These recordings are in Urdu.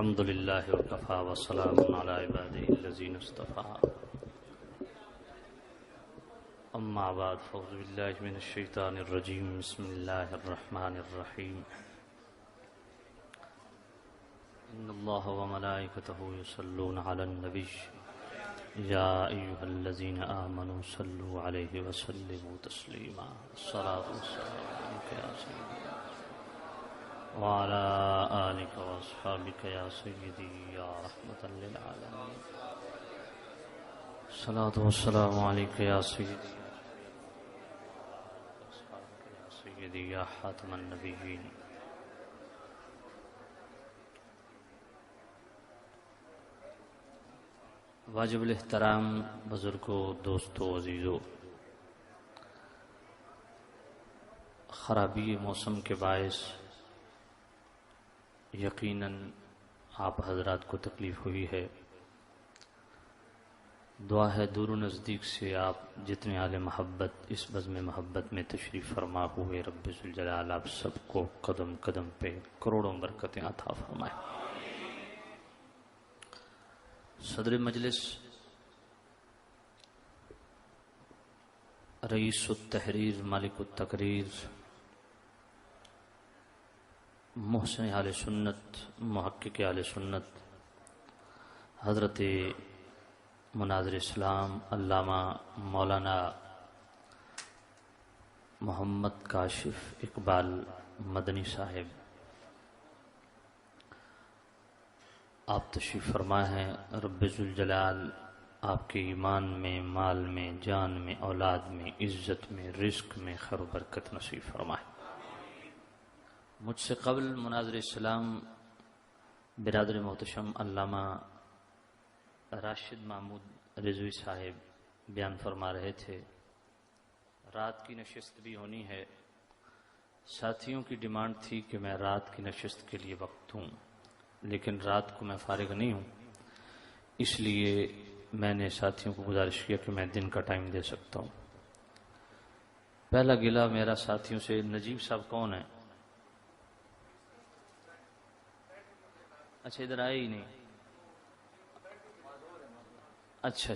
الحمد لله وكفى وسلام على عباده الذين اصطفى أما بعد فأعوذ بالله من الشيطان الرجيم بسم الله الرحمن الرحيم إن الله وملائكته يصلون على النبي يا أيها الذين آمنوا صلوا عليه وسلموا تسليما الصلاة والسلام عليك يا سيدي وعلى آلك وأصحابك يا سيدي يا رحمة للعالمين الصلاة والسلام عليك يا سيدي يا سيدي يا حاتم النبيين واجب الاحترام بزرگوں، دوستوں، عزیزوں، خرابی موسم کے باعث یقیناً آپ حضرات کو تکلیف ہوئی ہے۔ دعا ہے دور و نزدیک سے آپ جتنے اہل محبت اس بزم محبت میں تشریف فرما ہوئے، رب ذوالجلال آپ سب کو قدم قدم پہ کروڑوں برکتیں عطا فرمائے۔ صدر مجلس رئیس التحریر مالک التقریر محسن اہل سنت محقق اہل سنت حضرت مناظر اسلام علامہ مولانا محمد کاشف اقبال مدنی صاحب، آپ تشریف فرما ہیں۔ رب ذوالجلال آپ کے ایمان میں، مال میں، جان میں، اولاد میں، عزت میں، رزق میں خیر و برکت نصیب فرمائے۔ مجھ سے قبل مناظر اسلام برادر محتشم علامہ راشد محمود رضوی صاحب بیان فرما رہے تھے۔ رات کی نشست بھی ہونی ہے، ساتھیوں کی ڈیمانڈ تھی کہ میں رات کی نشست کے لیے وقت دوں، لیکن رات کو میں فارغ نہیں ہوں، اس لیے میں نے ساتھیوں کو گزارش کیا کہ میں دن کا ٹائم دے سکتا ہوں۔ پہلا گلہ میرا ساتھیوں سے، نجیب صاحب کون ہے؟ اچھا ادھر آئے ہی نہیں۔ اچھا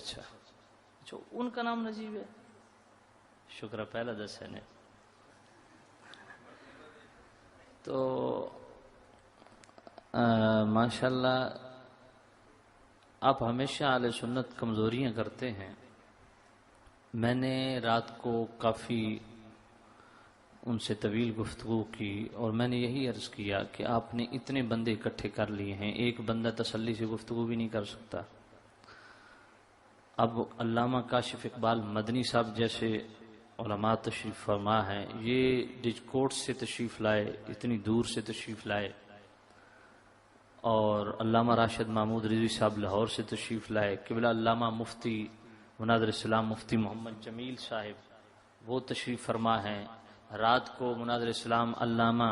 ان کا نام نجیب ہے، شکر ہے پہلا دس ہے نے۔ تو ماشاءاللہ آپ ہمیشہ اہل سنت کمزوریاں کرتے ہیں۔ میں نے رات کو کافی ان سے طویل گفتگو کی اور میں نے یہی عرض کیا کہ آپ نے اتنے بندے اکٹھے کر لیے ہیں، ایک بندہ تسلی سے گفتگو بھی نہیں کر سکتا۔ اب علامہ کاشف اقبال مدنی صاحب جیسے علماء تشریف فرما ہیں، یہ ڈجکوٹ سے تشریف لائے، اتنی دور سے تشریف لائے، اور علامہ راشد محمود رضوی صاحب لاہور سے تشریف لائے، قبلہ علامہ مفتی مناظر اسلام مفتی محمد جمیل صاحب وہ تشریف فرما ہیں۔ رات کو مناظر اسلام علامہ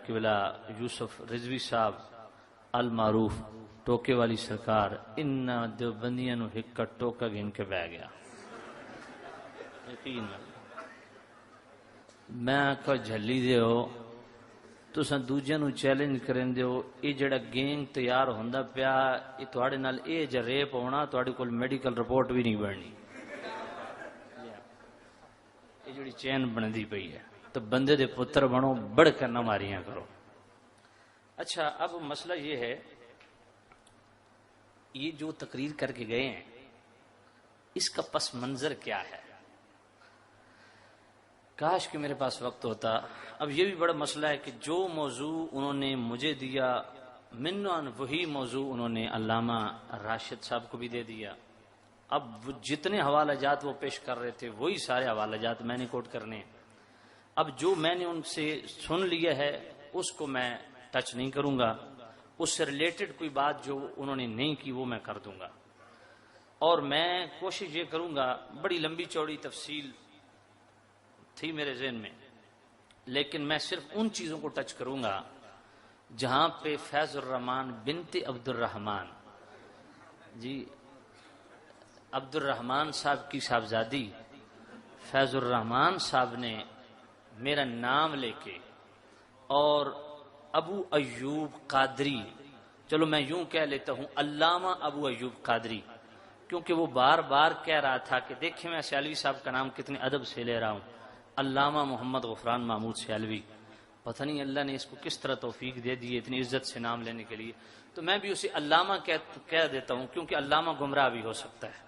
قبلہ یوسف رضوی صاحب المعروف ٹوکے والی سرکار ان دیوبندیاں نو ہکا ٹوکا گن کے بہ گیا۔ یقین میں آخا جھلی دے ہو تساں دوجیاں نو چیلنج کرن دیو، یہ جڑا گینگ تیار ہوندا پیا یہ تواڈے نال اے جا ریپ ہونا، تواڈے کول میڈیکل رپورٹ بھی نہیں بننی، یہ جڑی چین بندی پئی ہے۔ تو بندے دے پتر بنو، بڑھ کر نہ ماریاں کرو۔ اچھا اب مسئلہ یہ ہے، یہ جو تقریر کر کے گئے ہیں اس کا پس منظر کیا ہے؟ کاش کہ میرے پاس وقت ہوتا۔ اب یہ بھی بڑا مسئلہ ہے کہ جو موضوع انہوں نے مجھے دیا منوان وہی موضوع انہوں نے علامہ راشد صاحب کو بھی دے دیا۔ اب جتنے حوالہ جات وہ پیش کر رہے تھے وہی سارے حوالہ جات میں نے کوٹ کرنے۔ اب جو میں نے ان سے سن لیا ہے اس کو میں ٹچ نہیں کروں گا، اس سے ریلیٹڈ کوئی بات جو انہوں نے نہیں کی وہ میں کر دوں گا، اور میں کوشش یہ کروں گا، بڑی لمبی چوڑی تفصیل تھی میرے ذہن میں، لیکن میں صرف ان چیزوں کو ٹچ کروں گا جہاں پہ فیض الرحمان بنت عبد الرحمان جی عبد الرحمان صاحب کی صاحبزادی فیض الرحمان صاحب نے میرا نام لے کے اور ابو ایوب قادری چلو میں یوں کہہ لیتا ہوں علامہ ابو ایوب قادری، کیونکہ وہ بار بار کہہ رہا تھا کہ دیکھیں میں سیالوی صاحب کا نام کتنے ادب سے لے رہا ہوں، علامہ محمد غفران محمود سیالوی، پتہ نہیں اللہ نے اس کو کس طرح توفیق دے دی اتنی عزت سے نام لینے کے لیے، تو میں بھی اسے علامہ کہہ دیتا ہوں، کیونکہ علامہ گمراہ بھی ہو سکتا ہے۔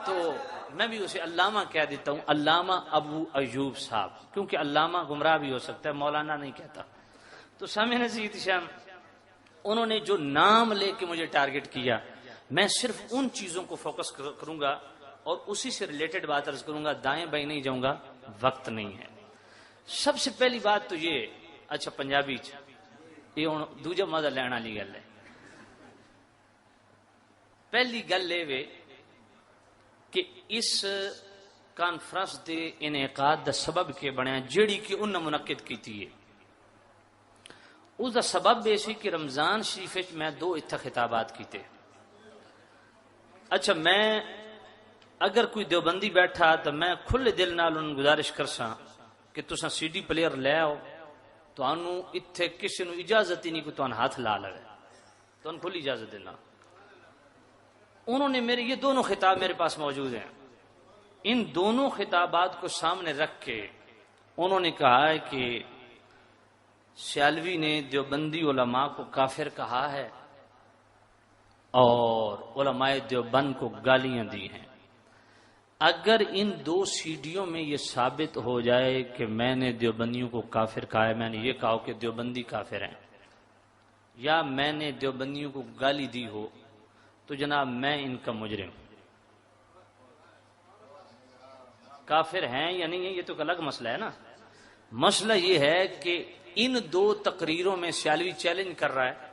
تو میں بھی اسے علامہ کہہ دیتا ہوں، علامہ ابو ایوب صاحب، کیونکہ علامہ گمراہ بھی ہو سکتا ہے، مولانا نہیں کہتا۔ تو سامعین عزیز شان، انہوں نے جو نام لے کے مجھے ٹارگٹ کیا، میں صرف ان چیزوں کو فوکس کروں گا اور اسی سے ریلیٹڈ بات عرض کروں گا، دائیں بائیں نہیں جاؤں گا، وقت نہیں ہے۔ سب سے پہلی بات تو یہ، اچھا پنجابی یہ ہوں دوجا مزہ لینا والی گل ہے۔ پہلی گل یہ کہ اس کانفرنس دے انعقاد دا سبب کے بنیا جیڑی کہ انہوں نے منعقد کیتی ہے، اس دا سبب یہ سی کہ رمضان شریف میں 2 اتھا خطابات کیتے۔ اچھا میں اگر کوئی دیوبندی بیٹھا تو میں کھلے دل نال ان گزارش کرساں کہ تساں سی ڈی پلیئر لے آؤ، تو انہوں اتھے کسی نو اجازت ہی نہیں کہ تہن ہاتھ لا لے، تو ان کھلی اجازت دینا۔ انہوں نے میرے یہ دونوں خطاب میرے پاس موجود ہیں، ان دونوں خطابات کو سامنے رکھ کے انہوں نے کہا ہے کہ سیالوی نے دیوبندی علماء کو کافر کہا ہے اور علماء دیوبند کو گالیاں دی ہیں۔ اگر ان 2 سیڈیوں میں یہ ثابت ہو جائے کہ میں نے دیوبندیوں کو کافر کہا ہے، میں نے یہ کہا کہ دیوبندی کافر ہیں، یا میں نے دیوبندیوں کو گالی دی ہو، تو جناب میں ان کا مجرم۔ کافر ہیں یا نہیں ہیں یہ تو ایک الگ مسئلہ ہے نا۔ مسئلہ یہ ہے کہ ان 2 تقریروں میں سیالوی چیلنج کر رہا ہے،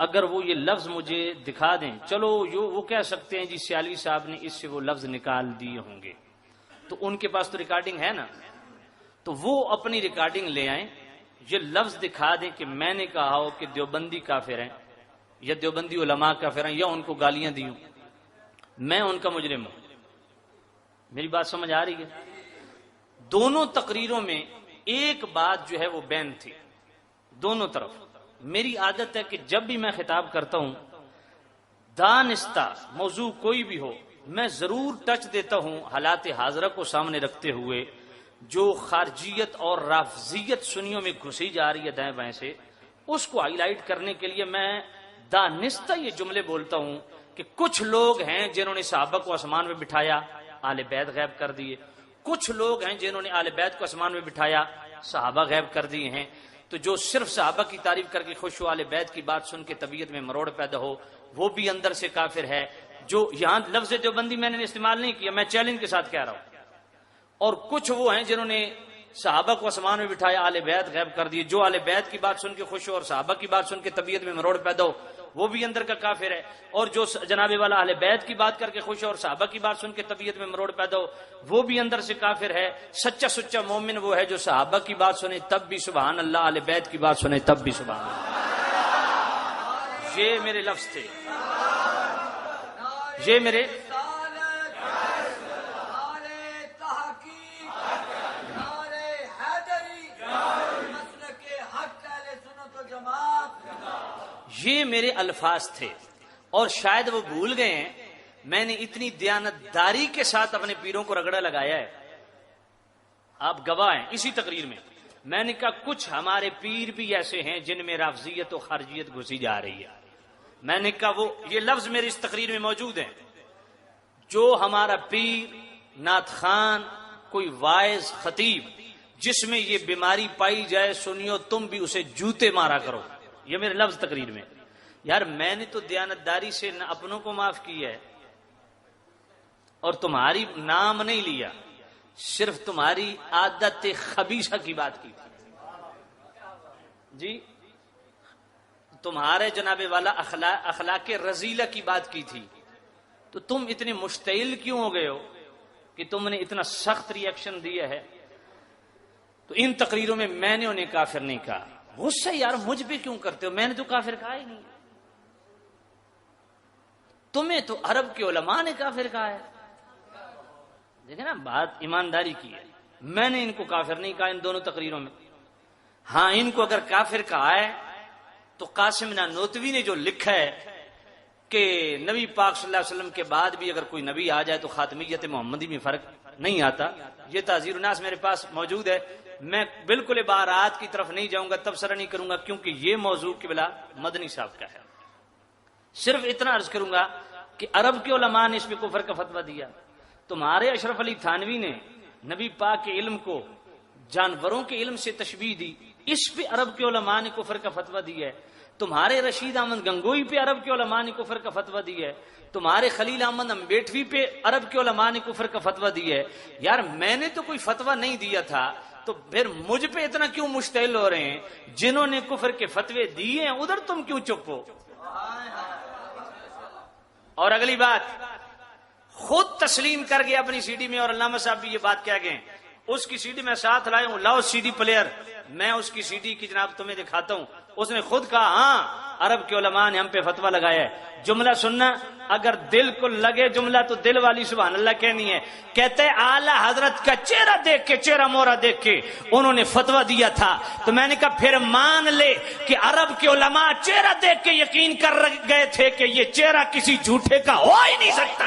اگر وہ یہ لفظ مجھے دکھا دیں، چلو وہ کہہ سکتے ہیں جی سیالوی صاحب نے اس سے وہ لفظ نکال دیے ہوں گے، تو ان کے پاس تو ریکارڈنگ ہے نا، تو وہ اپنی ریکارڈنگ لے آئیں، یہ لفظ دکھا دیں کہ میں نے کہا ہو کہ دیوبندی کافر ہیں یا دیوبندی علماء کافر ہیں یا ان کو گالیاں دی ہوں، میں ان کا مجرم ہوں۔ میری بات سمجھ آ رہی ہے؟ دونوں تقریروں میں ایک بات جو ہے وہ بین تھی دونوں طرف۔ میری عادت ہے کہ جب بھی میں خطاب کرتا ہوں، دانستہ موضوع کوئی بھی ہو، میں ضرور ٹچ دیتا ہوں حالات حاضرہ کو سامنے رکھتے ہوئے، جو خارجیت اور رافضیت سنیوں میں گھسی جا رہی ہے دائیں بائیں سے، اس کو ہائی لائٹ کرنے کے لیے میں دانستہ یہ جملے بولتا ہوں کہ کچھ لوگ ہیں جنہوں نے صحابہ کو آسمان میں بٹھایا، اہل بیت غائب کر دیے، کچھ لوگ ہیں جنہوں نے اہل بیت کو آسمان میں بٹھایا، صحابہ غائب کر دیے ہیں۔ تو جو صرف صحابہ کی تعریف کر کے خوش ہو، اہل بیت کی بات سن کے طبیعت میں مروڑ پیدا ہو، وہ بھی اندر سے کافر ہے۔ جو یہاں لفظ دیوبندی میں نے استعمال نہیں کیا، میں چیلنج کے ساتھ کہہ رہا ہوں۔ اور کچھ وہ ہیں جنہوں نے صحابہ کو آسمان میں بٹھایا، اہل بیت غائب کر دیے، جو اہل بیت کی بات سن کے خوش ہو اور صحابہ کی بات سن کے طبیعت میں مروڑ پیدا ہو، وہ بھی اندر کا کافر ہے۔ اور جو جناب والا اہل بیت کی بات کر کے خوش ہو اور صحابہ کی بات سن کے طبیعت میں مروڑ پیدا ہو، وہ بھی اندر سے کافر ہے۔ سچا سچا مومن وہ ہے جو صحابہ کی بات سنے تب بھی سبحان اللہ، اہل بیت کی بات سنے تب بھی سبحان اللہ۔ یہ میرے لفظ تھے، یہ میرے الفاظ تھے، اور شاید وہ بھول گئے ہیں میں نے اتنی دیانتداری کے ساتھ اپنے پیروں کو رگڑا لگایا ہے۔ آپ گواہ ہیں، اسی تقریر میں نے کہا کچھ ہمارے پیر بھی ایسے ہیں جن میں رافضیت و خارجیت گھسی جا رہی ہے۔ میں نے کہا وہ یہ لفظ میرے اس تقریر میں موجود ہیں، جو ہمارا پیر، نعت خان، کوئی وائز خطیب جس میں یہ بیماری پائی جائے، سنیو تم بھی اسے جوتے مارا کرو، یہ میرے لفظ تقریر میں۔ یار میں نے تو دیانتداری سے اپنوں کو معاف کیا ہے اور تمہاری نام نہیں لیا، صرف تمہاری عادت خبیثہ کی بات کی تھی جی، تمہارے جناب والا اخلاق رذیلہ کی بات کی تھی، تو تم اتنے مشتعل کیوں ہو گئے ہو کہ تم نے اتنا سخت ری ایکشن دیا ہے؟ تو ان تقریروں میں میں نے انہیں کافر نہیں کہا۔ غصہ یار مجھ پہ کیوں کرتے ہو؟ میں نے تو کافر کہا ہی نہیں، تمہیں تو عرب کے علماء نے کافر کہا ہے۔ دیکھیں نا، بات ایمانداری کی ہے، میں نے ان کو کافر نہیں کہا ان دونوں تقریروں میں۔ ہاں ان کو اگر کافر کہا ہے تو قاسم نانوتوی نے جو لکھا ہے کہ نبی پاک صلی اللہ علیہ وسلم کے بعد بھی اگر کوئی نبی آ جائے تو خاتمیت محمدی میں فرق نہیں آتا، یہ تعزیر الناس میرے پاس موجود ہے. میں بالکل عبارات کی طرف نہیں جاؤں گا، تبصرہ نہیں کروں گا، کیونکہ یہ موضوع قبلہ مدنی صاحب کا ہے. صرف اتنا عرض کروں گا کہ عرب کے علماء نے اس پہ کفر کا فتویٰ دیا. تمہارے اشرف علی تھانوی نے نبی پاک کے علم کو جانوروں کے علم سے تشبیہ دی، اس پہ عرب کے علماء نے کفر کا فتویٰ دیا ہے. تمہارے رشید احمد گنگوئی پہ عرب کے علماء نے کفر کا فتویٰ دیا ہے. تمہارے خلیل احمد امبیٹوی پہ عرب کے علماء نے کفر کا فتویٰ دیا ہے. یار میں نے تو کوئی فتویٰ نہیں دیا تھا، تو پھر مجھ پہ اتنا کیوں مشتعل ہو رہے ہیں؟ جنہوں نے کفر کے فتوے دیے ہیں ادھر تم کیوں چپ ہو؟ اور اگلی بات، خود تسلیم کر گیا اپنی سی ڈی میں، اور علامہ صاحب بھی یہ بات کہہ گئے، اس کی سی ڈی میں ساتھ لائے ہوں، لاؤ سی ڈی پلیئر، میں اس کی سی ڈی کی جناب تمہیں دکھاتا ہوں. اس نے خود کہا ہاں عرب کے علماء نے ہم پہ فتویٰ لگایا ہے. جملہ سننا، اگر دل کو لگے جملہ تو دل والی سبحان اللہ کہنی ہے. کہتے ہیں اعلی حضرت کا چہرہ دیکھ کے، چہرہ مورا دیکھ کے انہوں نے فتویٰ دیا تھا. تو میں نے کہا پھر مان لے کہ عرب کے علماء چہرہ دیکھ کے یقین کر گئے تھے کہ یہ چہرہ کسی جھوٹے کا ہو ہی نہیں سکتا.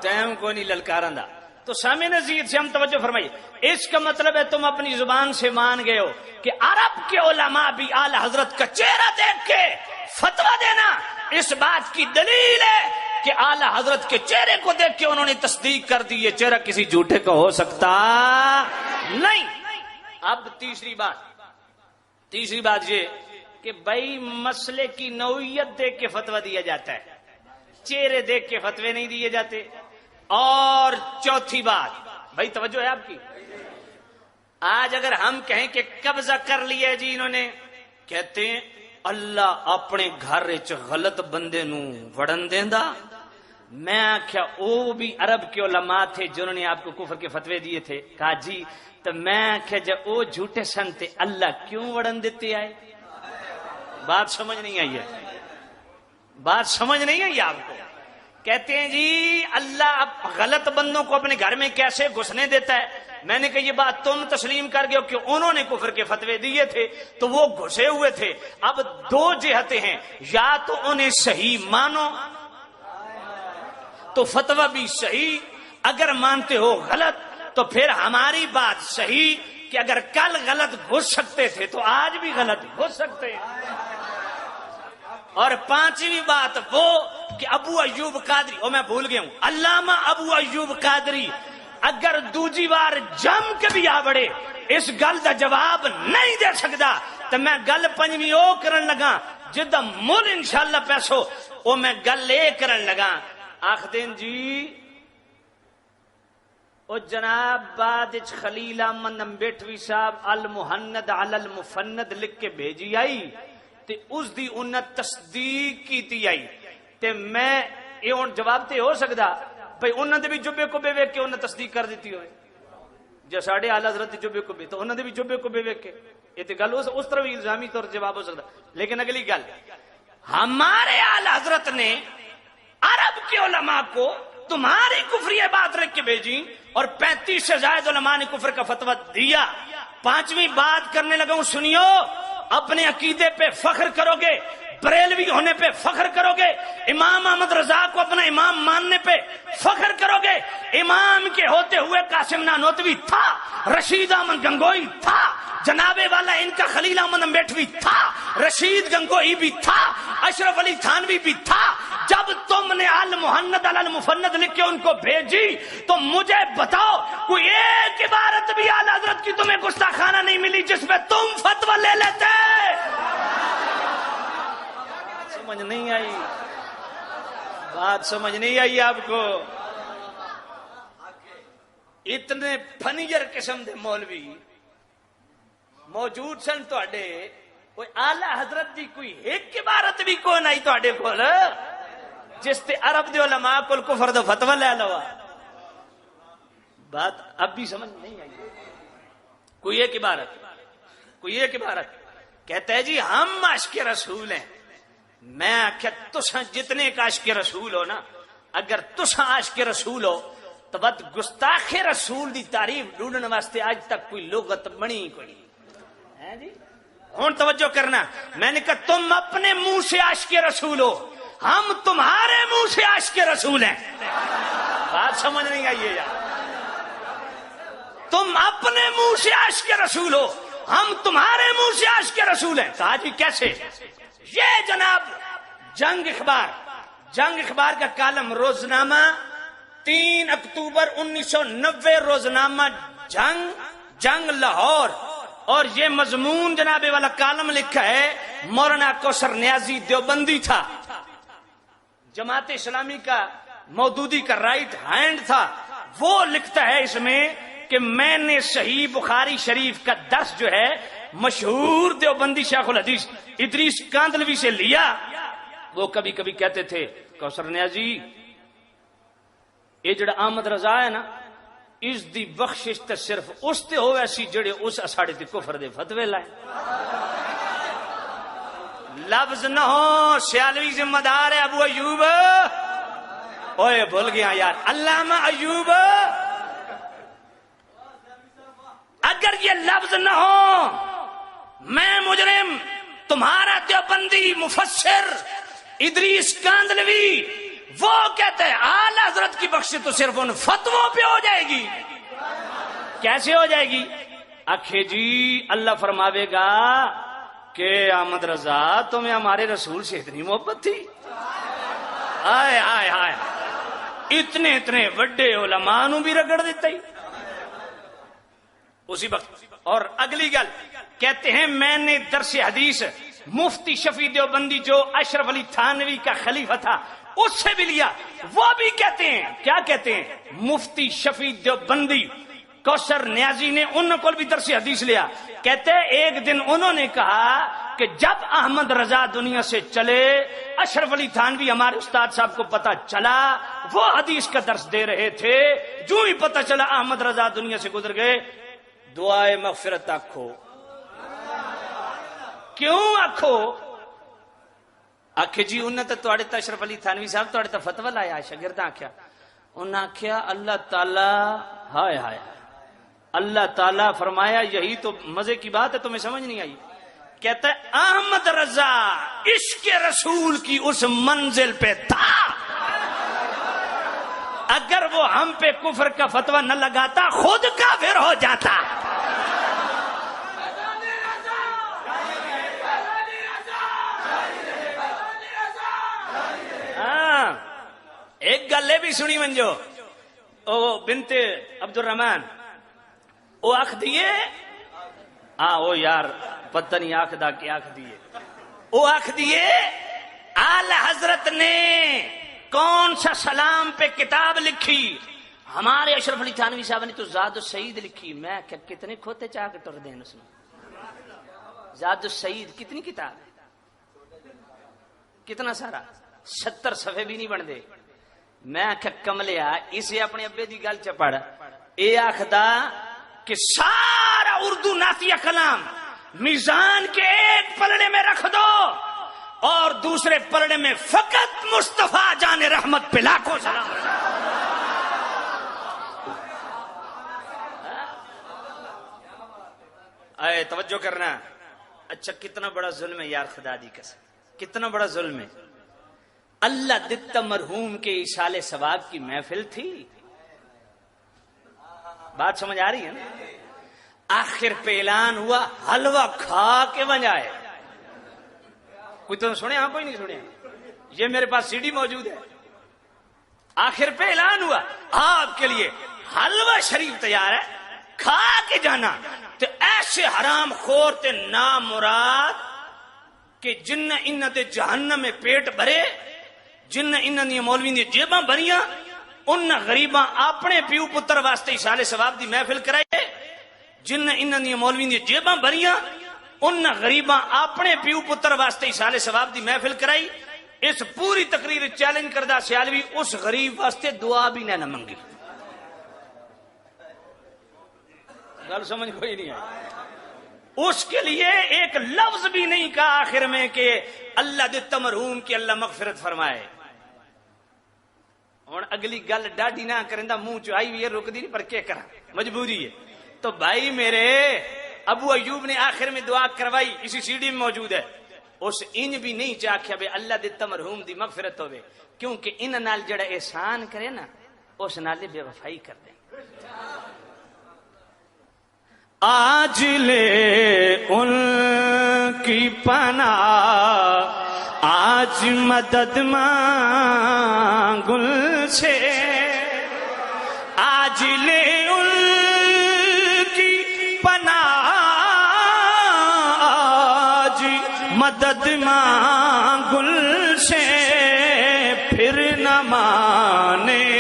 ٹائم کو نہیں للکارن دا. تو سامع نزیر سے ہم توجہ فرمائیے، اس کا مطلب ہے تم اپنی زبان سے مان گئے ہو کہ عرب کے علماء بھی اعلی حضرت کا چہرہ دیکھ کے فتویٰ دینا اس بات کی دلیل ہے کہ اعلی حضرت کے چہرے کو دیکھ کے انہوں نے تصدیق کر دی یہ چہرہ کسی جھوٹے کا ہو سکتا نہیں. اب تیسری بات یہ کہ بھائی مسئلے کی نوعیت دیکھ کے فتویٰ دیا جاتا ہے، چہرے دیکھ کے فتوے نہیں دیے جاتے. اور چوتھی بات، بھائی توجہ ہے آپ کی، آج اگر ہم کہیں کہ قبضہ کر لیا جی انہوں نے، کہتے ہیں اللہ اپنے گھر وچ غلط بندے نو وڑن دیندا. میں آخیا وہ بھی عرب کے علماء تھے جنہوں نے آپ کو کفر کے فتوے دیے تھے. کہا جی، تو میں آخیا جب وہ جھوٹے سن تے اللہ کیوں وڑن دیتے آئے؟ بات سمجھ نہیں آئی ہے، بات سمجھ نہیں آئی آپ کو. کہتے ہیں جی اللہ اب غلط بندوں کو اپنے گھر میں کیسے گھسنے دیتا ہے. میں نے کہا یہ بات تم تسلیم کر گئے ہو کہ انہوں نے کفر کے فتوے دیے تھے تو وہ گھسے ہوئے تھے. اب دو جہتیں ہیں، یا تو انہیں صحیح مانو تو فتویٰ بھی صحیح، اگر مانتے ہو غلط تو پھر ہماری بات صحیح کہ اگر کل غلط گھس سکتے تھے تو آج بھی غلط گھس سکتے. اور پانچویں بات وہ کہ ابو ایوب قادری، او میں بھول گیا ہوں، علامہ ابو ایوب قادری اگر دوجی بار جم کے بھی آ بڑے اس گل دا جواب نہیں دے سکتا تو میں گل پنجویں او کرن لگا جدا مل انشاءاللہ پیسو او میں گل اے کرن لگا. آخدین جی او جناب بعد خلیل احمد امبیٹوی صاحب المحند علی المفند لکھ کے بھیجی آئی تے اس دی انہیں تصدیق کیتی آئی. تے میں یہ جواب تے ہو سکتا بھئی انہوں نے بھی جبے کو بے ویک کے انہیں تصدیق کر دیتی ہوئے جو ساڑھے اعلی حضرت جبے کو بے، تو انہوں نے بھی جبے کو بے ویک کے یہ تے گل اس طرح بھی الزامی طور جواب ہو سکتا. لیکن اگلی گل، ہمارے اعلی حضرت نے عرب کے علماء کو تمہاری کفری بات رکھ کے بھیجی اور 35 سے زائد علماء نے کفر کا فتویٰ دیا. پانچویں بات کرنے لگا ہوں، سنیو، اپنے عقیدے پہ فخر کرو گے، بریلوی ہونے پہ فخر کرو گے، امام احمد رضا کو اپنا امام ماننے پہ فخر کرو گے. امام کے ہوتے ہوئے قاسم نانوتوی تھا، رشید احمد گنگوئی تھا، جنابے والا ان کا خلیل احمد امبیٹوی تھا، رشید گنگوئی بھی تھا، اشرف علی تھانوی بھی تھا. جب تم نے المحند علی المفند لکھ کے ان کو بھیجی تو مجھے بتاؤ کوئی ایک عبارت بھی اعلی حضرت کی تمہیں گستاخانہ نہیں ملی جس پہ تم فتویٰ لے لیتے؟ سمجھ نہیں آئی بات، سمجھ نہیں آئی آپ کو؟ اتنے فنیجر قسم دے مولوی موجود سن تواڈے، کوئی اعلی حضرت دی کوئی ایک عبارت بھی کون آئی تواڈے کول؟ جس تے عرب دے علماء کل کفر دا فتوی لے لوا. بات اب بھی سمجھ نہیں آئی. کوئی ایک عبارت کہتا ہے جی ہم عاشق رسول ہیں. میں آخیا تساں جتنے کا عاشق رسول ہو نا، اگر تساں عاشق رسول ہو تو بد گستاخ رسول دی تعریف ڈھونڈنے واسطے آج تک کوئی لغت بنی کوئی ہے جی. ہوں توجہ کرنا، میں نے کہا تم اپنے منہ سے عاشق رسول ہو، ہم تمہارے منہ سے عاشق رسول ہیں. بات سمجھ نہیں آئی ہے یار. تم اپنے منہ سے عاشق رسول ہو، ہم تمہارے منہ سے عاشق رسول ہیں. کہا جی کیسے؟ یہ جناب جنگ اخبار کا کالم روزنامہ 3 اکتوبر 1990 روزنامہ جنگ لاہور، اور یہ مضمون جناب والا کالم لکھا ہے مولانا کوثر نیازی دیوبندی تھا، جماعت اسلامی کا مودودی کا رائٹ ہینڈ تھا. وہ لکھتا ہے اس میں کہ میں نے صحیح بخاری شریف کا درس جو ہے مشہور دیوبندی شیخ الحدیث ادریس کاندلوی سے لیا. وہ کبھی کبھی کہتے تھے کوثر نیازی یہ جڑا احمد رضا ہے نا، اس دی بخشش تے صرف اس تے ہوئے سی جڑے اس اساڑے تے کفر دے فتوی لائے. لفظ نہ ہو سیالوی ذمہ دار ہے ابو ایوب. اوئے بھول گیا یار، علامہ ایوب. اگر یہ لفظ نہ ہو میں مجرم، تمہارا دیوبندی مفسر ادریس کاندلوی وہ کہتے ہیں اعلی حضرت کی بخشش تو صرف ان فتووں پہ ہو جائے گی. کیسے ہو جائے گی؟ آخے جی اللہ فرماوے گا کہ احمد رضا تمہیں ہمارے رسول سے اتنی محبت تھی. آئے آئے آئے اتنے بڑے علماء نو بھی رگڑ دیتا ہی اسی وقت. اور اگلی گل کہتے ہیں میں نے درس حدیث مفتی شفیع دیوبندی جو اشرف علی تھانوی کا خلیفہ تھا اس سے بھی لیا. وہ بھی کہتے ہیں، کیا کہتے ہیں؟ مفتی شفیع دیوبندی کوثر نیازی نے ان کو بھی درس حدیث لیا. کہتے ہیں ایک دن انہوں نے کہا کہ جب احمد رضا دنیا سے چلے، اشرف علی تھانوی ہمارے استاد صاحب کو پتا چلا وہ حدیث کا درس دے رہے تھے، جو ہی پتا چلا احمد رضا دنیا سے گزر گئے، دعائے مغفرت آکھو. کیوں آکھو؟ آخے جی انہیں تو تواڈے تے اشرف علی تھانوی صاحب تواڈے تے فتوی لایا. شاگرد آخیا، انہوں نے آخیا اللہ تعالی ہائے ہائے اللہ تعالی فرمایا یہی تو مزے کی بات ہے، تمہیں سمجھ نہیں آئی. کہتا ہے احمد رضا عشق رسول کی اس منزل پہ تھا، اگر وہ ہم پہ کفر کا فتویٰ نہ لگاتا خود کافر ہو جاتا. ایک گل بھی سنی منجو، او بنت عبد الرحمن او آخ دیے او یار پتہ نہیں آخ دا کہ آخ دیے، او آخ دیے اعلی حضرت نے کون سا سلام پہ کتاب لکھی؟ ہمارے اشرف علی تھانوی صاحب نے تو زاد السعید لکھی. میں کہ کتنے کھوتے چاہ کے ٹر دیں اس نے. زاد السعید کتنی کتاب ہے، کتنا سارا 70 صفحے بھی نہیں بن دے. میں آخ کملیا اسے اپنے ابے دی گل چ پڑھ. اے آخدا کہ سارا اردو نعتیہ کلام میزان کے ایک پلڑے میں رکھ دو اور دوسرے پلڑے میں فقط مصطفیٰ جان رحمت پہ لاکھوں سلام. اے توجہ کرنا. اچھا کتنا بڑا ظلم ہے یار، خدا دی قسم کتنا بڑا ظلم ہے. اللہ دتا مرحوم کے اشالے ثواب کی محفل تھی. بات سمجھ آ رہی ہے نا؟ آخر پہ اعلان ہوا حلوہ کھا کے بجائے. کوئی تو سنے؟ ہاں کوئی نہیں سنے. یہ میرے پاس سی ڈی موجود ہے. آخر پہ اعلان ہوا آپ کے لیے حلوہ شریف تیار ہے، کھا کے جانا. تو ایسے حرام خور تے نامراد کہ جن انہاں دے جہنم میں پیٹ بھرے، جن انہاں دی مولوی دی جیباں بھریاں، ان غریباں اپنے پیو پتر واسطے اشارے ثواب دی محفل کرائے. جن انہاں دی مولوی دی جیباں بھریاں، ان غریباں اپنے پیو پتر واسطے اشارے ثواب دی محفل کرائی. اس پوری تقریر چیلنج کردہ سیالوی اس غریب واسطے دعا بھی نہ منگی. گل سمجھ کوئی نہیں آئی. اس کے لیے ایک لفظ بھی نہیں کہا آخر میں کہ اللہ دتا مرحوم کی اللہ مغفرت فرمائے. ہوں اگلی گل ڈاڈی نہ کرندہ منہ چائی ہوئی ہے رک دی نہیں پر کیا کرا مجبوری ہے. تو بھائی میرے ابو ایوب نے آخر میں دعا کروائی اسی سی ڈی میں موجود ہے. اس انج بھی نہیں چاہیا بے اللہ دتا مرحوم دی مغفرت ہوئے کیونکہ ان نال جڑا احسان کرے نا اس نال بے وفائی کر دیں. آج لے ان کی پناہ آج مدد مانگ ان سے آج لے ان کی پناہ آج مدد مانگ ان سے پھر نہ مانیں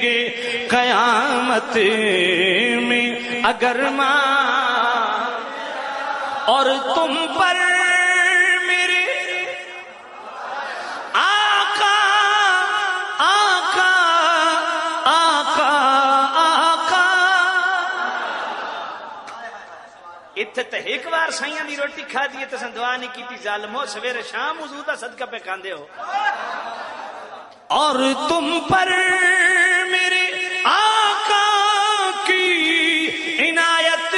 گے قیامت میں اگر ماں اور تم پر میرے آقا آقا آقا آقا. اتھے تے ایک بار سائیاں دی روٹی کھا دیئے تو سن دعا نہیں کیتی ظالمو سویر شام حضور دا صدقہ پہ کھاندے ہو. اور تم پر میرے آقا کی عنایت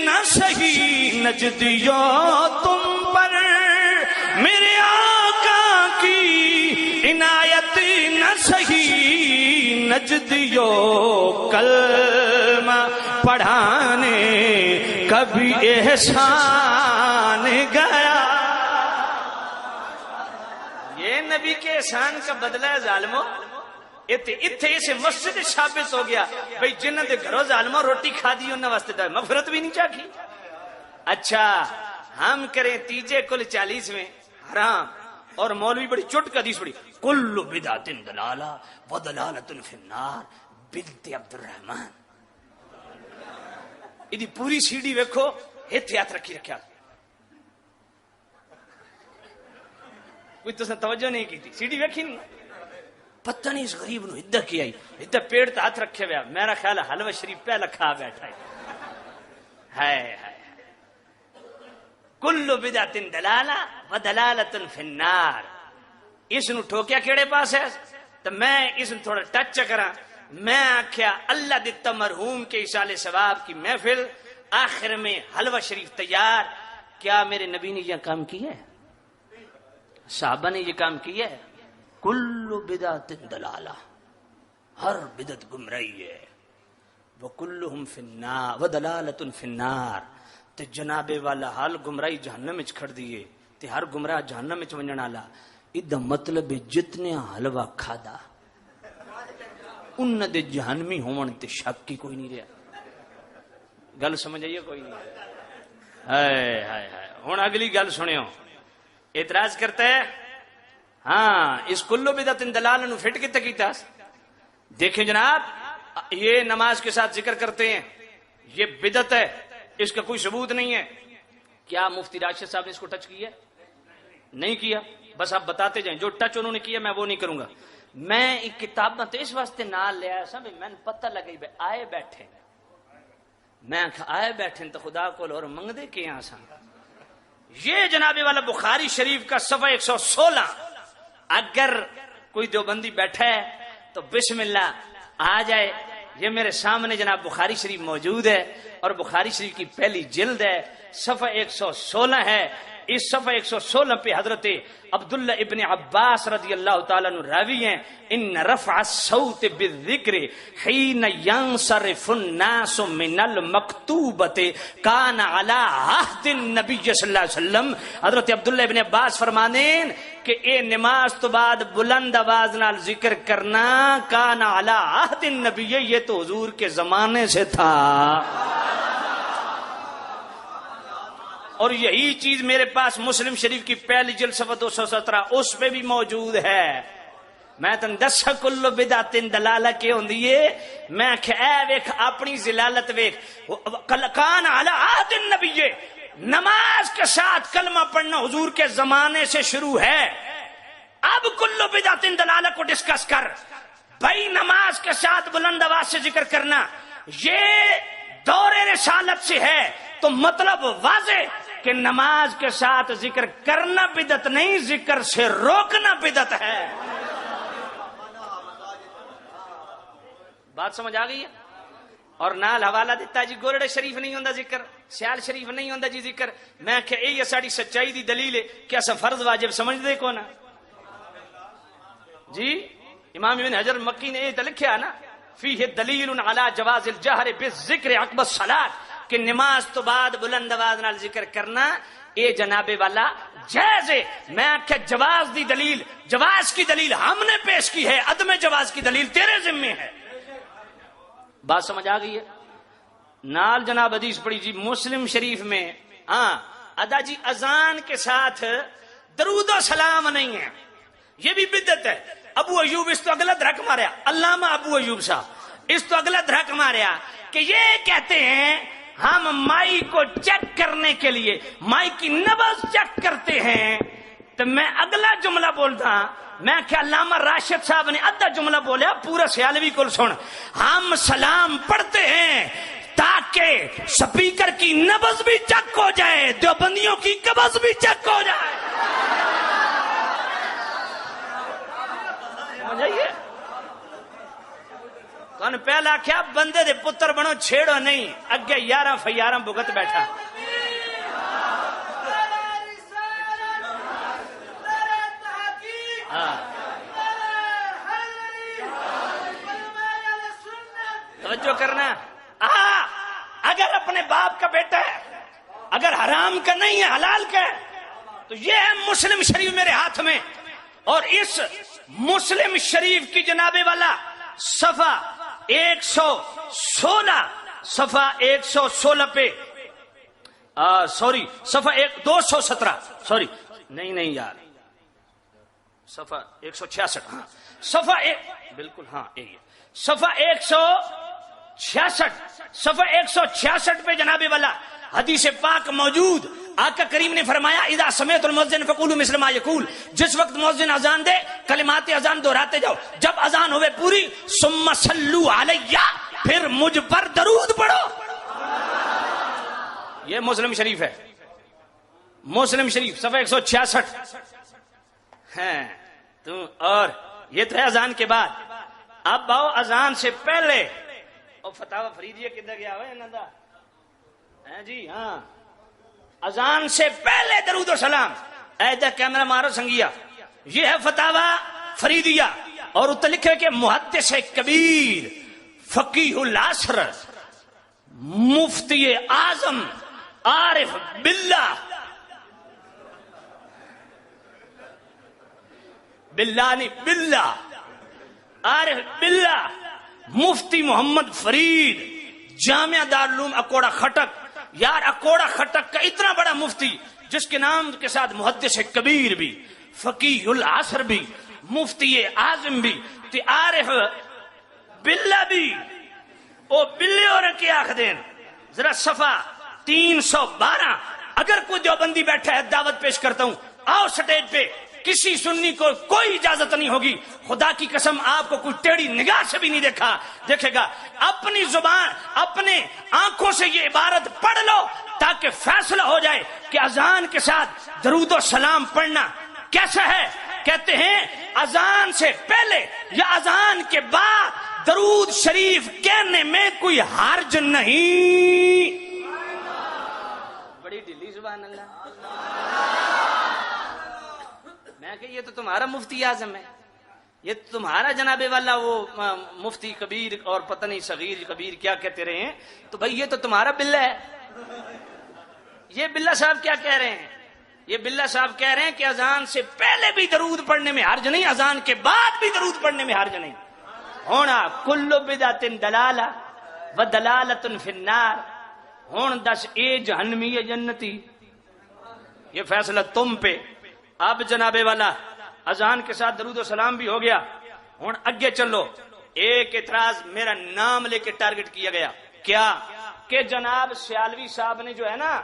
نہ سہی نجدیو تم پر میرے آقا کی عنایت نہ سہی نجدیو کلمہ پڑھانے کبھی احسان گیا. یہ نبی کے احسان کا بدلہ ہے ظالموں. اتھے اسے مسجد ثابت ہو گیا بھئی جنہ دے گھروں ظالموں روٹی کھا دی انہوں واسطے دا مغفرت بھی نہیں چاہی. اچھا ہم کریں تیجے کل 40 میں حرام اور مولوی بڑی چٹک حدیث بڑی کل بدعت دلالہ و دلالت فی النار بنت عبد الرحمن. ایدی پوری سی ڈی ویکھو ہتھ ہاتھ رکھی رکھیا کوئی تو توجہ نہیں کی تھی سی ڈی ویکھی نہیں. پتہ نہیں اس غریب نو ادھر کی آئی ادھر پیڑ تے ہاتھ رکھے ہوئے میرا خیال ہے حلوہ شریف پہ لکھا بیٹھا ہے. کل بدعت دلالہ و دلالت فی النار. اس نو ٹھوکیا کیڑے پاس ہے تو میں اس نو تھوڑا ٹچ کراں. میں آکھیا اللہ دتا مرحوم کے اصال ثواب کی محفل آخر میں حلوہ شریف تیار. کیا میرے نبی نے یہ کام کیا ہے؟ صحابہ نے یہ کام کیا ہے؟ کل بدعت دلالہ ہر بدعت گمراہی ہے وکلہم فی النار ودلالۃ فی النار. تے جناب والا حال گمراہی جہنم وچ کھڑ دیے تے ہر گمراہ جہنم وچ ونجن والا. ادا مطلب جتنے حلوہ کھادا انہاں دے جہنمی ہون تے شک کی کوئی نہیں رہا. گل سمجھ آئیے کوئی نہیں. ہائے ہائے ہائے. ہن اگلی گل سنیو. اعتراض کرتا ہے ہاں اس کلو بدعت دلالہ نو فٹ کتے کیتا. دیکھیں جناب یہ نماز کے ساتھ ذکر کرتے ہیں یہ بدعت ہے اس کا کوئی ثبوت نہیں ہے. کیا مفتی راشد صاحب نے اس کو ٹچ کیا؟ نہیں کیا. بس آپ بتاتے جائیں جو ٹچ انہوں نے کیا میں وہ نہیں کروں گا. میں ایک کتاب تو اس واسطے نہ لیا سا میں پتہ لگی بھائی آئے بیٹھے میں آئے بیٹھے تو خدا کو اور منگ دے کے یہاں سا. یہ جناب والا بخاری شریف کا صفحہ 116 اگر کوئی دیوبندی بیٹھا ہے تو بسم اللہ آ جائے. یہ میرے سامنے جناب بخاری شریف موجود ہے اور بخاری شریف کی پہلی جلد ہے صفحہ 116 ہے. اس صفحہ 116 پہ حضرت عبداللہ ابن عباس رضی اللہ تعالیٰ عنہ راوی ہیں ان رفع الصوت بالذکر حین ینصرف الناس من المکتوبۃ کان علی عہد النبی صلی اللہ علیہ وسلم. حضرت عبداللہ ابن عباس فرمانے کہ اے نماز تو بعد بلند آواز نال ذکر کرنا کان علی عہد النبی یہ تو حضور کے زمانے سے تھا. اور یہی چیز میرے پاس مسلم شریف کی پہلی جلد صفحہ 217 اس پہ بھی موجود ہے. میں تن دسا کلو بدعت دلالہ کے ہوندی ہے. میں کہ اے ویکھ اپنی ذلالت ویکھ کان علی عہد النبی نماز کے ساتھ کلمہ پڑھنا حضور کے زمانے سے شروع ہے. اب کلو بدعت دلالہ کو ڈسکس کر. بھائی نماز کے ساتھ بلند آواز سے ذکر کرنا یہ دور رسالت سے ہے تو مطلب واضح کہ نماز کے ساتھ ذکر کرنا بدعت نہیں، ذکر سے روکنا بدعت ہے. بات سمجھ آ گئی ہے؟ اور نال حوالہ دیتا جی گولڑے شریف نہیں ہوندا ذکر، سیال شریف نہیں ہوندا جی ذکر. میں کہ یہ ساری سچائی دی دلیل ہے کہ اسا فرض واجب سمجھ دے کون جی. امام ابن حجر مکی نے یہ لکھیا نا فیہ دلیل علی جواز الجہر بالذکر عقب الصلاۃ کہ نماز تو بعد بلند آواز نال ذکر کرنا اے جناب والا جائز ہے. میں کہ جواز دی دلیل، جواز کی دلیل ہم نے پیش کی ہے، عدم جواز کی دلیل تیرے ذمے ہے. بات سمجھ آ گئی ہے؟ نال جناب حدیث پڑھی جی مسلم شریف میں ادا جی اذان کے ساتھ درود و سلام نہیں ہے، یہ بھی بدعت ہے. ابو ایوب اس تو اگلا دھڑک ماریا، علامہ ابو ایوب صاحب اس تو اگلا دھڑک ماریا کہ یہ کہتے ہیں ہم مائی کو چیک کرنے کے لیے مائی کی نبض چیک کرتے ہیں. تو میں اگلا جملہ بولتا، میں کہ علامہ راشد صاحب نے ادھا جملہ بولیا، پورا سیالوی کو سن. ہم سلام پڑھتے ہیں تاکہ سپیکر کی نبض بھی چیک ہو جائے، دیوبندیوں کی قبض بھی چیک ہو جائے. سمجھائیے تو نے پہلا کیا بندے دے پتر بنو چھیڑو نہیں، اگے 11 فیارہ بھگت بیٹھا. توجہ کرنا، اگر اپنے باپ کا بیٹا ہے، اگر حرام کا نہیں ہے حلال کا ہے، تو یہ ہے مسلم شریف میرے ہاتھ میں. اور اس مسلم شریف کی جناب والا صفحہ 116 صفحہ 116 پہ سوری صفحہ 217 سوری نہیں یار صفحہ 166 ہاں صفحہ بالکل ہاں صفحہ 166 صفحہ 166 پہ جناب والا حدیث پاک موجود. آقا کریم نے فرمایا اذا سمعت المؤذن فقولوا مثل ما یقول، جس وقت مؤذن اذان دے کلمات اذان دہراتے جاؤ. جب اذان ہوئے پوری ثم صلوا علیہ، پھر مجھ پر درود پڑھو. یہ مسلم شریف ہے، مسلم شریف صفحہ 166 ہے. اور یہ تو ہے اذان کے بعد. اب آؤ اذان سے پہلے. اور فتاوی فریدیہ کدھر گیا ہوئے انہوں دا جی ہاں اذان سے پہلے درود و سلام. ایدہ کیمرہ مارو سنگیا، یہ ہے فتاوی فریدیہ اور اتنے لکھے کہ محدث کبیر فقیہ العصر مفتی اعظم عارف باللہ باللہ عارف باللہ مفتی محمد فرید جامعہ دارالعلوم اکوڑا خٹک. یار اکوڑا خٹک کا اتنا بڑا مفتی جس کے نام کے ساتھ محدث کبیر بھی، فقیہ العصر بھی، مفتی اعظم بھی، عارف باللہ بھی، او بلے اور کیا آخدین. ذرا صفحہ 312. اگر کوئی دیوبندی بیٹھا ہے دعوت پیش کرتا ہوں، آؤ سٹیج پہ. کسی سنی کو کوئی اجازت نہیں ہوگی، خدا کی قسم آپ کو کوئی ٹیڑھی نگاہ سے بھی نہیں دیکھے گا. اپنی زبان اپنے آنکھوں سے یہ عبارت پڑھ لو تاکہ فیصلہ ہو جائے کہ اذان کے ساتھ درود و سلام پڑھنا کیسا ہے. کہتے ہیں اذان سے پہلے یا اذان کے بعد درود شریف کہنے میں کوئی حرج نہیں. بڑی ڈھیلی زبان اللہ. میں کہ یہ تو تمہارا مفتی اعظم ہے، یہ تمہارا جناب والا وہ مفتی کبیر اور پتہ نہیں صغیر کبیر کیا کہتے رہے ہیں. تو بھائی یہ تو تمہارا بلہ ہے. یہ بلہ صاحب کیا کہہ رہے ہیں؟ یہ بلہ صاحب کہہ رہے ہیں کہ اذان سے پہلے بھی درود پڑھنے میں حرج نہیں، اذان کے بعد بھی درود پڑھنے میں حرج نہیں. ہونا کل بدعت دلالہ و دلالت فی النار. ہون دس اے جہنمی یا جنتی، یہ فیصلہ تم پہ. اب جناب والا اذان کے ساتھ درود و سلام بھی ہو گیا. ہوں اگے چلو. ایک اعتراض میرا نام لے کے ٹارگٹ کیا گیا کیا کہ جناب سیالوی صاحب نے جو ہے نا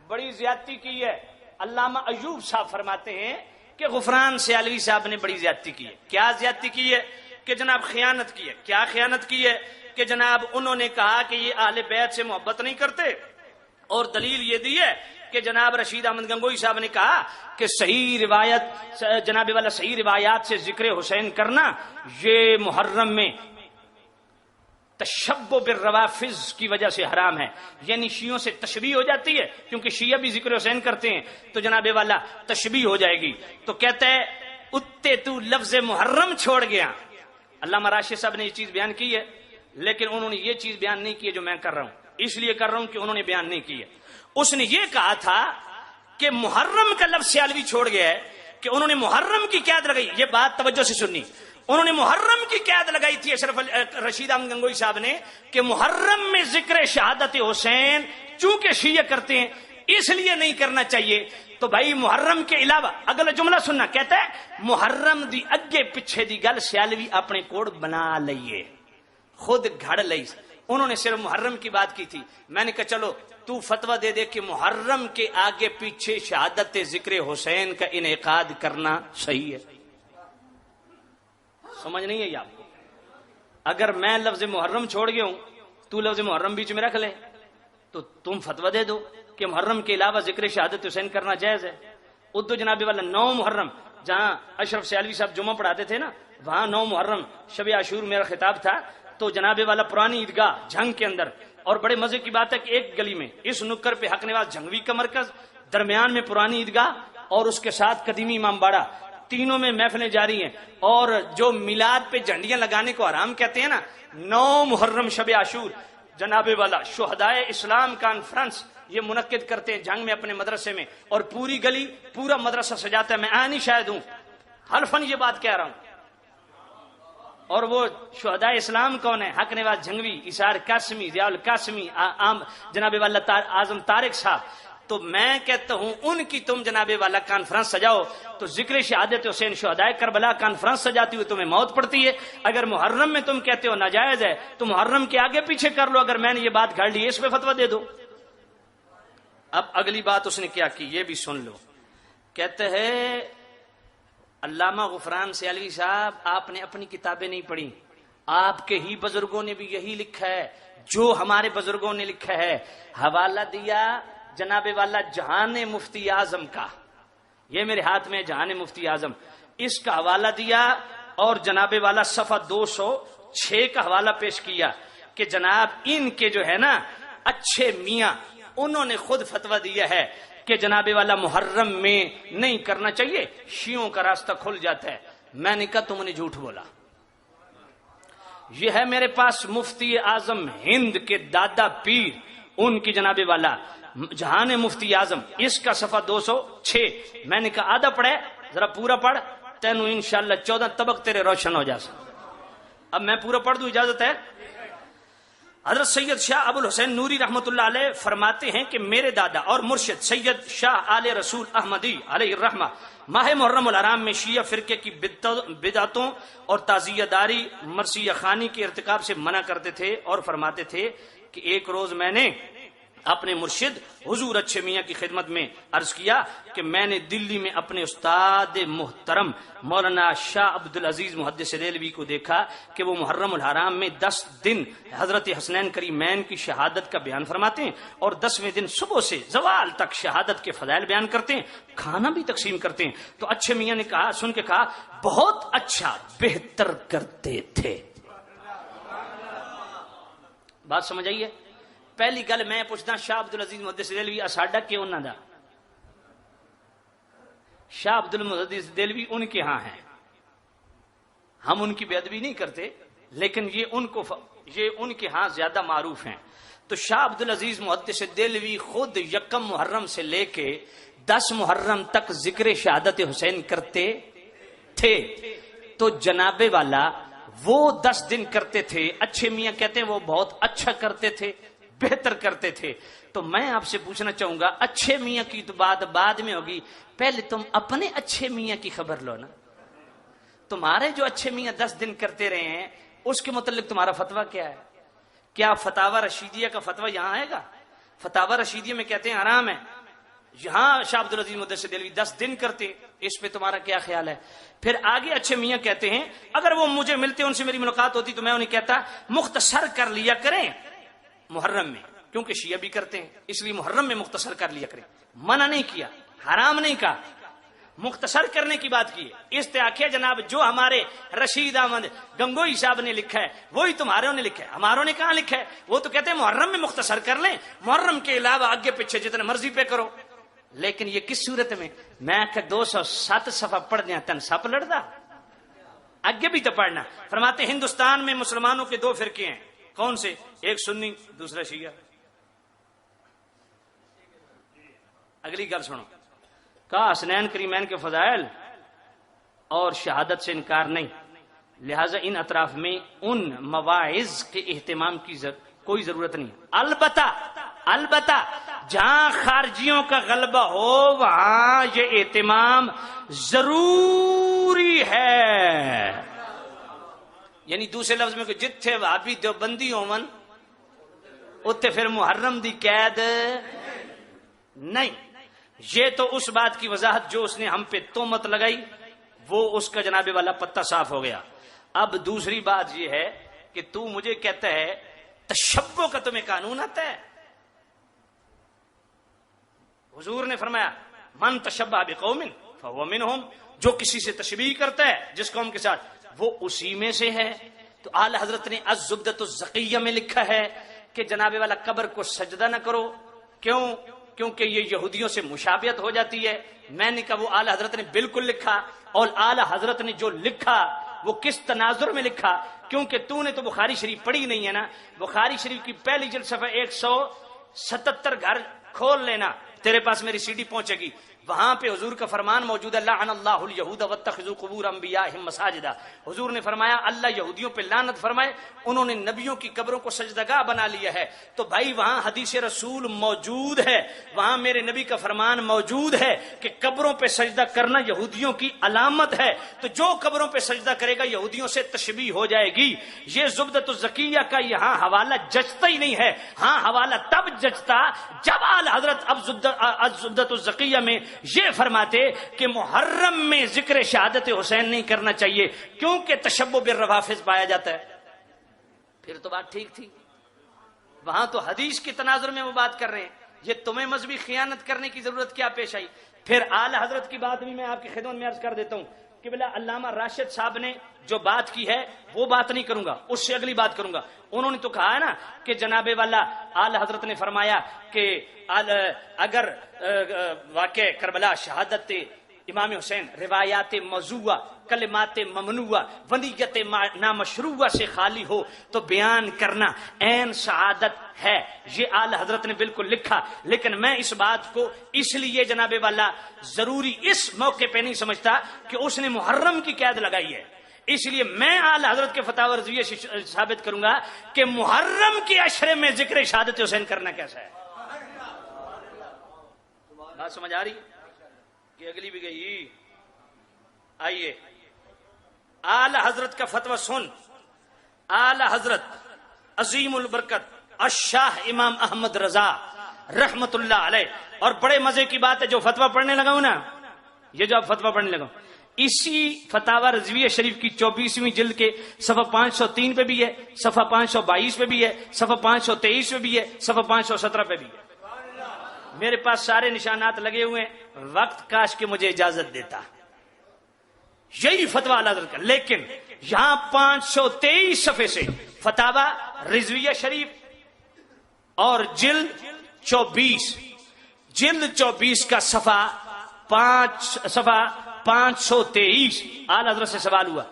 بڑی زیادتی کی ہے. علامہ ایوب صاحب فرماتے ہیں کہ غفران سیالوی صاحب نے بڑی زیادتی کی ہے. کیا زیادتی کی ہے؟ کہ جناب خیانت کی ہے. کیا خیانت کی ہے؟ کہ جناب انہوں نے کہا کہ یہ اہل بیت سے محبت نہیں کرتے، اور دلیل یہ دی ہے کہ جناب رشید احمد گنگوئی صاحب نے کہا کہ صحیح روایت جناب والا صحیح روایات سے ذکر حسین کرنا یہ محرم میں تشبہ بالروافض کی وجہ سے حرام ہے. یعنی شیعوں سے تشبیہ ہو جاتی ہے، کیونکہ شیعہ بھی ذکر حسین کرتے ہیں تو جناب والا تشبیہ ہو جائے گی. تو کہتا ہے اتے تو لفظ محرم چھوڑ گیا. علامہ راشد صاحب نے یہ چیز بیان کی ہے، لیکن انہوں نے یہ چیز بیان نہیں کی ہے جو میں کر رہا ہوں. اس لیے کر رہا ہوں کہ انہوں نے بیان نہیں کی ہے. اس نے یہ کہا تھا کہ محرم کا لفظ سیالوی چھوڑ گیا ہے، کہ انہوں نے محرم کی قید لگائی. یہ بات توجہ سے سننی. انہوں نے محرم کی قید لگائی تھی اشرف رشید احمد گنگوئی صاحب نے کہ محرم میں ذکر شہادت حسین چونکہ شیعہ کرتے ہیں اس لیے نہیں کرنا چاہیے. تو بھائی محرم کے علاوہ اگلا جملہ سننا. کہتا ہے محرم دی اگے پیچھے دی گل سیالوی اپنے کوڑ بنا لئیے، خود گھڑ لئی. انہوں نے صرف محرم کی بات کی تھی. میں نے کہا چلو تو فتویٰ دے دے کہ محرم کے آگے پیچھے شہادت ذکر حسین کا انعقاد کرنا صحیح ہے. سمجھ نہیں ہے آپ کو؟ اگر میں لفظ محرم چھوڑ گیا ہوں تو لفظ محرم بیچ میں رکھ لے تو تم فتویٰ دے دو کہ محرم کے علاوہ ذکر شہادت حسین کرنا جائز ہے. ادو جناب والا 9 محرم جہاں اشرف سیالوی صاحب جمعہ پڑھاتے تھے نا، وہاں 9 محرم شب عاشور میرا خطاب تھا. تو جناب والا پرانی عیدگاہ جھنگ کے اندر، اور بڑے مزے کی بات ہے کہ ایک گلی میں اس نکر پہ حق نواز جھنگوی کا مرکز، درمیان میں پرانی عیدگاہ اور اس کے ساتھ قدیمی امام باڑہ، تینوں میں محفلیں جاری ہیں. اور جو میلاد پہ جھنڈیاں لگانے کو حرام کہتے ہیں نا، 9 محرم شب عاشور جناب والا شہدائے اسلام کانفرنس یہ منعقد کرتے ہیں جھنگ میں اپنے مدرسے میں، اور پوری گلی پورا مدرسہ سجاتا ہے. میں آنی شاہد ہوں، حلفاً یہ بات کہہ رہا ہوں. اور وہ شہدائے اسلام کون ہے؟ حق نواز جھنگوی، اسار قاسمی، ضیاء القاسمی، جناب والا اعظم طارق صاحب. تو میں کہتا ہوں ان کی تم جناب والا کانفرنس سجاؤ تو ذکر شہادت حسین شہدائے کربلا کانفرنس سجاتی ہوئی تمہیں موت پڑتی ہے. اگر محرم میں تم کہتے ہو ناجائز ہے تو محرم کے آگے پیچھے کر لو. اگر میں نے یہ بات گھڑ لی اس پہ فتویٰ دے دو. اب اگلی بات اس نے کیا کی یہ بھی سن لو. کہتے ہیں علامہ غفران سیالوی صاحب آپ نے اپنی کتابیں نہیں پڑھی، آپ کے ہی بزرگوں نے بھی یہی لکھا ہے جو ہمارے بزرگوں نے لکھا ہے. حوالہ دیا جناب والا جہان مفتی اعظم کا، یہ میرے ہاتھ میں جہان مفتی اعظم، اس کا حوالہ دیا اور جناب والا صفحہ 206 کا حوالہ پیش کیا کہ جناب ان کے جو ہے نا اچھے میاں انہوں نے خود فتویٰ دیا ہے کہ جناب والا محرم میں نہیں کرنا چاہیے، شیعوں کا راستہ کھل جاتا ہے. میں نے کہا تم نے جھوٹ بولا. یہ ہے میرے پاس مفتی اعظم ہند کے دادا پیر ان کی جناب والا جہان مفتی اعظم، اس کا صفحہ 206. میں نے کہا آدھا پڑھے ذرا پورا پڑھ، تینوں انشاءاللہ 14 طبق تیرے روشن ہو جا سکتے. اب میں پورا پڑھ دوں، اجازت ہے؟ حضرت سید شاہ ابو الحسین نوری رحمۃ اللہ علیہ فرماتے ہیں کہ میرے دادا اور مرشد سید شاہ آل رسول احمدی علیہ الرحمہ ماہ محرم الحرام میں شیعہ فرقے کی بدعتوں اور تعزیہ داری مرثیہ خوانی کے ارتکاب سے منع کرتے تھے، اور فرماتے تھے کہ ایک روز میں نے اپنے مرشد حضور اچھے میاں کی خدمت میں عرض کیا کہ میں نے دلی میں اپنے استاد محترم مولانا شاہ عبدالعزیز محدث دہلوی کو دیکھا کہ وہ محرم الحرام میں 10 دن حضرت حسنین کریمین کی شہادت کا بیان فرماتے ہیں، اور 10ویں دن صبح سے زوال تک شہادت کے فضائل بیان کرتے ہیں، کھانا بھی تقسیم کرتے ہیں. تو اچھے میاں نے کہا، سن کے کہا بہت اچھا، بہتر کرتے تھے. بات سمجھ آئیے؟ پہلی گل میں پوچھنا شاہ عبدالعزیز محدث دہلوی اساڈا کہ انہاں دا؟ شاہ عبدالمحدث دہلوی ان کے ہاں ہیں، ہم ان کی بے ادبی نہیں کرتے، لیکن یہ ان کے ہاں زیادہ معروف ہیں. تو شاہ عبدالعزیز محدث دہلوی خود 1 محرم سے لے کے 10 محرم تک ذکر شہادت حسین کرتے تھے. تو جناب والا وہ 10 دن کرتے تھے، اچھے میاں کہتے ہیں وہ بہت اچھا کرتے تھے، بہتر کرتے تھے. تو میں آپ سے پوچھنا چاہوں گا، اچھے میاں کی تو بات بعد میں ہوگی، پہلے تم اپنے اچھے میاں کی خبر لو نا. تمہارے جو اچھے میاں 10 دن کرتے رہے ہیں اس کے متعلق تمہارا فتویٰ کیا ہے؟ کیا فتاوی رشیدیہ کا فتویٰ یہاں آئے گا؟ فتاوی رشیدیہ میں کہتے ہیں حرام ہے، یہاں شاہ عبد العزیز مدثر دہلوی 10 دن کرتے، اس پہ تمہارا کیا خیال ہے؟ پھر آگے اچھے میاں کہتے ہیں اگر وہ مجھے ملتے، ان سے میری ملاقات ہوتی تو میں انہیں کہتا مختصر کر لیا کریں محرم میں، کیونکہ شیعہ بھی کرتے ہیں اس لیے محرم میں مختصر کر لیا کریں. منع نہیں کیا، حرام نہیں کہا، مختصر کرنے کی بات کی ہے. استحقاق جناب جو ہمارے رشید احمد گنگوئی صاحب نے لکھا ہے وہی تمہاروں نے لکھا ہے، ہماروں نے کہاں لکھا ہے؟ وہ تو کہتے ہیں محرم میں مختصر کر لیں، محرم کے علاوہ آگے پیچھے جتنے مرضی پہ کرو. لیکن یہ کس صورت میں کہ 207 صفحہ پڑھ دیا تن سپ لڑتا، آگے بھی تو پڑھنا. فرماتے ہیں ہندوستان میں مسلمانوں کے 2 فرقے ہیں. کون سے؟ ایک سنی دوسرا شیعہ. اگلی گل سنو، کہا حسنین کریمین کے فضائل اور شہادت سے انکار نہیں، لہذا ان اطراف میں ان مواعظ کے اہتمام کی کوئی ضرورت نہیں. البتہ جہاں خارجیوں کا غلبہ ہو وہاں یہ اہتمام ضروری ہے. یعنی دوسرے لفظ میں کہ جتھے وہابی دیوبندی ہومن اتھے پھر محرم دی قید نہیں. یہ تو اس بات کی وضاحت جو اس نے ہم پہ تہمت لگائی وہ اس کا جناب والا پتہ صاف ہو گیا. اب دوسری بات یہ ہے کہ تو مجھے کہتا ہے تشبہ کا تمہیں قانون آتا ہے. حضور نے فرمایا من تشبہ بقوم فہو منہم، جو کسی سے تشبیہ کرتا ہے جس قوم کے ساتھ وہ اسی میں سے ہے. تو اعلی حضرت نے الزبدۃ الزکیہ میں لکھا ہے کہ جناب والا قبر کو سجدہ نہ کرو. کیوں؟ کیونکہ یہ یہودیوں سے مشابہت ہو جاتی ہے. میں نے کہا وہ اعلی حضرت نے بالکل لکھا، اور اعلی حضرت نے جو لکھا وہ کس تناظر میں لکھا؟ کیونکہ تو نے تو بخاری شریف پڑھی نہیں ہے نا. بخاری شریف کی پہلی جلد صفحہ 177 گھر کھول لینا، تیرے پاس میری CD پہنچے گی. وہاں پہ حضور کا فرمان موجود ہے لعن اللہ الیہود واتخذوا قبور انبیائہم مساجدا. حضور نے فرمایا اللہ یہودیوں پہ لعنت فرمائے، انہوں نے نبیوں کی قبروں کو سجدگاہ بنا لیا ہے. تو بھائی وہاں حدیث رسول موجود ہے، وہاں میرے نبی کا فرمان موجود ہے کہ قبروں پہ سجدہ کرنا یہودیوں کی علامت ہے. تو جو قبروں پہ سجدہ کرے گا یہودیوں سے تشبیہ ہو جائے گی. یہ زبدۃ الزکیہ کا یہاں حوالہ جچتا ہی نہیں ہے. ہاں حوالہ تب جچتا جب اعلی حضرت زبدۃ الزکیہ میں یہ فرماتے کہ محرم میں ذکر شہادت حسین نہیں کرنا چاہیے کیونکہ تشبہ بالروافض پایا جاتا ہے. پھر تو بات ٹھیک تھی. وہاں تو حدیث کے تناظر میں وہ بات کر رہے ہیں. یہ تمہیں مذہبی خیانت کرنے کی ضرورت کیا پیش آئی؟ پھر اعلی حضرت کی بات بھی میں آپ کی خدمت میں عرض کر دیتا ہوں کہ بلا علامہ راشد صاحب نے جو بات کی ہے وہ بات نہیں کروں گا، اس سے اگلی بات کروں گا. انہوں نے تو کہا ہے نا کہ جناب والا اعلی حضرت نے فرمایا کہ اگر واقع کربلا شہادت امام حسین روایات موضوعہ کلمات ممنوعہ ونیت نامشروعہ سے خالی ہو تو بیان کرنا عین سعادت ہے. یہ اعلی حضرت نے بالکل لکھا. لیکن میں اس بات کو اس لیے جناب والا ضروری اس موقع پہ نہیں سمجھتا کہ اس نے محرم کی قید لگائی ہے. اس لیے میں اعلی حضرت کے فتاوی رضویہ سے ثابت کروں گا کہ محرم کے عشرے میں ذکر شہادت حسین کرنا کیسا ہے. بات سمجھ آ رہی کہ اگلی بھی گئی؟ آئیے اعلی حضرت کا فتویٰ سن. اعلی حضرت عظیم البرکت الشاہ امام احمد رضا رحمت اللہ علیہ. اور بڑے مزے کی بات ہے جو فتویٰ پڑھنے لگا ہوں نا، یہ جو اب فتویٰ پڑھنے لگا ہوں اسی فتاوی رضویہ شریف کی 24ویں جلد کے صفحہ 503 پہ بھی ہے، صفحہ 522 پہ بھی ہے، صفحہ 523 پہ بھی ہے، صفحہ 517 پہ بھی ہے. میرے پاس سارے نشانات لگے ہوئے ہیں. وقت کاش کہ مجھے اجازت دیتا. یہی فتویٰ اعلی حضرت کا. لیکن یہاں 523 صفحے سے فتاوی رضویہ شریف اور جلد 24 کا صفحہ 523 اعلی حضرت سے سوال ہوا.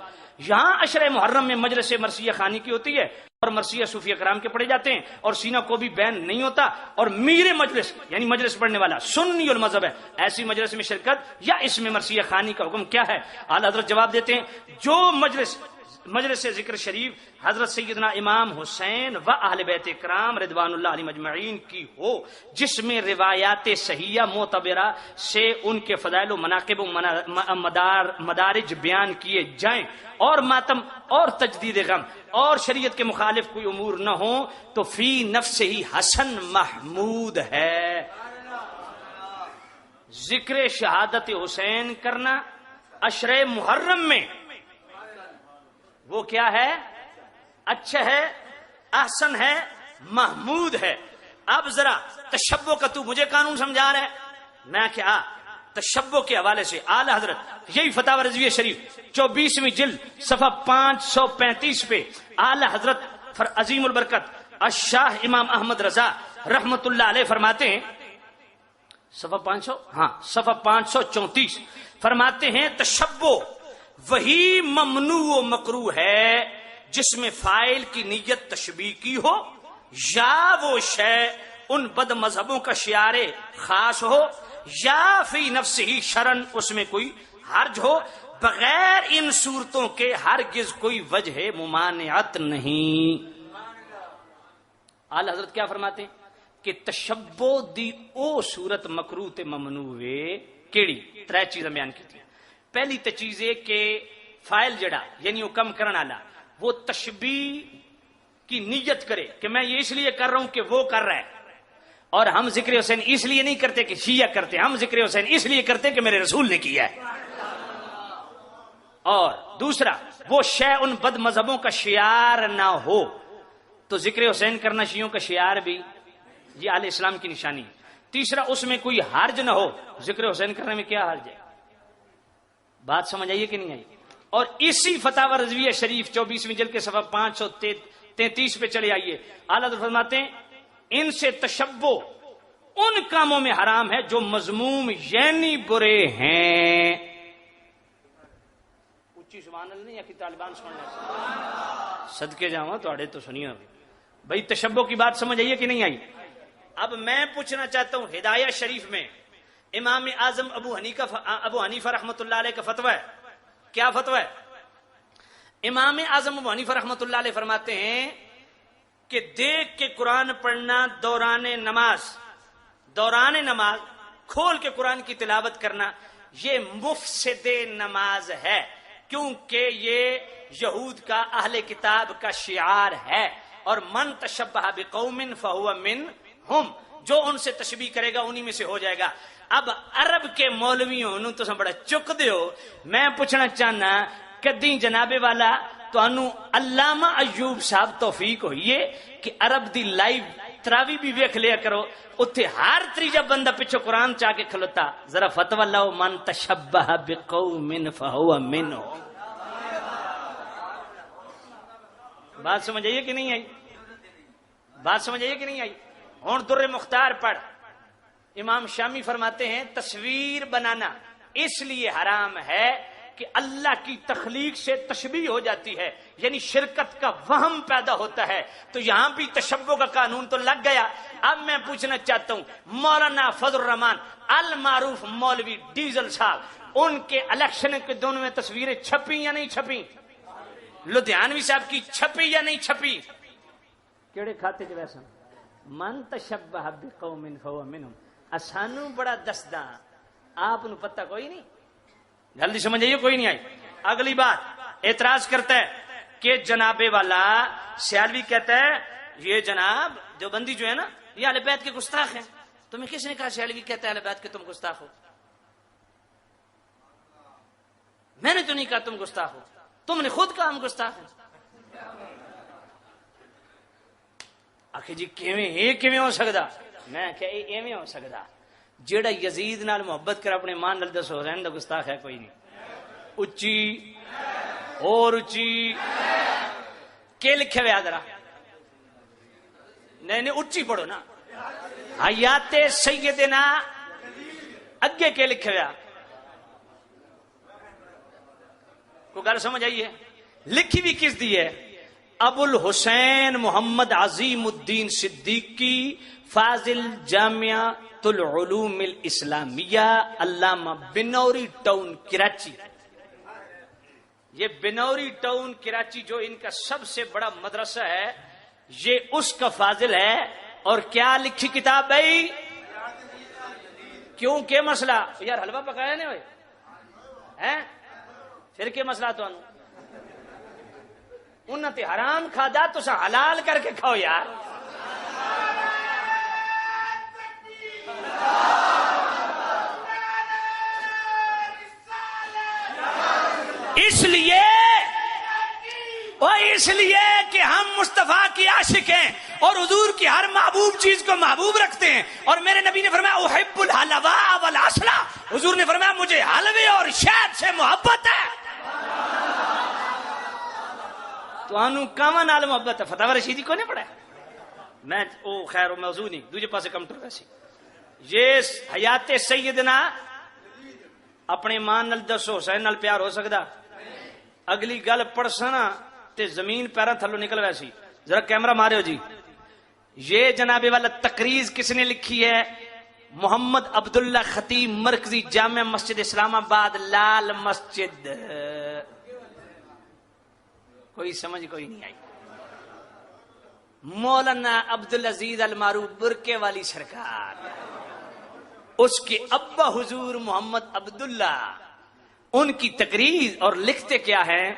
یہاں عشر محرم میں مجلس مرثیہ خانی کی ہوتی ہے اور مرثیہ صوفیہ کرام کے پڑھے جاتے ہیں اور سینہ کو بھی بین نہیں ہوتا. اور میرے مجلس یعنی مجلس پڑھنے والا سنی المذہب ہے، ایسی مجلس میں شرکت یا اس میں مرثیہ خانی کا حکم کیا ہے؟ اعلی حضرت جواب دیتے ہیں جو مجلس ذکر شریف حضرت سیدنا امام حسین و اہل بیت کرام رضوان اللہ علیہ مجمعین کی ہو، جس میں روایات صحیحہ معتبرہ سے ان کے فضائل و مناقب و مدارج بیان کیے جائیں اور ماتم اور تجدید غم اور شریعت کے مخالف کوئی امور نہ ہوں تو فی نفس ہی حسن محمود ہے. ذکر شہادت حسین کرنا عشرے محرم میں وہ کیا ہے؟ اچھا ہے، احسن ہے، محمود ہے۔ اب ذرا تشبہ کا تو مجھے قانون سمجھا رہا ہے، میں کیا تشبہ کے حوالے سے اعلی حضرت یہی فتاوی رضویہ شریف 24ویں جلد صفحہ 535 پہ اعلی حضرت عظیم البرکت الشاہ امام احمد رضا رحمت اللہ علیہ فرماتے ہیں، صفحہ 534 فرماتے ہیں تشبہ وہی ممنوع و مکروہ ہے جس میں فاعل کی نیت تشبیہ کی ہو یا وہ شے ان بد مذہبوں کا شعار خاص ہو یا فی نفس ہی شرن اس میں کوئی حرج ہو، بغیر ان صورتوں کے ہرگز کوئی وجہ ممانعت نہیں۔ اعلی حضرت کیا فرماتے ہیں کہ تشبہ دی او صورت مکروہ تے ممنوع ہے کیڑی؟ ترے چیزیں بیان کی تھی۔ پہلی تے چیز ہے کہ فاعل جڑا یعنی وہ کم کرن والا وہ تشبیہ کی نیت کرے کہ میں یہ اس لیے کر رہا ہوں کہ وہ کر رہا ہے، اور ہم ذکر حسین اس لیے نہیں کرتے کہ شیعہ کرتے، ہم ذکر حسین اس لیے کرتے کہ میرے رسول نے کیا ہے۔ اور دوسرا وہ شے ان بد مذہبوں کا شعار نہ ہو، تو ذکر حسین کرنا شیعوں کا شعار بھی یہ اہل اسلام کی نشانی ہے۔ تیسرا اس میں کوئی حرج نہ ہو، ذکر حسین کرنے میں کیا حرج ہے؟ بات سمجھ آئیے کہ نہیں آئی؟ اور اسی فتاوی رضویہ شریف 24ویں جلد کے صفحہ 533 پہ چلے آئیے، اعلیٰ حضرت فرماتے ہیں ان سے تشبہ ان کاموں میں حرام ہے جو مذموم یعنی برے ہیں۔ اچھی سبحان اللہ نہیں یا کہ طالبان سن لیں؟ صدقے جاؤں تو تو سنیے بھائی، تشبہ کی بات سمجھ آئیے کہ نہیں آئی؟ اب میں پوچھنا چاہتا ہوں، ہدایہ شریف میں امام اعظم ابو حنیفہ رحمۃ اللہ علیہ کا فتویٰ ہے۔ کیا فتویٰ ہے؟ امام اعظم ابو حنیفہ رحمۃ اللہ علیہ فرماتے ہیں کہ دیکھ کے قرآن پڑھنا دوران نماز کھول کے قرآن کی تلاوت کرنا یہ مفسد نماز ہے، کیونکہ یہ یہود کا اہل کتاب کا شعار ہے، اور من تشبہ بقوم فہو منہم، جو ان سے تشبیہ کرے گا انہی میں سے ہو جائے گا۔ اب عرب کے مولویوں نو تو بڑا چک دیو، میں پوچھنا چاہنا کدی جناب والا تو انو علامہ ایوب صاحب توفیق ہوئیے کہ عرب دی لائیو تراوی بھی ویکھ لیا کرو، اتھے ہر تریجا بندہ پیچھے قرآن چاہ کے کھلوتا، ذرا فتوی لاؤ من تشبہ بقوم فہو منہم۔ بات سمجھ آئیے کہ نہیں آئی؟ بات سمجھ آئیے کہ نہیں آئی؟ ہون در مختار پڑھ، امام شامی فرماتے ہیں تصویر بنانا اس لیے حرام ہے کہ اللہ کی تخلیق سے تشبیہ ہو جاتی ہے، یعنی شرکت کا وہم پیدا ہوتا ہے، تو یہاں بھی تشبہ کا قانون تو لگ گیا۔ اب میں پوچھنا چاہتا ہوں، مولانا فضل الرحمان المعروف مولوی ڈیزل صاحب، ان کے الیکشن کے دونوں میں تصویریں چھپی یا نہیں چھپی؟ لدھیانوی صاحب کی چھپی یا نہیں چھپی؟ کیڑے کھاتے جو ویسا من تشبہ بقوم فہو منہم، اسانو بڑا دسداں، آپ نو پتہ کوئی نہیں، جلدی سمجھئیے کوئی نہیں آئی۔ اگلی بات اعتراض کرتا ہے کہ جناب والا سیالوی کہتا ہے یہ جناب جو بندی جو ہے نا یہ اہل بیت کے گستاخ ہیں۔ تمہیں کس نے کہا سیالوی کہتا ہے اہل بیت کے تم گستاخ ہو؟ میں نے تو نہیں کہا تم گستاخ ہو، تم نے خود کہا ہم گستاخ ہیں۔ آخر جی کیویں ہو سکتا؟ میں کہ ایویں ہو سکتا جیڑا یزید نال محبت کر اپنے مان نال دسو رہن دا گستاخ ہے کوئی نہیں۔ اچھی اور اچھی کے لکھے ہوئے ذرا نہیں اچھی پڑھو نا، حیات سیدنا اگے کے لکھے ہوئے کو گل سمجھ آئیے؟ لکھی بھی کس دی ہے؟ ابو الحسین محمد عظیم الدین صدیقی فاضل جامعہ العلوم الاسلامیہ علامہ بنوری ٹاؤن کراچی۔ یہ بنوری ٹاؤن کراچی جو ان کا سب سے بڑا مدرسہ ہے یہ اس کا فاضل ہے۔ اور کیا لکھی کتاب بھائی؟ کیوں کہ مسئلہ یار حلوہ پکایا نہیں ہوئے ہیں پھر کے مسئلہ تو انہوں نے حرام کھادا تو سا حلال کر کے کھاؤ یار۔ اس لیے کہ ہم مصطفیٰ کی عاشق ہیں اور حضور کی ہر محبوب چیز کو محبوب رکھتے ہیں. اور میرے نبی نے فرمایا احب الحلوا والعسل، حضور نے فرمایا مجھے حلوے اور شہد سے محبت ہے. تو انو کاواں نال محبت ہے. فتاوی رشیدی کو نہیں پڑھا میں او خیر و موضوع نہیں دوجے پاسے کنٹروورسی. یہ حیات سیدنا اپنے ماں نال دسو حسین نال پیار ہو سکدا؟ اگلی گل پڑسنا تے زمین پیراں تھلوں نکل ویسی. ذرا کیمرہ مارے ہو جی. یہ جناب والا تقریر کس نے لکھی ہے؟ محمد عبداللہ خطیب، مرکزی جامع مسجد اسلام آباد لال مسجد. کوئی سمجھ کوئی نہیں آئی. مولانا عبدالعزیز المعروف برکے والی سرکار، اس کے ابا حضور محمد عبداللہ، ان کی تقریر. اور لکھتے کیا ہے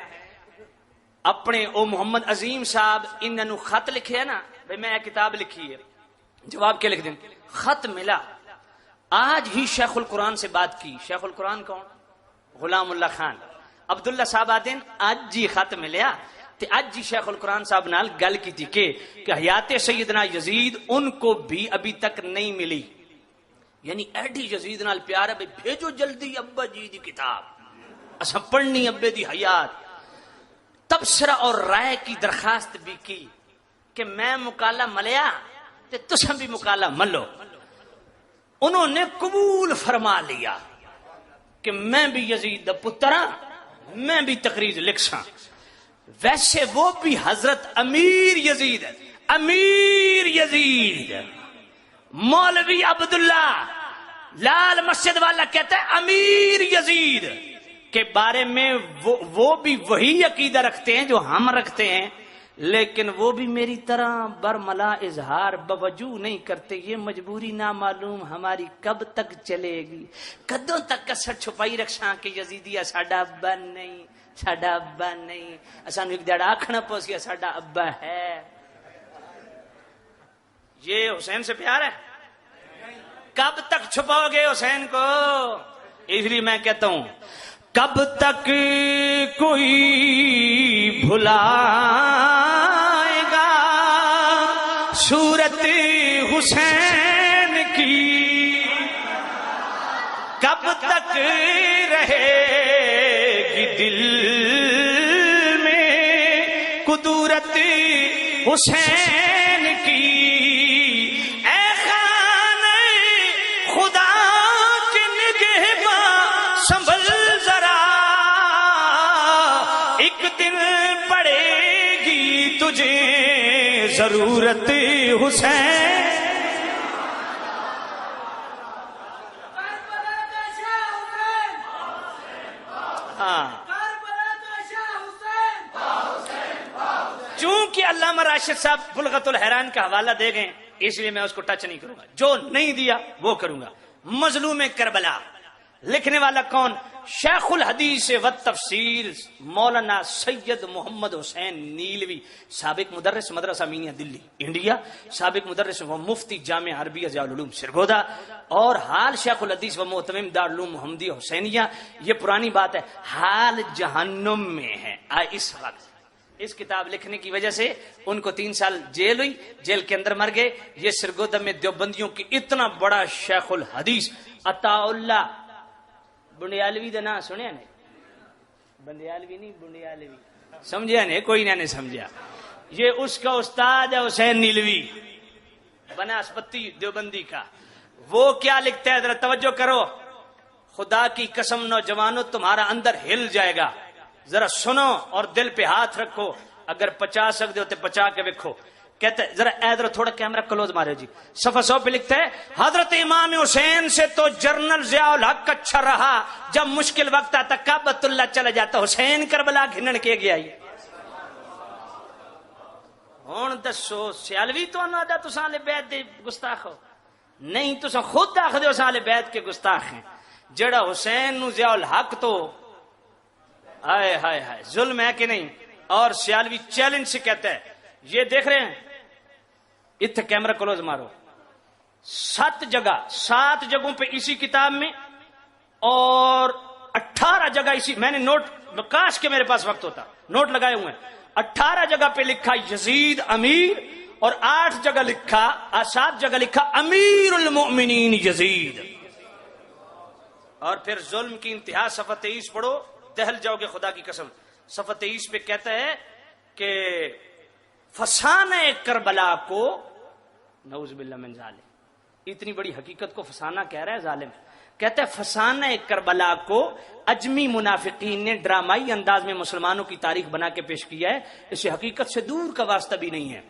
اپنے او محمد عظیم صاحب انہوں خط لکھے ہے نا بھائی میں کتاب لکھی ہے، جواب کیا لکھ دیں؟ خط ملا آج ہی شیخ القرآن سے بات کی. شیخ القرآن کون؟ غلام اللہ خان. عبداللہ صاحب آتے ہیں اج جی خط ملیا تے اج جی شیخ القرآن صاحب نال گل کی تھی کہ حیات سیدنا یزید ان کو بھی ابھی تک نہیں ملی. یعنی ایڈی یزید نال پیار ہے بھائی بھیجو جلدی ابا جی دی کتاب اساں پڑھنی ابے دی حیات. تبصرہ اور رائے کی درخواست بھی کی کہ میں مکالہ ملیا تے تساں بھی مکالہ ملو. انہوں نے قبول فرما لیا کہ میں بھی یزید دا پتر ہاں، میں بھی تقریر لکھ ساں. ویسے وہ بھی حضرت امیر یزید، امیر یزید مولوی عبداللہ لال مسجد والا کہتا ہے امیر یزید کے بارے میں وہ بھی وہی عقیدہ رکھتے ہیں جو ہم رکھتے ہیں، لیکن وہ بھی میری طرح برملا اظہار بوجو نہیں کرتے. یہ مجبوری نہ معلوم ہماری کب تک چلے گی، کدوں تک کسر چھپائی رکھاں کہ یزیدیہ ساڈا ابا نہیں، ساڈا ابا نہیں. اسانو ایک دیڑ آکھنا پوسی ساڈا ابا ہے. یہ حسین سے پیار ہے؟ کب تک چھپاؤ گے حسین کو؟ اس لیے میں کہتا ہوں کب تک کوئی بھلائے گا صورت حسین کی، کب تک رہے گی دل میں قدرت حسین کی. اے خانہ خدا کے نگہباں سنبھل ذرا، ایک دن پڑے گی تجھے ضرورت حسین. چونکہ علامہ راشد صاحب بلغت الحیران کا حوالہ دے گئے اس لیے میں اس کو ٹچ نہیں کروں گا. جو نہیں دیا وہ کروں گا. مظلوم کربلا لکھنے والا کون؟ شیخ الحدیث و تفسیر مولانا سید محمد حسین نیلوی، سابق مدرس مدرسہ امینیہ دلی انڈیا، سابق مدرس و مفتی جامع عربیہ ضیاء العلوم سرگودا، اور حال شیخ الحدیث و معتمم دارالعلوم محمدیہ حسینیہ. یہ پرانی بات ہے، حال جہنم میں ہے اس وقت. اس کتاب لکھنے کی وجہ سے ان کو 3 سال جیل ہوئی، جیل کے اندر مر گئے. یہ سرگودا میں دیوبندیوں کی اتنا بڑا شیخ الحدیث عطا اللہ بنڈیالوی دا نام سنیا نے؟ بنڈیالوی نہیں بنڈیالوی سمجھا نہیں؟ کوئی نہیں سمجھا. یہ اس کا استاد ہے حسین نیلوی بناسپتی دیوبندی کا. وہ کیا لکھتا ہے ذرا توجہ کرو، خدا کی قسم نوجوانوں تمہارا اندر ہل جائے گا. ذرا سنو اور دل پہ ہاتھ رکھو، اگر 50 سکتے ہو تو 50 کے وکھو. کہتے ہیں ذرا ادھر تھوڑا کیمرہ کلوز مارے جی. صفحہ 100 پہ لکھتا ہے حضرت امام حسین سے تو جنرل ضیاء الحق اچھا رہا، جب مشکل وقت آتا کعبۃ اللہ چلا جاتا. حسین کربلا گھنن کے گیا. ہوں دسو سیالوی تو آدھا تساں اہل بیت دے گستاخ ہو؟ نہیں، تساں خود آخ دے اہل بیت کے گستاخ ہیں. جڑا حسین نو ضیاء الحق تو ہائے ہائے ہائے ظلم ہے کہ نہیں. اور سیالوی چیلنج سے کہتا ہے، یہ دیکھ رہے ہیں اتنے کیمرہ کلوز مارو، 7 جگہوں پہ اسی کتاب میں، اور 18 جگہ اسی، میں نے نوٹ کاش کے میرے پاس وقت ہوتا، نوٹ لگائے ہوئے ہیں. 18 جگہ پہ لکھا یزید امیر، اور 8 جگہ لکھا 7 جگہ لکھا امیر المؤمنین یزید. اور پھر ظلم کی انتہا صفحہ 23 پڑھو، دہل جاؤ گے خدا کی قسم. صفحہ 23 پہ کہتا ہے کہ فسانہ کربلا کو، نعوذ باللہ من ظالم، اتنی بڑی حقیقت کو فسانہ کہہ رہا ہے ظالم. کہتا ہے فسانہ کربلا کو اجمی منافقین نے ڈرامائی انداز میں مسلمانوں کی تاریخ بنا کے پیش کیا ہے. اسے حقیقت سے دور کا واسطہ بھی نہیں ہے،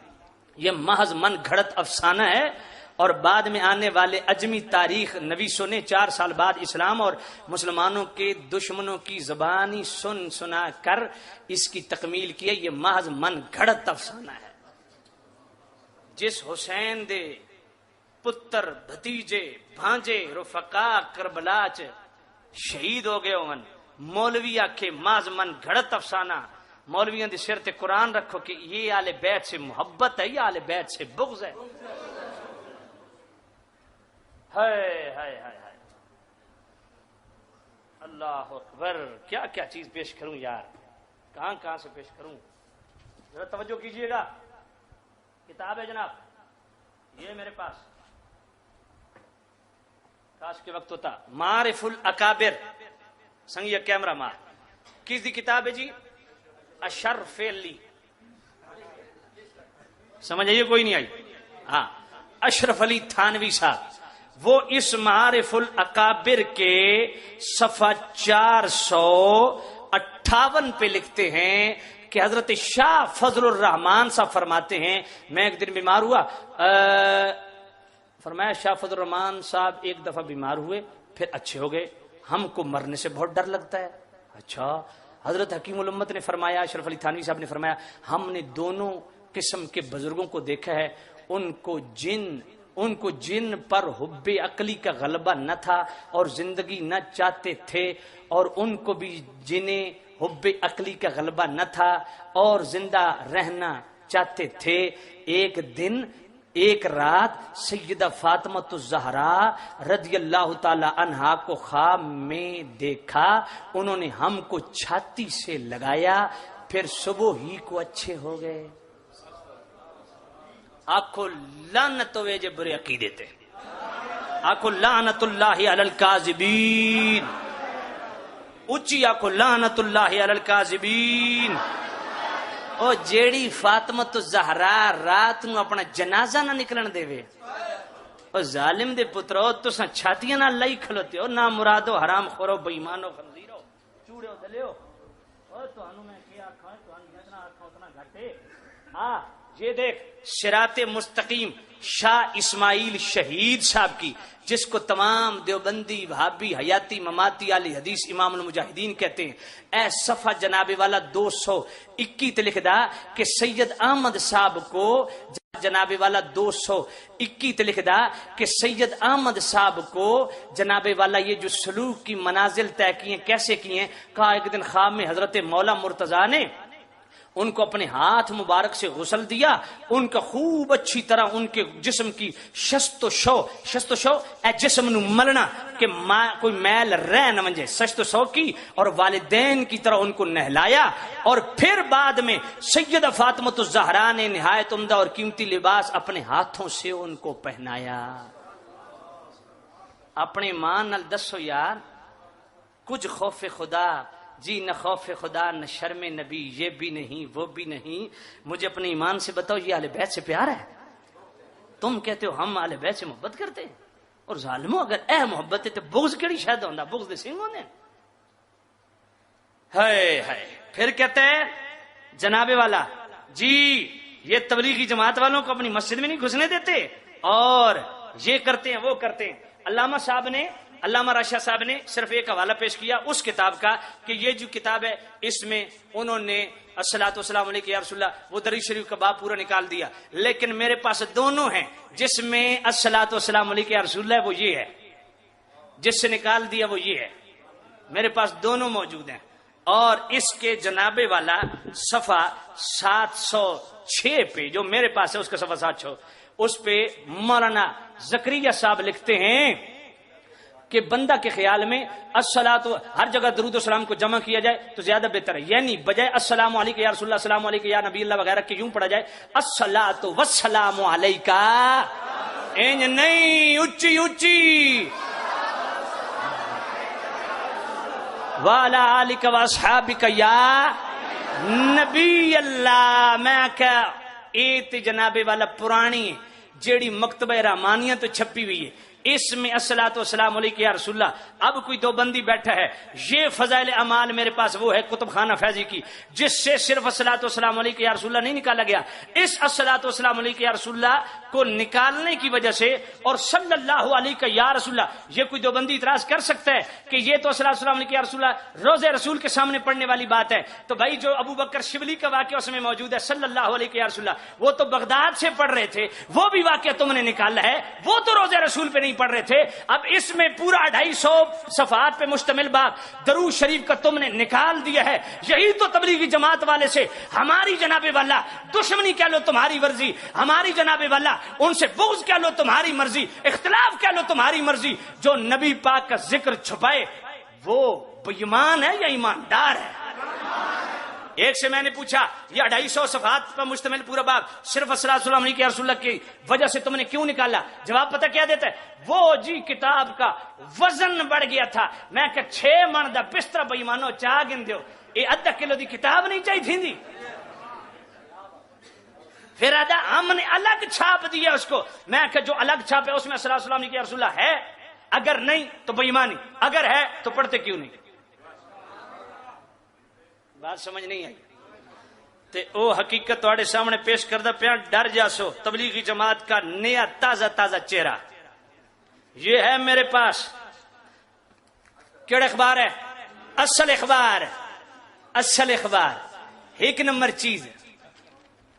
یہ محض من گھڑت افسانہ ہے. اور بعد میں آنے والے اجمی تاریخ نویسوں نے 4 سال بعد اسلام اور مسلمانوں کے دشمنوں کی زبانی سن سنا کر اس کی تکمیل کی ہے. یہ محض من گھڑت افسانہ ہے. جس حسین دے پتر بھتیجے بھانجے رفقا کربلا چ شہید ہو گئے ہون، مولوی آکھے محض من گھڑت افسانہ. مولویوں دے سر تے قرآن رکھو کہ یہ آل بیت سے محبت ہے یا آل بیت سے بغض ہے. ہائے ہائے ہائے ہائے، اللہ اکبر. کیا کیا چیز پیش کروں یار، کہاں کہاں سے پیش کروں. ذرا توجہ کیجئے گا. کتاب ہے جناب، یہ میرے پاس، کاش کے وقت ہوتا. معارف الاکابر، سنگیا کیمرہ مار. کس دی کتاب ہے جی؟ اشرف علی. سمجھ آئیے کوئی نہیں آئی؟ ہاں، اشرف علی تھانوی صاحب، وہ اس معارف الاکابر کے صفحہ 458 پہ لکھتے ہیں کہ حضرت شاہ فضل الرحمان صاحب فرماتے ہیں، میں ایک دن بیمار ہوا. فرمایا شاہ فضل الرحمان صاحب ایک دفعہ بیمار ہوئے، پھر اچھے ہو گئے. ہم کو مرنے سے بہت ڈر لگتا ہے. اچھا. حضرت حکیم الامت نے فرمایا، اشرف علی تھانوی صاحب نے فرمایا، ہم نے دونوں قسم کے بزرگوں کو دیکھا ہے، ان کو جن پر حب عقلی کا غلبہ نہ تھا اور زندگی نہ چاہتے تھے، اور ان کو بھی جنہیں حب عقلی کا غلبہ نہ تھا اور زندہ رہنا چاہتے تھے. ایک دن ایک رات سیدہ فاطمۃ الزہرا رضی اللہ تعالی عنہا کو خواب میں دیکھا. انہوں نے ہم کو چھاتی سے لگایا، پھر صبح ہی کو اچھے ہو گئے. آخو لعنت ہوئے جو برے عقیدے تھے. آخو لعنت اللہ علی الکاذبین. اچھی آخو لعنت اللہ علی الکاذبین. او جیڑی فاطمۃ الزہرا رات نو اپنا جنازہ نہ نکلن دے وے، او ظالم دے پترو تساں چھاتیاں نال لائی کھلوتے ہو. نہ مرادو حرام خورو بے ایمانو خنزیرو چوڑیو دلیو. او تانوں میں کیا آکھاں، تانوں جتنا آکھاں اتنا گھٹے. یہ دیکھ صراط مستقیم شاہ اسماعیل شہید صاحب کی، جس کو تمام دیوبندی وہابی حیاتی مماتی علی حدیث امام المجاہدین کہتے ہیں. اے صفحہ جناب والا 221 تے لکھ دا کہ سید احمد صاحب کو، جناب والا 221 تے لکھ دا کہ سید احمد صاحب کو جناب والا یہ جو سلوک کی منازل طے کی ہیں کیسے کی ہیں. کہا ایک دن خواب میں حضرت مولا مرتضیٰ نے ان کو اپنے ہاتھ مبارک سے غسل دیا، ان کا خوب اچھی طرح ان کے جسم کی شست و شو اے جسم نو ملنا کہ کوئی میل رہ نہ منجے، شست و شو کی، اور والدین کی طرح ان کو نہلایا. اور پھر بعد میں سیدہ فاطمۃ الزہرا نے نہایت عمدہ اور قیمتی لباس اپنے ہاتھوں سے ان کو پہنایا. اپنے ماں نال دسو یار، کچھ خوف خدا جی، نہ خوف خدا نہ شرم نبی، یہ بھی نہیں وہ بھی نہیں. مجھے اپنے ایمان سے بتاؤ یہ اہل بیت سے پیار ہے؟ تم کہتے ہو ہم اہل بیت سے محبت کرتے ہیں، اور ظالموں اگر اے محبت ہے تو بغض کیڑی شاید ہوندا، بغض دے سنگ ہوندے. ہائے ہائے. پھر کہتے ہیں جناب والا جی یہ تبلیغی جماعت والوں کو اپنی مسجد میں نہیں گھسنے دیتے، اور یہ کرتے ہیں وہ کرتے ہیں. علامہ راشد صاحب نے صرف ایک حوالہ پیش کیا اس کتاب کا کہ یہ جو کتاب ہے اس میں انہوں نے الصلاۃ والسلام علیک یا رسول اللہ وہ دری شریف کا باب پورا نکال دیا. لیکن میرے پاس دونوں ہیں جس میں الصلاۃ والسلام علیک یا رسول اللہ وہ یہ ہے، جس سے نکال دیا وہ یہ ہے. میرے پاس دونوں موجود ہیں. اور اس کے جناب والا صفحہ 706 پہ جو میرے پاس ہے اس کا صفحہ 706 اس پہ مولانا زکریا صاحب لکھتے ہیں کہ بندہ کے خیال میں الصلاۃ ہر جگہ درود و سلام کو جمع کیا جائے تو زیادہ بہتر ہے، یعنی بجائے السلام علیکم یا رسول اللہ، السلام علیکم یا نبی اللہ وغیرہ کے یوں پڑھا جائے الصلاۃ والسلام علیکا، اینج نہیں اچھی اچھی وعلی آلک واصحابک یا نبی اللہ۔ میں کہ ایت جناب والا پرانی جیڑی مکتبہ رحمانیہ تو چھپی ہوئی ہے، اس میں الصلاۃ والسلام علیکم یا رسول اللہ۔ اب کوئی دو بندی بیٹھا ہے، یہ فضائل اعمال میرے پاس وہ ہے کتب خانہ فیضی کی، جس سے صرف الصلاۃ والسلام علیکم یا رسول اللہ نہیں نکالا گیا، اس الصلاۃ والسلام علیکم یا رسول اللہ کو نکالنے کی وجہ سے اور صلی اللہ علیہ یا رسول اللہ، یہ کوئی دو بندی اعتراض کر سکتا ہے کہ یہ تو الصلاۃ والسلام علیکم یا رسول اللہ روز رسول کے سامنے پڑھنے والی بات ہے، تو بھائی جو ابو بکر شبلی کا واقعہ اس میں موجود ہے صلی اللہ علیہ یا رسول اللہ، وہ تو بغداد سے پڑھ رہے تھے، وہ بھی واقعہ تم نے نکالا ہے، وہ تو روز رسول پہ نہیں پڑھ رہے تھے۔ اب اس میں پورا 250 صفحات پہ مشتمل باب درود شریف کا تم نے نکال دیا ہے، یہی تو تبلیغی جماعت والے سے ہماری جناب والا دشمنی کہہ لو تمہاری مرضی، ہماری جناب والا ان سے بغض کہہ لو تمہاری مرضی، اختلاف کہہ لو تمہاری مرضی، جو نبی پاک کا ذکر چھپائے وہ بے ایمان ہے یا ایماندار ہے؟ ایک سے میں نے پوچھا یہ 250 صفحات پر مشتمل پورا باب صرف الصلاۃ والسلام علیہ رسول اللہ کی وجہ سے تم نے کیوں نکالا؟ جواب پتہ کیا دیتا ہے؟ وہ جی کتاب کا وزن بڑھ گیا تھا، میں کہ 6 من دا بستر بے ایمانو چاہ گن دیو، یہ آدھا کلو دی کتاب نہیں چاہیے تھی، پھر آدھا ہم نے الگ چھاپ دیا اس کو، میں کہ جو الگ چھاپ ہے اس میں الصلاۃ والسلام علیہ رسول اللہ ہے، اگر نہیں تو بے ایمانی، اگر ہے تو پڑھتے کیوں نہیں؟ بات سمجھ نہیں آئی تے او حقیقت تواڈے سامنے پیش کردہ پیا، ڈر جاسو تبلیغی جماعت کا نیا تازہ تازہ چہرہ یہ ہے میرے پاس۔ کیڑا اخبار ہے؟ اصل اخبار، اصل اخبار، 1 نمبر چیز،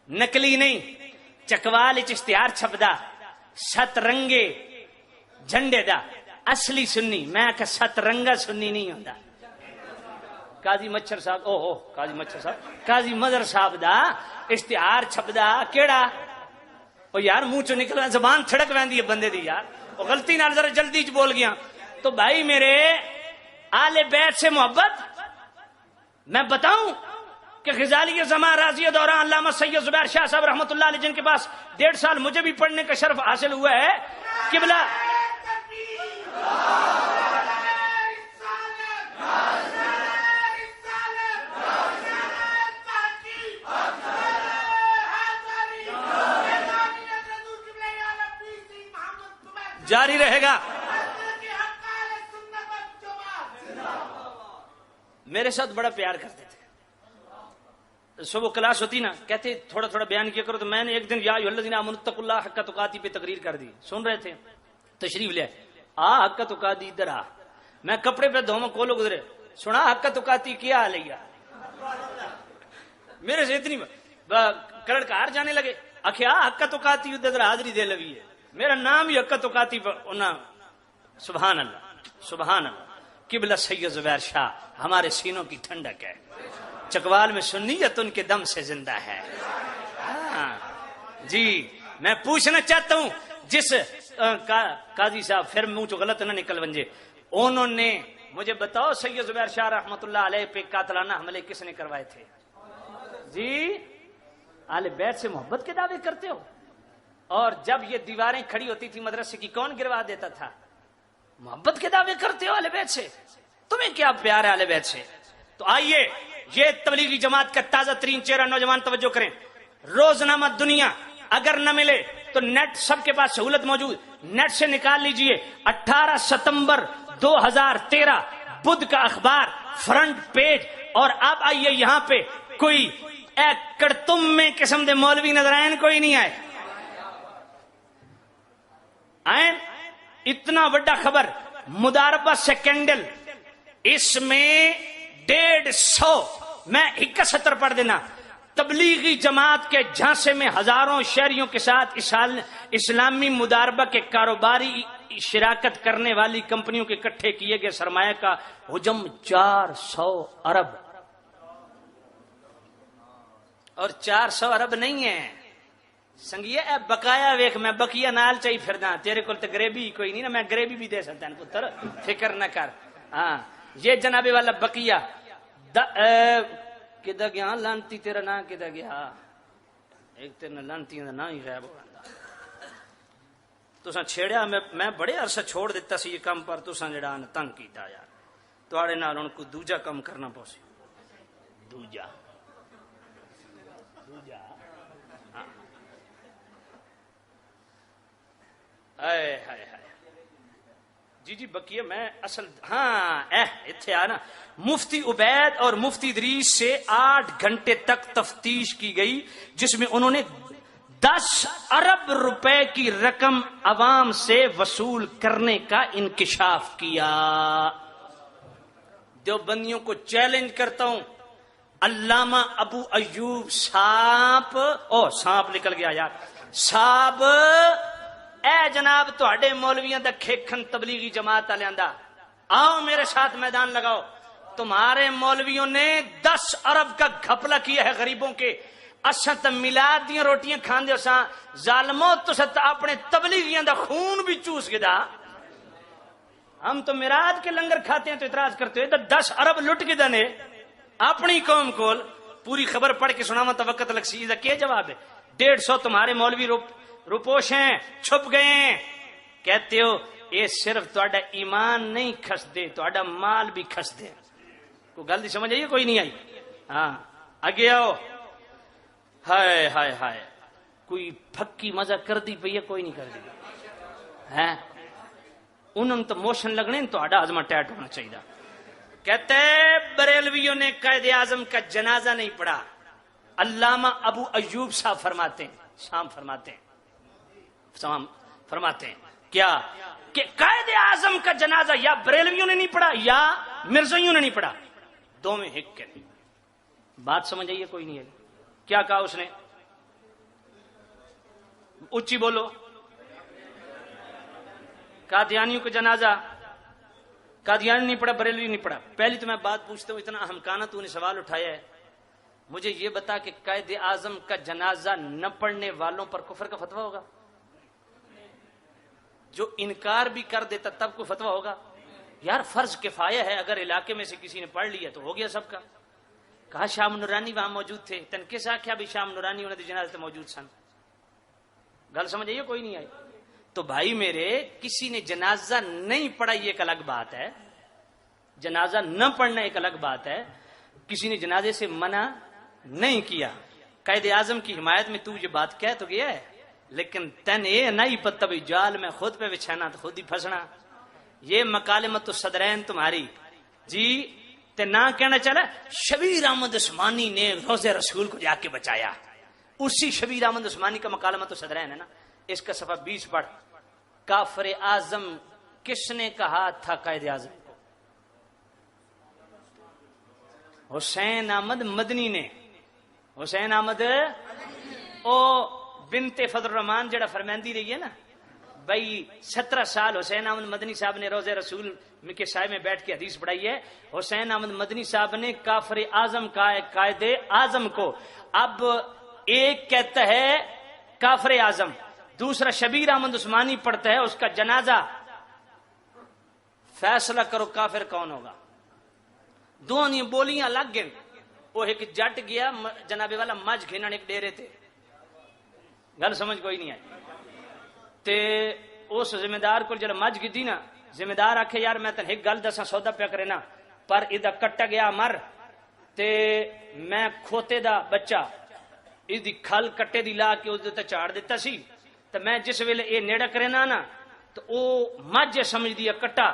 نقلی نہیں، چکوال اشتہار چھپدا 7 رنگے جھنڈے دا، اصلی سنی، میں کہ 7 رنگا سنی نہیں ہوندا۔ قاضی مچھر صاحب، قاضی مچھر صاحب، قاضی مظہر صاحب دا اشتہار چھپدا کیڑا؟ او یار منہ چوں نکل زبان تھڑک ویندی ہے بندے دی یار، او غلطی نال ذرا جلدی چ بول گیا۔ تو بھائی میرے آل بیت سے محبت میں بتاؤں کہ غزالی زمان راضی دوران علامہ سید زبیر شاہ صاحب رحمۃ اللہ علیہ جن کے پاس 1.5 سال مجھے بھی پڑھنے کا شرف حاصل ہوا ہے، قبلہ جاری رہے گا۔ میرے ساتھ بڑا پیار کرتے تھے، صبح کلاس ہوتی نا کہتے تھوڑا تھوڑا بیان کیا کرو، تو میں نے ایک دن یا ایھا الذین آمنوا اتقوا اللہ حق تقاتی پہ تقریر کر دی، سن رہے تھے، تشریف لے حق تقاتی ادھر آ، میں کپڑے پہ دھوما کولو گزرے، سنا حق تقاتی کیا حالیہ، میرے سے اتنی کڑ کار جانے لگے، اکھیا حق تقاتی ادھر حاضری دے لگی ہے، میرا نام ہی حق تقاتی پر سبحان اللہ سبحان اللہ۔ قبلہ سید زبیر شاہ ہمارے سینوں کی ٹھنڈک ہے، چکوال میں سنیت ان کے دم سے زندہ ہے۔ جی میں پوچھنا چاہتا ہوں جس قاضی صاحب پھر منہ چو غلط نہ نکل ونجے، انہوں نے مجھے بتاؤ سید زبیر شاہ رحمۃ اللہ علیہ پہ قاتلانہ حملے کس نے کروائے تھے؟ جی آل بیت سے محبت کے دعوے کرتے ہو، اور جب یہ دیواریں کھڑی ہوتی تھی مدرسے کی کون گروا دیتا تھا؟ محبت کے دعوے کرتے ہو اہل بیت سے، تمہیں کیا پیار ہے اہل بیت سے؟ تو آئیے یہ تبلیغی جماعت کا تازہ ترین چہرہ، نوجوان توجہ کریں، روزنامہ دنیا اگر نہ ملے تو نیٹ سب کے پاس سہولت موجود، نیٹ سے نکال لیجئے، 18 ستمبر 2013 بدھ کا اخبار فرنٹ پیج، اور اب آئیے یہاں پہ کوئی ایک کڑتم میں قسم دے مولوی نظر آئے، کوئی نہیں آئے، اتنا بڑا خبر مداربہ سیکنڈل، اس میں 150 میں 71 پڑھ دینا، تبلیغی جماعت کے جھانسے میں ہزاروں شہریوں کے ساتھ اسلامی مداربہ کے کاروباری شراکت کرنے والی کمپنیوں کے اکٹھے کیے گئے سرمایہ کا حجم 400 ارب، اور 400 ارب نہیں ہے، سنگیا اے بقایا ویخ میں بقیا نال چاہی پھردا تیرے کو تو گریبی کوئی نہیں نا میں گریبی بھی دے سکتا پتر فکر نہ کر ہاں یہ جناب والا بقیا کدھر گیا لانتی تیرا نام کدھر گیا ایک تیرا لانتی کا نام ہی غائب ہو جاتا تساں چھیڑیا میں بڑے عرصہ چھوڑ دیتا سی یہ کام پر تساں جڑا تنگ کیتا یار تواڈے نال ہن کوئی دوجا کام کرنا پوسی دوجا ہائے ہائے ہائے جی بقیہ میں اصل ہاں اتھے آنا مفتی عبید اور مفتی ادریس سے 8 گھنٹے تک تفتیش کی گئی جس میں انہوں نے 10 ارب روپے کی رقم عوام سے وصول کرنے کا انکشاف کیا. دیوبندیوں کو چیلنج کرتا ہوں علامہ ابو ایوب سانپ نکل گیا یار صاحب اے جناب تواڈے مولویاں دا کھیکھن تبلیغی جماعت والےاں دا آؤ میرے ساتھ میدان لگاؤ. تمہارے مولویوں نے 10 ارب کا گھپلا کیا ہے غریبوں کے. اچھا تو میلاد دیاں روٹیاں کھاندے ہو ساں ظالمو تساں اپنے تبلیغیاں دا خون بھی چوس گدا. ہم تو میلاد کے لنگر کھاتے ہیں تو اعتراض کرتے ہو 10 ارب لٹ کے دنے اپنی قوم کو. پوری خبر پڑھ کے سناواں تو وقت لگ سی. کیا جواب ہے؟ 150 تمہارے مولوی روپوش ہیں چھپ گئے ہیں. کہتے ہو یہ صرف تہاڈا ایمان نہیں کھس دے تہاڈا مال بھی کھس دے. کوئی گل دی سمجھ آئی کوئی نہیں آئی؟ ہاں اگے آؤ. ہائے ہائے ہائے کوئی پھکی مزہ کر دی پئی ہے کوئی نہیں کر دی ہے. انہوں تو موشن لگنے تو ہزمہ ٹیٹ ہونا چاہیے. کہتے بریلویوں نے قائد اعظم کا جنازہ نہیں پڑھا. علامہ ابو ایوب صاحب فرماتے ہیں کیا کہ قائد اعظم کا جنازہ یا بریلویوں نے نہیں پڑھا یا مرزائیوں نے نہیں پڑھا. دو میں ہک کے بات سمجھ آئیے کوئی نہیں آئی؟ کیا کہا اس نے؟ اچھی بولو. قادیانیوں کا جنازہ قادیانی نہیں پڑھا بریلوی نہیں پڑھا. پہلی تو میں بات پوچھتا ہوں اتنا اہمکانہ تو نے سوال اٹھایا ہے مجھے یہ بتا کہ قائد اعظم کا جنازہ نہ پڑھنے والوں پر کفر کا فتویٰ ہوگا؟ جو انکار بھی کر دیتا تب کوئی فتویٰ ہوگا؟ یار فرض کفایہ ہے اگر علاقے میں سے کسی نے پڑھ لیا تو ہو گیا سب کا. کہا شام نورانی وہاں موجود تھے تن کس آخیا بھی شام نورانی انہوں نے جنازے تے موجود سن. گل سمجھ آئیے کوئی نہیں آئی؟ تو بھائی میرے کسی نے جنازہ نہیں پڑھا یہ ایک الگ بات ہے. جنازہ نہ پڑھنا ایک الگ بات ہے. کسی نے جنازے سے منع نہیں کیا. قائد اعظم کی حمایت میں تو یہ بات کہہ تو گیا ہے لیکن تن یہ نہیں پتہ بھی جال میں خود پہ بچھانا تو خود ہی پھنسنا. یہ مکالمت الصدرین تمہاری جی تے نہ کہنا چلا شبیر احمد عثمانی نے روزے رسول کو جا کے بچایا. اسی شبیر احمد عثمانی کا مکالمت الصدرین ہے نا. اس کا صفحہ 20 پڑھ. کافر اعظم کس نے کہا تھا قائد اعظم کو؟ حسین احمد مدنی نے. حسین احمد او بنت فضل الرحمان جڑا فرماندی رہی ہے نا بھائی 17 سال حسین احمد مدنی صاحب نے روزے رسول کے سائے میں بیٹھ کے حدیث پڑھائی ہے. حسین احمد مدنی صاحب نے کافر اعظم کہا ہے قائد اعظم کو. اب ایک کہتا ہے کافر اعظم دوسرا شبیر احمد عثمانی پڑھتا ہے اس کا جنازہ. فیصلہ کرو کافر کون ہوگا؟ دونوں بولیاں لگ گئیں. وہ ایک جٹ گیا جناب والا مجھ گھنن ایک ڈیرے تھے. گل سمجھ کوئی نہیں آئی؟ تے اس ذمہ دار کو جب مجھ گئی نا ذمہ دار آکھے یار میں تن ایک گل دساں سودا پیا کرے نا پر ادھا کٹا گیا مر تے میں کھوتے دا بچہ ادھی کھل کٹے دی لا کے ادھے تے چاڑ دیتا سی تے میں جس ویلے اے نیڑا کرے نا تو او مجھ سمجھ دیا کٹا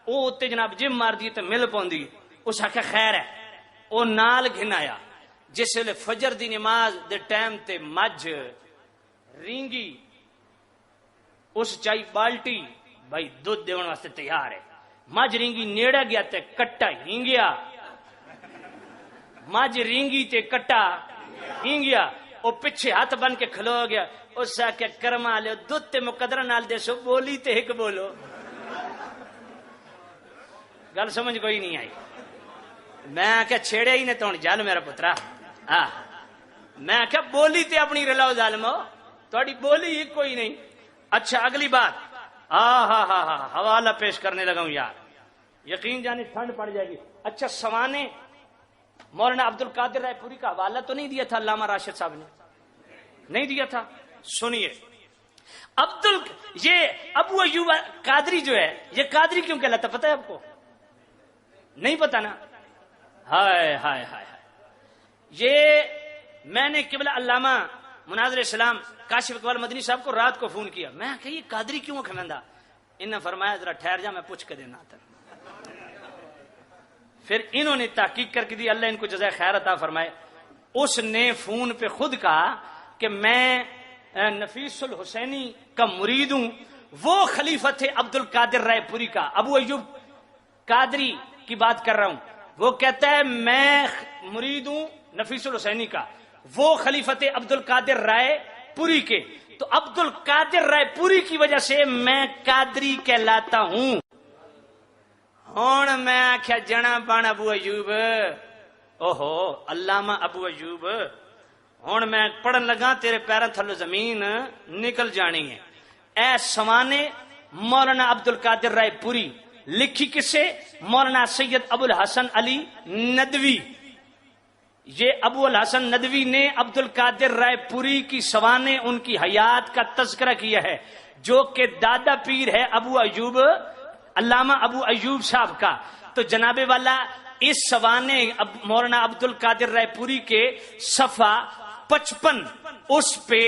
او تے جناب جم مار دی تے مل پوندی. اس آکھے خیر ہے او نال گھن آیا. جس ویلے فجر دی نماز دے ٹائم تے مجھ رینگی اس چائی بالٹی بھائی دودھ دیون واسطے تیار ہے. مجھ رینگی نیڑا گیا تے کٹا ہینگیا. مجھ رینگی تے کٹا ہینگیا. او پچھے ہاتھ بن کے کھلو گیا. اس آکھے کرما لے دودھ تے مقدرہ نال دے سو بولی تے ایک بولو. گل سمجھ کوئی نہیں آئی؟ میں کیا چھیڑے ہی نے تو جال میرا پترا. میں کیا بولی تے اپنی رلاؤ ظالمو تھوڑی بولی ہی کوئی نہیں. اچھا اگلی بات, حوالہ پیش کرنے لگا ہوں یار, یقین جانے ٹھنڈ پڑ جائے گی. اچھا سوانے مولانا عبد القادر رائے پوری کا حوالہ تو نہیں دیا تھا علامہ راشد صاحب نے؟ نہیں دیا تھا. سنیے, یہ ابو ایوب قادری جو ہے, یہ قادری کیوں کہلاتا پتہ ہے آپ کو؟ نہیں پتا نا. ہائے ہائے ہائے, یہ میں نے قبلہ علامہ مناظر اسلام کاشف اقبال مدنی صاحب کو رات کو فون کیا. میں کہ یہ قادری کیوں کھمندا؟ انہوں نے فرمایا ذرا ٹھہر جا, میں پوچھ کے دینا تھا. پھر انہوں نے تحقیق کر کے دی, اللہ ان کو جزائے خیر عطا فرمائے. اس نے فون پہ خود کہا کہ میں نفیس الحسینی کا مرید ہوں. وہ خلیفت عبد القادر رائے پوری کا, ابو ایوب قادری کی بات کر رہا ہوں. وہ کہتا ہے میں مرید ہوں نفیس الحسینی کا, وہ خلیفت عبد القادر رائے پوری کے. تو عبد القادر رائے پوری کی وجہ سے میں قادری کہلاتا ہوں. ہوں میں آخیا جنا بن ابو ایوب, اوہو علامہ ابو ایوب, ہوں میں پڑھن لگا تیرے پیروں تھلو زمین نکل جانی ہے. اے سوانے مولانا عبد القادر رائے پوری, لکھی کسے؟ مولانا سید ابو الحسن علی ندوی. یہ ابو الحسن ندوی نے عبد القادر رائے پوری کی سوانے ان کی حیات کا تذکرہ کیا ہے, جو کہ دادا پیر ہے ابو ایوب, علامہ ابو ایوب صاحب کا. تو جناب والا اس سوانے مولانا عبد القادر رائے پوری کے صفحہ 55 اس پہ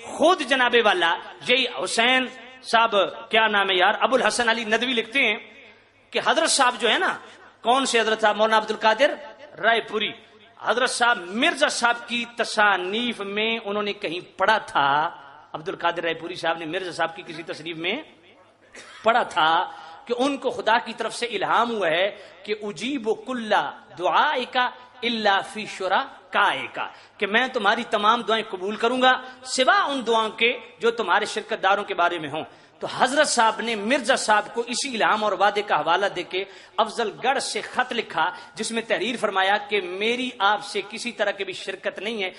خود جناب والا یہی حسین صاحب, کیا نام ہے یار, ابو الحسن علی ندوی لکھتے ہیں کہ حضرت صاحب جو ہے نا, کون سے حضرت صاحب؟ مولانا عبد القادر رائے پوری. حضرت صاحب مرزا صاحب کی تصانیف میں انہوں نے کہیں پڑھا تھا, عبد القادر رائے پوری صاحب نے مرزا صاحب کی کسی تصنیف میں پڑھا تھا کہ ان کو خدا کی طرف سے الہام ہوا ہے کہ اجیب کل دعائک الا فی شرکائک, کہ میں تمہاری تمام دعائیں قبول کروں گا سوا ان دعاؤں کے جو تمہارے شرکت داروں کے بارے میں ہوں. تو حضرت صاحب نے مرزا صاحب کو اسی الہام اور وعدے کا حوالہ دے کے افضل گڑھ سے خط لکھا, جس میں تحریر فرمایا کہ میری آپ سے کسی طرح کی بھی شرکت نہیں ہے,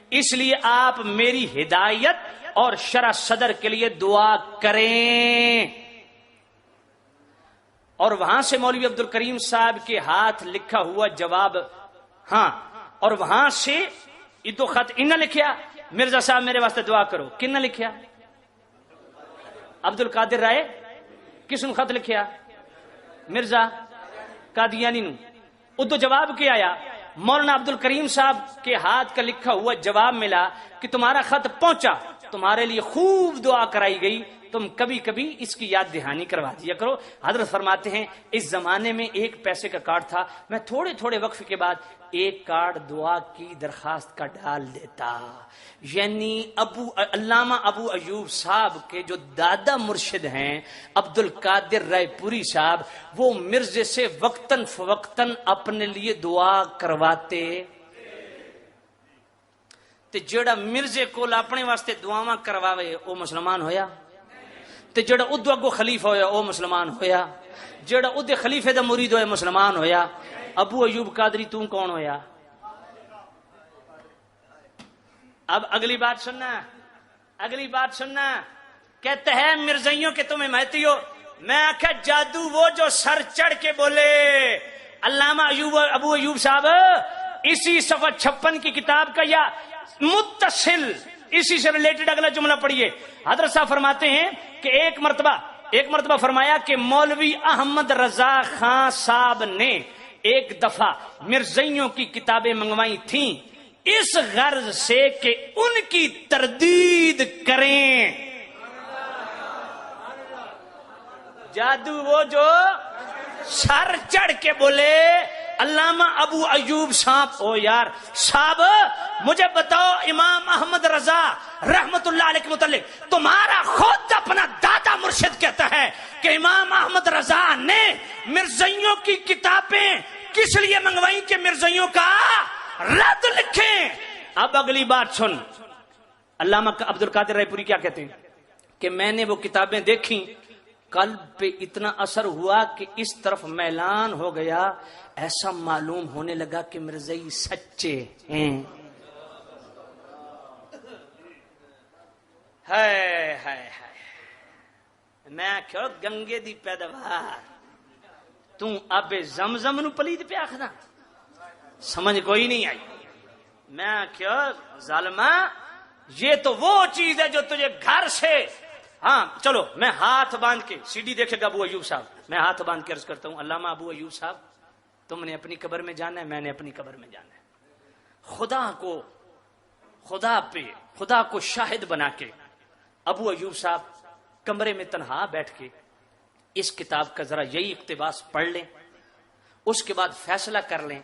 اس لیے آپ میری ہدایت اور شرح صدر کے لیے دعا کریں. اور وہاں سے مولوی عبد الکریم صاحب کے ہاتھ لکھا ہوا جواب, ہاں, اور وہاں سے یہ دو خط انہوں نے لکھیا, مرزا صاحب میرے واسطے دعا کرو. کن نے لکھیا؟ عبد القادر رائے. کس نے خط لکھیا؟ مرزا قادیانی نو. ادو جواب کیا آیا؟ مولانا عبد الکریم صاحب کے ہاتھ کا لکھا ہوا جواب ملا کہ تمہارا خط پہنچا, تمہارے لیے خوب دعا کرائی گئی, تم کبھی کبھی اس کی یاد دہانی کروا دیا کرو. حضرت فرماتے ہیں اس زمانے میں 1 پیسے کا کارڈ تھا, میں تھوڑے تھوڑے وقفے کے بعد 1 کارڈ دعا کی درخواست کا ڈال دیتا. یعنی علامہ ابو ایوب صاحب کے جو دادا مرشد ہیں عبد القادر رائے پوری صاحب, وہ مرزے سے وقتاً فوقتاً اپنے لیے دعا کرواتے. تے جڑا مرزے کول اپنے واسطے دعاواں کرواوے وہ مسلمان ہویا, تے جڑا ادو اگو خلیفہ ہویا وہ مسلمان ہویا, جڑا ادے خلیفے دا مرید ہویا مسلمان ہویا. ابو ایوب قادری تم کون ہویا؟ اب اگلی بات سننا, کہتے ہیں مرزائیوں کے تمہیں مہتی ہو. میں آخیا جادو وہ جو سر چڑھ کے بولے. علامہ ابو ایوب صاحب اسی صفحہ 56 کی کتاب کا یا متصل اسی سے ریلیٹڈ اگلا جملہ پڑھیے. حضرت صاحب فرماتے ہیں کہ ایک مرتبہ فرمایا کہ مولوی احمد رضا خان صاحب نے ایک دفعہ مرزائیوں کی کتابیں منگوائی تھیں اس غرض سے کہ ان کی تردید کریں. جادو وہ جو سر چڑھ کے بولے. علامہ ابو ایوب صاحب, او یار صاحب مجھے بتاؤ, امام احمد رضا رحمت اللہ علیہ کے متعلق تمہارا خود اپنا دادا مرشد کہتا ہے کہ امام احمد رضا نے مرزائیوں کی کتابیں کس لیے منگوائی کہ مرزائیوں کا رد لکھیں. اب اگلی بات سن, علامہ عبد القادر رائے پوری کیا کہتے ہیں کہ میں نے وہ کتابیں دیکھی, قلب پہ اتنا اثر ہوا کہ اس طرف میلان ہو گیا, ایسا معلوم ہونے لگا کہ مرزائی سچے ہیں. ہے میں کہو گنگے دی پیداوار توں اب زمزم نو پلید پہ آخدا، سمجھ کوئی نہیں آئی۔ میں کہو ظالمہ یہ تو وہ چیز ہے جو تجھے گھر سے، ہاں چلو میں ہاتھ باندھ کے، سی ڈی دیکھے گا ابو ایوب صاحب، میں ہاتھ باندھ کے عرض کرتا ہوں علامہ ابو ایوب صاحب تم نے اپنی قبر میں جانا ہے، میں نے اپنی قبر میں جانا ہے۔ خدا کو شاہد بنا کے ابو ایوب صاحب کمرے میں تنہا بیٹھ کے اس کتاب کا ذرا یہی اقتباس پڑھ لیں، اس کے بعد فیصلہ کر لیں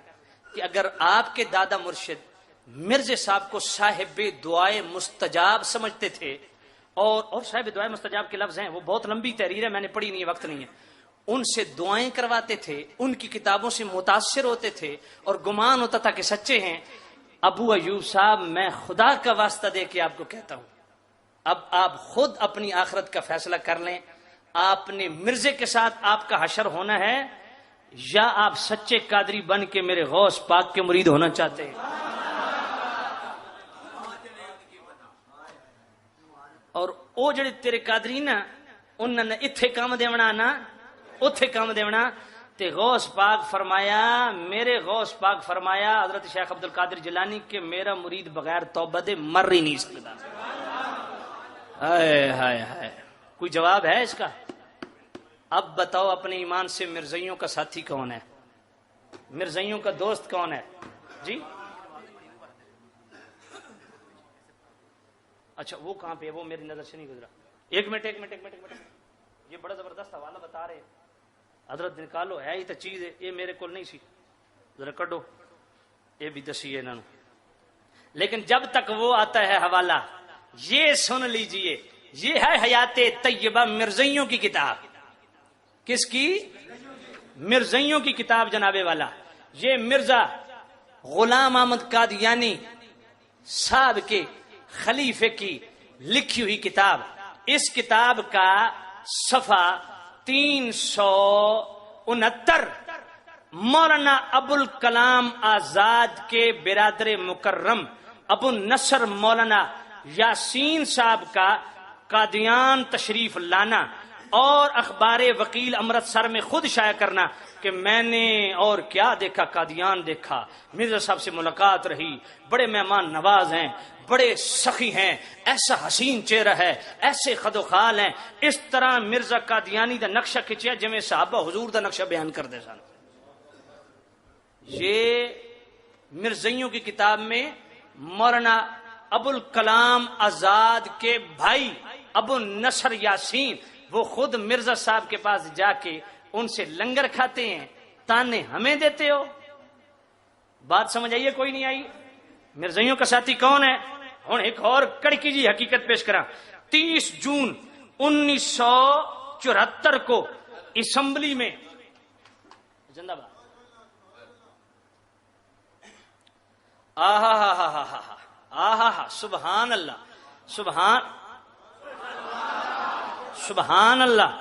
کہ اگر آپ کے دادا مرشد مرزا صاحب کو صاحب دعائے مستجاب سمجھتے تھے، اور صاحب دعائے مستجاب کے لفظ ہیں، وہ بہت لمبی تحریر ہے، میں نے پڑھی نہیں ہے، وقت نہیں ہے، ان سے دعائیں کرواتے تھے، ان کی کتابوں سے متاثر ہوتے تھے اور گمان ہوتا تھا کہ سچے ہیں، ابو ایوب صاحب میں خدا کا واسطہ دے کے آپ کو کہتا ہوں اب آپ خود اپنی آخرت کا فیصلہ کر لیں، آپ نے مرزے کے ساتھ آپ کا حشر ہونا ہے یا آپ سچے قادری بن کے میرے غوث پاک کے مرید ہونا چاہتے ہیں۔ اور وہ جڑے تیرے قادری نا انہوں نے اتھے کام دیونا نا اتھے کام دیونا، تے غوث پاک فرمایا، میرے غوث پاک فرمایا حضرت شیخ عبد القادر جیلانی کہ میرا مرید بغیر توبہ دے مر ہی نہیں سکتا۔ ہائے کوئی جواب ہے اس کا؟ اب بتاؤ اپنے ایمان سے مرزائیوں کا ساتھی کون ہے، مرزائیوں کا دوست کون ہے؟ جی اچھا وہ کہاں پہ، وہ میری نظر سے نہیں گزرا۔ ایک منٹ یہ بڑا زبردست حوالہ بتا رہے، حضرت نکالو، ہے ہی تو چیز ہے، یہ میرے کو نہیں سی، ذرا کڈو یہ بھی دسیے انہوں۔ لیکن جب تک وہ آتا ہے حوالہ یہ سن لیجئے، یہ ہے حیات طیبہ مرزائیوں کی کتاب۔ کس کی؟ مرزائیوں کی کتاب جناب والا۔ یہ مرزا غلام احمد قادیانی صاحب کے خلیفے کی لکھی ہوئی کتاب، اس کتاب کا صفحہ 369 مولانا ابو الکلام آزاد کے برادر مکرم ابو نصر مولانا یاسین صاحب کا قادیان تشریف لانا اور اخبار وکیل امرتسر میں خود شائع کرنا کہ میں نے اور کیا دیکھا، قادیان دیکھا، مرزا صاحب سے ملاقات رہی، بڑے مہمان نواز ہیں، بڑے سخی ہیں، ایسا حسین چہرہ ہے، ایسے خد و خال ہیں، اس طرح مرزا قادیانی دا نقشہ کھچیا جویں صحابہ حضور دا نقشہ بیان کر دے سن۔ یہ مرزائیوں کی کتاب میں مولانا ابو الکلام آزاد کے بھائی ابو نصر یاسین وہ خود مرزا صاحب کے پاس جا کے ان سے لنگر کھاتے ہیں، تانے ہمیں دیتے ہو۔ بات سمجھ آئیے کوئی نہیں آئی؟ مرزائیوں کا ساتھی کون ہے؟ ہوں ایک اور کڑکی جی حقیقت پیش کرا۔ 30 جون 1974 کو اسمبلی میں زندہ باد سبحان اللہ سبحان اللہ۔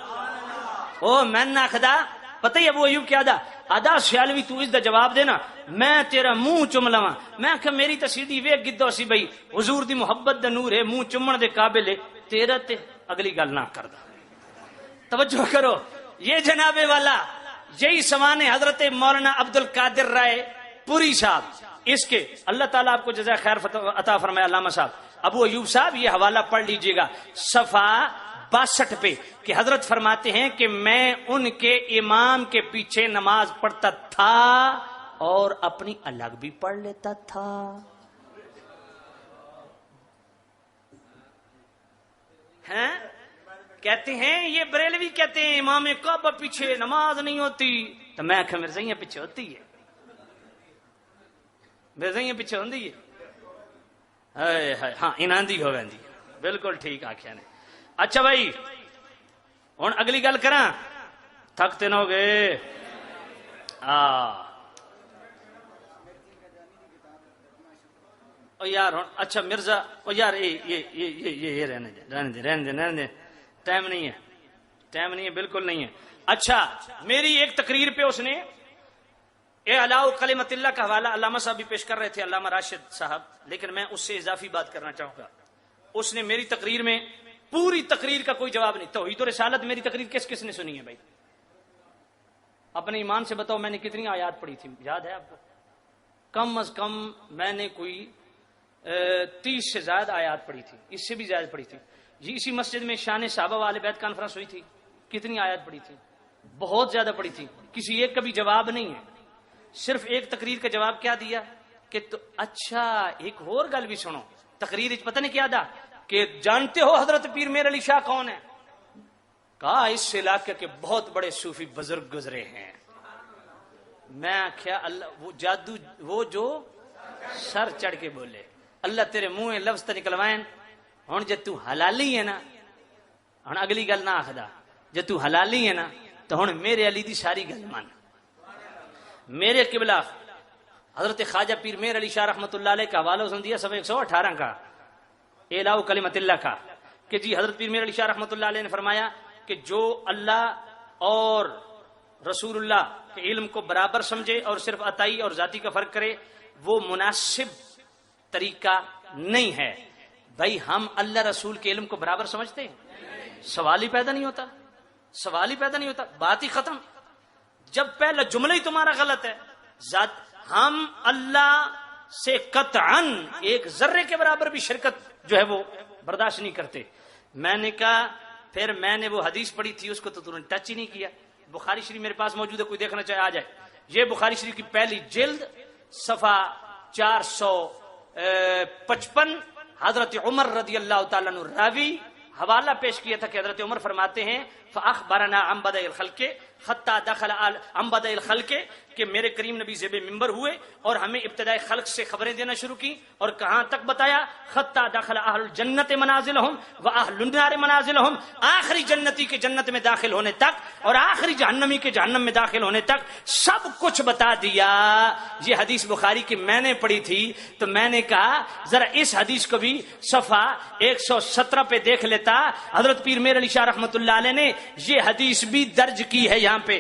او میں نہ خدا پتہ ہی ابو ایوب کیا دا ادا سیالوی تو اس دا جواب دینا میں تیرا منہ چم لواں۔ میں کہ میری تے سیدھی ویکھ گدو سی بھئی حضور دی محبت دا نور ہے، منہ چمن دے قابل ہے، تیرا تے اگلی گل نہ کردا۔ توجہ کرو، یہ جناب والا یہی سمان حضرت مولانا عبد القادر رائے پوری صاحب، اس کے اللہ تعالیٰ آپ کو جزائے خیر عطا فرمائے علامہ صاحب ابو ایوب صاحب، یہ حوالہ پڑھ لیجئے گا صفحہ 62 پہ کہ حضرت فرماتے ہیں کہ میں ان کے امام کے پیچھے نماز پڑھتا تھا اور اپنی الگ بھی پڑھ لیتا تھا۔ ہیں کہتے ہیں یہ بریلوی کہتے ہیں امام کعبہ پیچھے نماز نہیں ہوتی، تو میں کہ مرزائیاں پیچھے ہوتی ہے، مرزائیاں پیچھے ہوندی ہے۔ ہاں انہاں دی ہو ویندی، بالکل ٹھیک آکھیا نے۔ اچھا بھائی ہوں اگلی گل کراں، تھکتے نہ ہو گئے؟ یار ہوں اچھا مرزا یار یہ رہنے دے ٹائم نہیں ہے بالکل نہیں ہے۔ اچھا میری ایک تقریر پہ اس نے اعلاء کلمت اللہ کا حوالہ علامہ صاحب بھی پیش کر رہے تھے، علامہ راشد صاحب، لیکن میں اس سے اضافی بات کرنا چاہوں گا۔ اس نے میری تقریر میں پوری تقریر کا کوئی جواب نہیں. توحید و رسالت میری تقریر کس کس نے سنی ہے بھائی؟ اپنے ایمان سے بتاؤ میں نے کتنی آیات پڑھی تھی؟ یاد ہے آپ کو؟ کم از کم میں نے کوئی 30 سے زیادہ آیات پڑھی تھی, اس سے بھی زیادہ پڑھی تھی. جی اسی مسجد میں شان صحابہ والے بیت کانفرنس ہوئی تھی, کتنی آیات پڑھی تھی؟ بہت زیادہ پڑھی تھی. کسی ایک کا بھی جواب نہیں ہے. صرف ایک تقریر کا جواب کیا دیا کہ تو اچھا ایک اور گل بھی سنو. تقریر پتہ نہیں کیا دا کہ جانتے ہو حضرت پیر میر علی شاہ کون ہے؟ کہا اس علاقے کے بہت بڑے صوفی بزرگ گزرے ہیں. میں کیا اللہ وہ جادو وہ جو سر چڑھ کے بولے, اللہ تیرے منہ لفظ تو نکلوائیں. ہوں جب تو حلالی ہے نا, ہوں اگلی گل نہ آخدا, جب تو حلالی ہے نا تو ہوں میرے علی دی ساری گل مان. میرے قبلہ حضرت خواجہ پیر میر علی شاہ رحمۃ اللہ علیہ کا حوالہ سن دیا صفحہ 118 کا اعلاء کلمت اللہ کا کہ جی حضرت پیر میر علی شاہ رحمۃ اللہ علیہ نے فرمایا کہ جو اللہ اور رسول اللہ کے علم کو برابر سمجھے اور صرف عطائی اور ذاتی کا فرق کرے وہ مناسب طریقہ نہیں ہے. بھائی ہم اللہ رسول کے علم کو برابر سمجھتے ہیں؟ سوال ہی پیدا نہیں ہوتا, سوال ہی پیدا نہیں ہوتا, بات ہی ختم. جب پہلا جملہ ہی تمہارا غلط ہے. ہم اللہ سے قطعاً ایک ذرے کے برابر بھی شرکت جو ہے وہ برداشت نہیں کرتے. میں نے کہا پھر میں نے وہ حدیث پڑھی تھی اس کو تو تم نے ٹچ ہی نہیں کیا. بخاری شریف میرے پاس موجود ہے, کوئی دیکھنا چاہے آ جائے. یہ بخاری شریف کی پہلی جلد صفحہ 455 حضرت عمر رضی اللہ تعالیٰ عنہ راوی حوالہ پیش کیا تھا کہ حضرت عمر فرماتے ہیں فاخبرنا عن بدء الخلق حتى دخل عن بدء الخلق کہ میرے کریم نبی زیب منبر ہوئے اور ہمیں ابتدائی خلق سے خبریں دینا شروع کی. اور کہاں تک بتایا؟ حتى دخل اہل الجنت منازلهم واہل النار منازلهم, آخری جنتی کے جنت میں داخل ہونے تک اور آخری جہنمی کے جہنم میں داخل ہونے تک سب کچھ بتا دیا. یہ حدیث بخاری کی میں نے پڑھی تھی تو میں نے کہا ذرا اس حدیث کو بھی صفحہ 117 پہ دیکھ لیتا. حضرت پیر میر علی شاہ رحمۃ اللہ علیہ نے یہ حدیث بھی درج کی ہے یہاں پہ.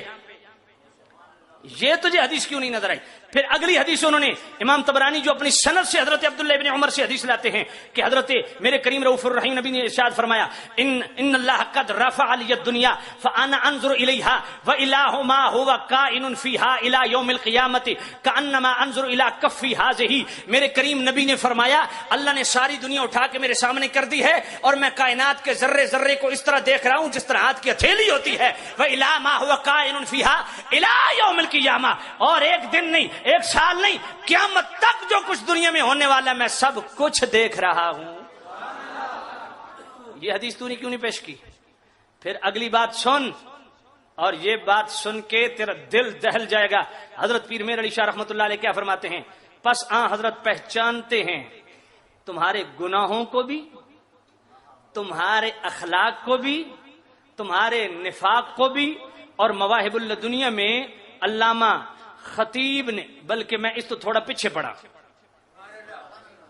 یہ تجھے حدیث کیوں نہیں نظر آئی؟ پھر اگلی حدیث انہوں نے امام طبرانی جو اپنی سند سے حضرت عبداللہ ابن عمر سے حدیث لاتے ہیں کہ حضرت میرے کریم رؤوف الرحیم نبی نے ارشاد فرمایا ان اللہ قد رفع لی الدنیا فانا انظر الیہا والہ ما هو کائن فیہا الی یوم القیامت کانما انظر الی کفی ھذہ. میرے کریم نبی نے فرمایا اللہ نے ساری دنیا اٹھا کے میرے سامنے کر دی ہے اور میں کائنات کے ذرے ذرے کو اس طرح دیکھ رہا ہوں جس طرح ہاتھ کی ہتھیلی ہوتی ہے. والہ ما هو کائن فیہا الی یوم القیامہ, اور ایک دن نہیں, ایک سال نہیں, قیامت تک جو کچھ دنیا میں ہونے والا میں سب کچھ دیکھ رہا ہوں. یہ حدیث تو نے کیوں نہیں پیش کی؟ پھر اگلی بات سن, اور یہ بات سن کے تیرا دل دہل جائے گا. حضرت پیر میر علی شاہ رحمۃ اللہ علیہ کیا فرماتے ہیں؟ پس حضرت پہچانتے ہیں تمہارے گناہوں کو بھی, تمہارے اخلاق کو بھی, تمہارے نفاق کو بھی. اور مواہب الدنیا میں علامہ خطیب نے, بلکہ میں اس تو تھوڑا پیچھے پڑا,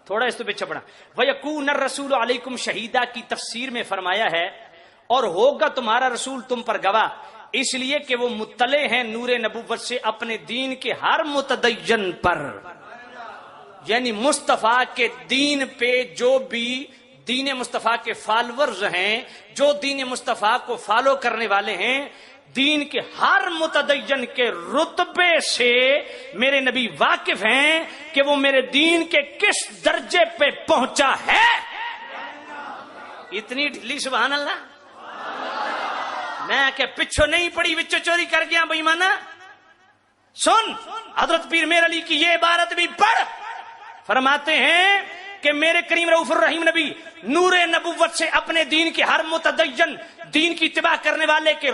تھوڑا اس تو پیچھے پڑا, وَيَكُونَ الرَّسُولُ عَلَيْكُمْ شَهِيدًا کی تفسیر میں فرمایا ہے اور ہوگا تمہارا رسول تم پر گواہ, اس لیے کہ وہ مطلع ہیں نور نبوت سے اپنے دین کے ہر متدین پر. یعنی مصطفیٰ کے دین پہ جو بھی دین مصطفیٰ کے فالورز ہیں, جو دین مصطفیٰ کو فالو کرنے والے ہیں, دین کے ہر متدین کے رتبے سے میرے نبی واقف ہیں کہ وہ میرے دین کے کس درجے پہ پہنچا ہے. اتنی ڈھیلی سبحان اللہ. میں کہ پچھو نہیں پڑی وچو چوری کر گیا بھائی مانا. سن حضرت پیر میر علی کی یہ عبارت بھی پڑھ. فرماتے ہیں کہ میرے کریم رؤوف الرحیم نبی نور نبوت سے اپنے دین کے ہر متدین, دین کی اتباع کرنے والے کے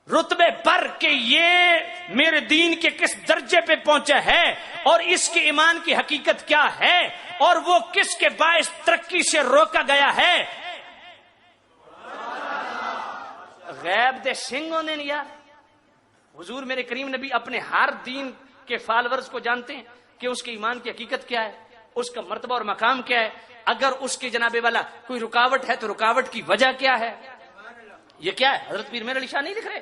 رتبے پر کہ یہ میرے دین کے کس درجے پہ پہنچا ہے اور اس کے ایمان کی حقیقت کیا ہے اور وہ کس کے باعث ترقی سے روکا گیا ہے. غیب دے سنگوں نے یار, حضور میرے کریم نبی اپنے ہر دین کے فالورز کو جانتے ہیں کہ اس کے ایمان کی حقیقت کیا ہے, اس کا مرتبہ اور مقام کیا ہے. اگر اس کے جناب والا کوئی رکاوٹ ہے تو رکاوٹ کی وجہ کیا ہے. یہ کیا ہے؟ حضرت پیر میر علی شاہ نہیں لکھ رہے,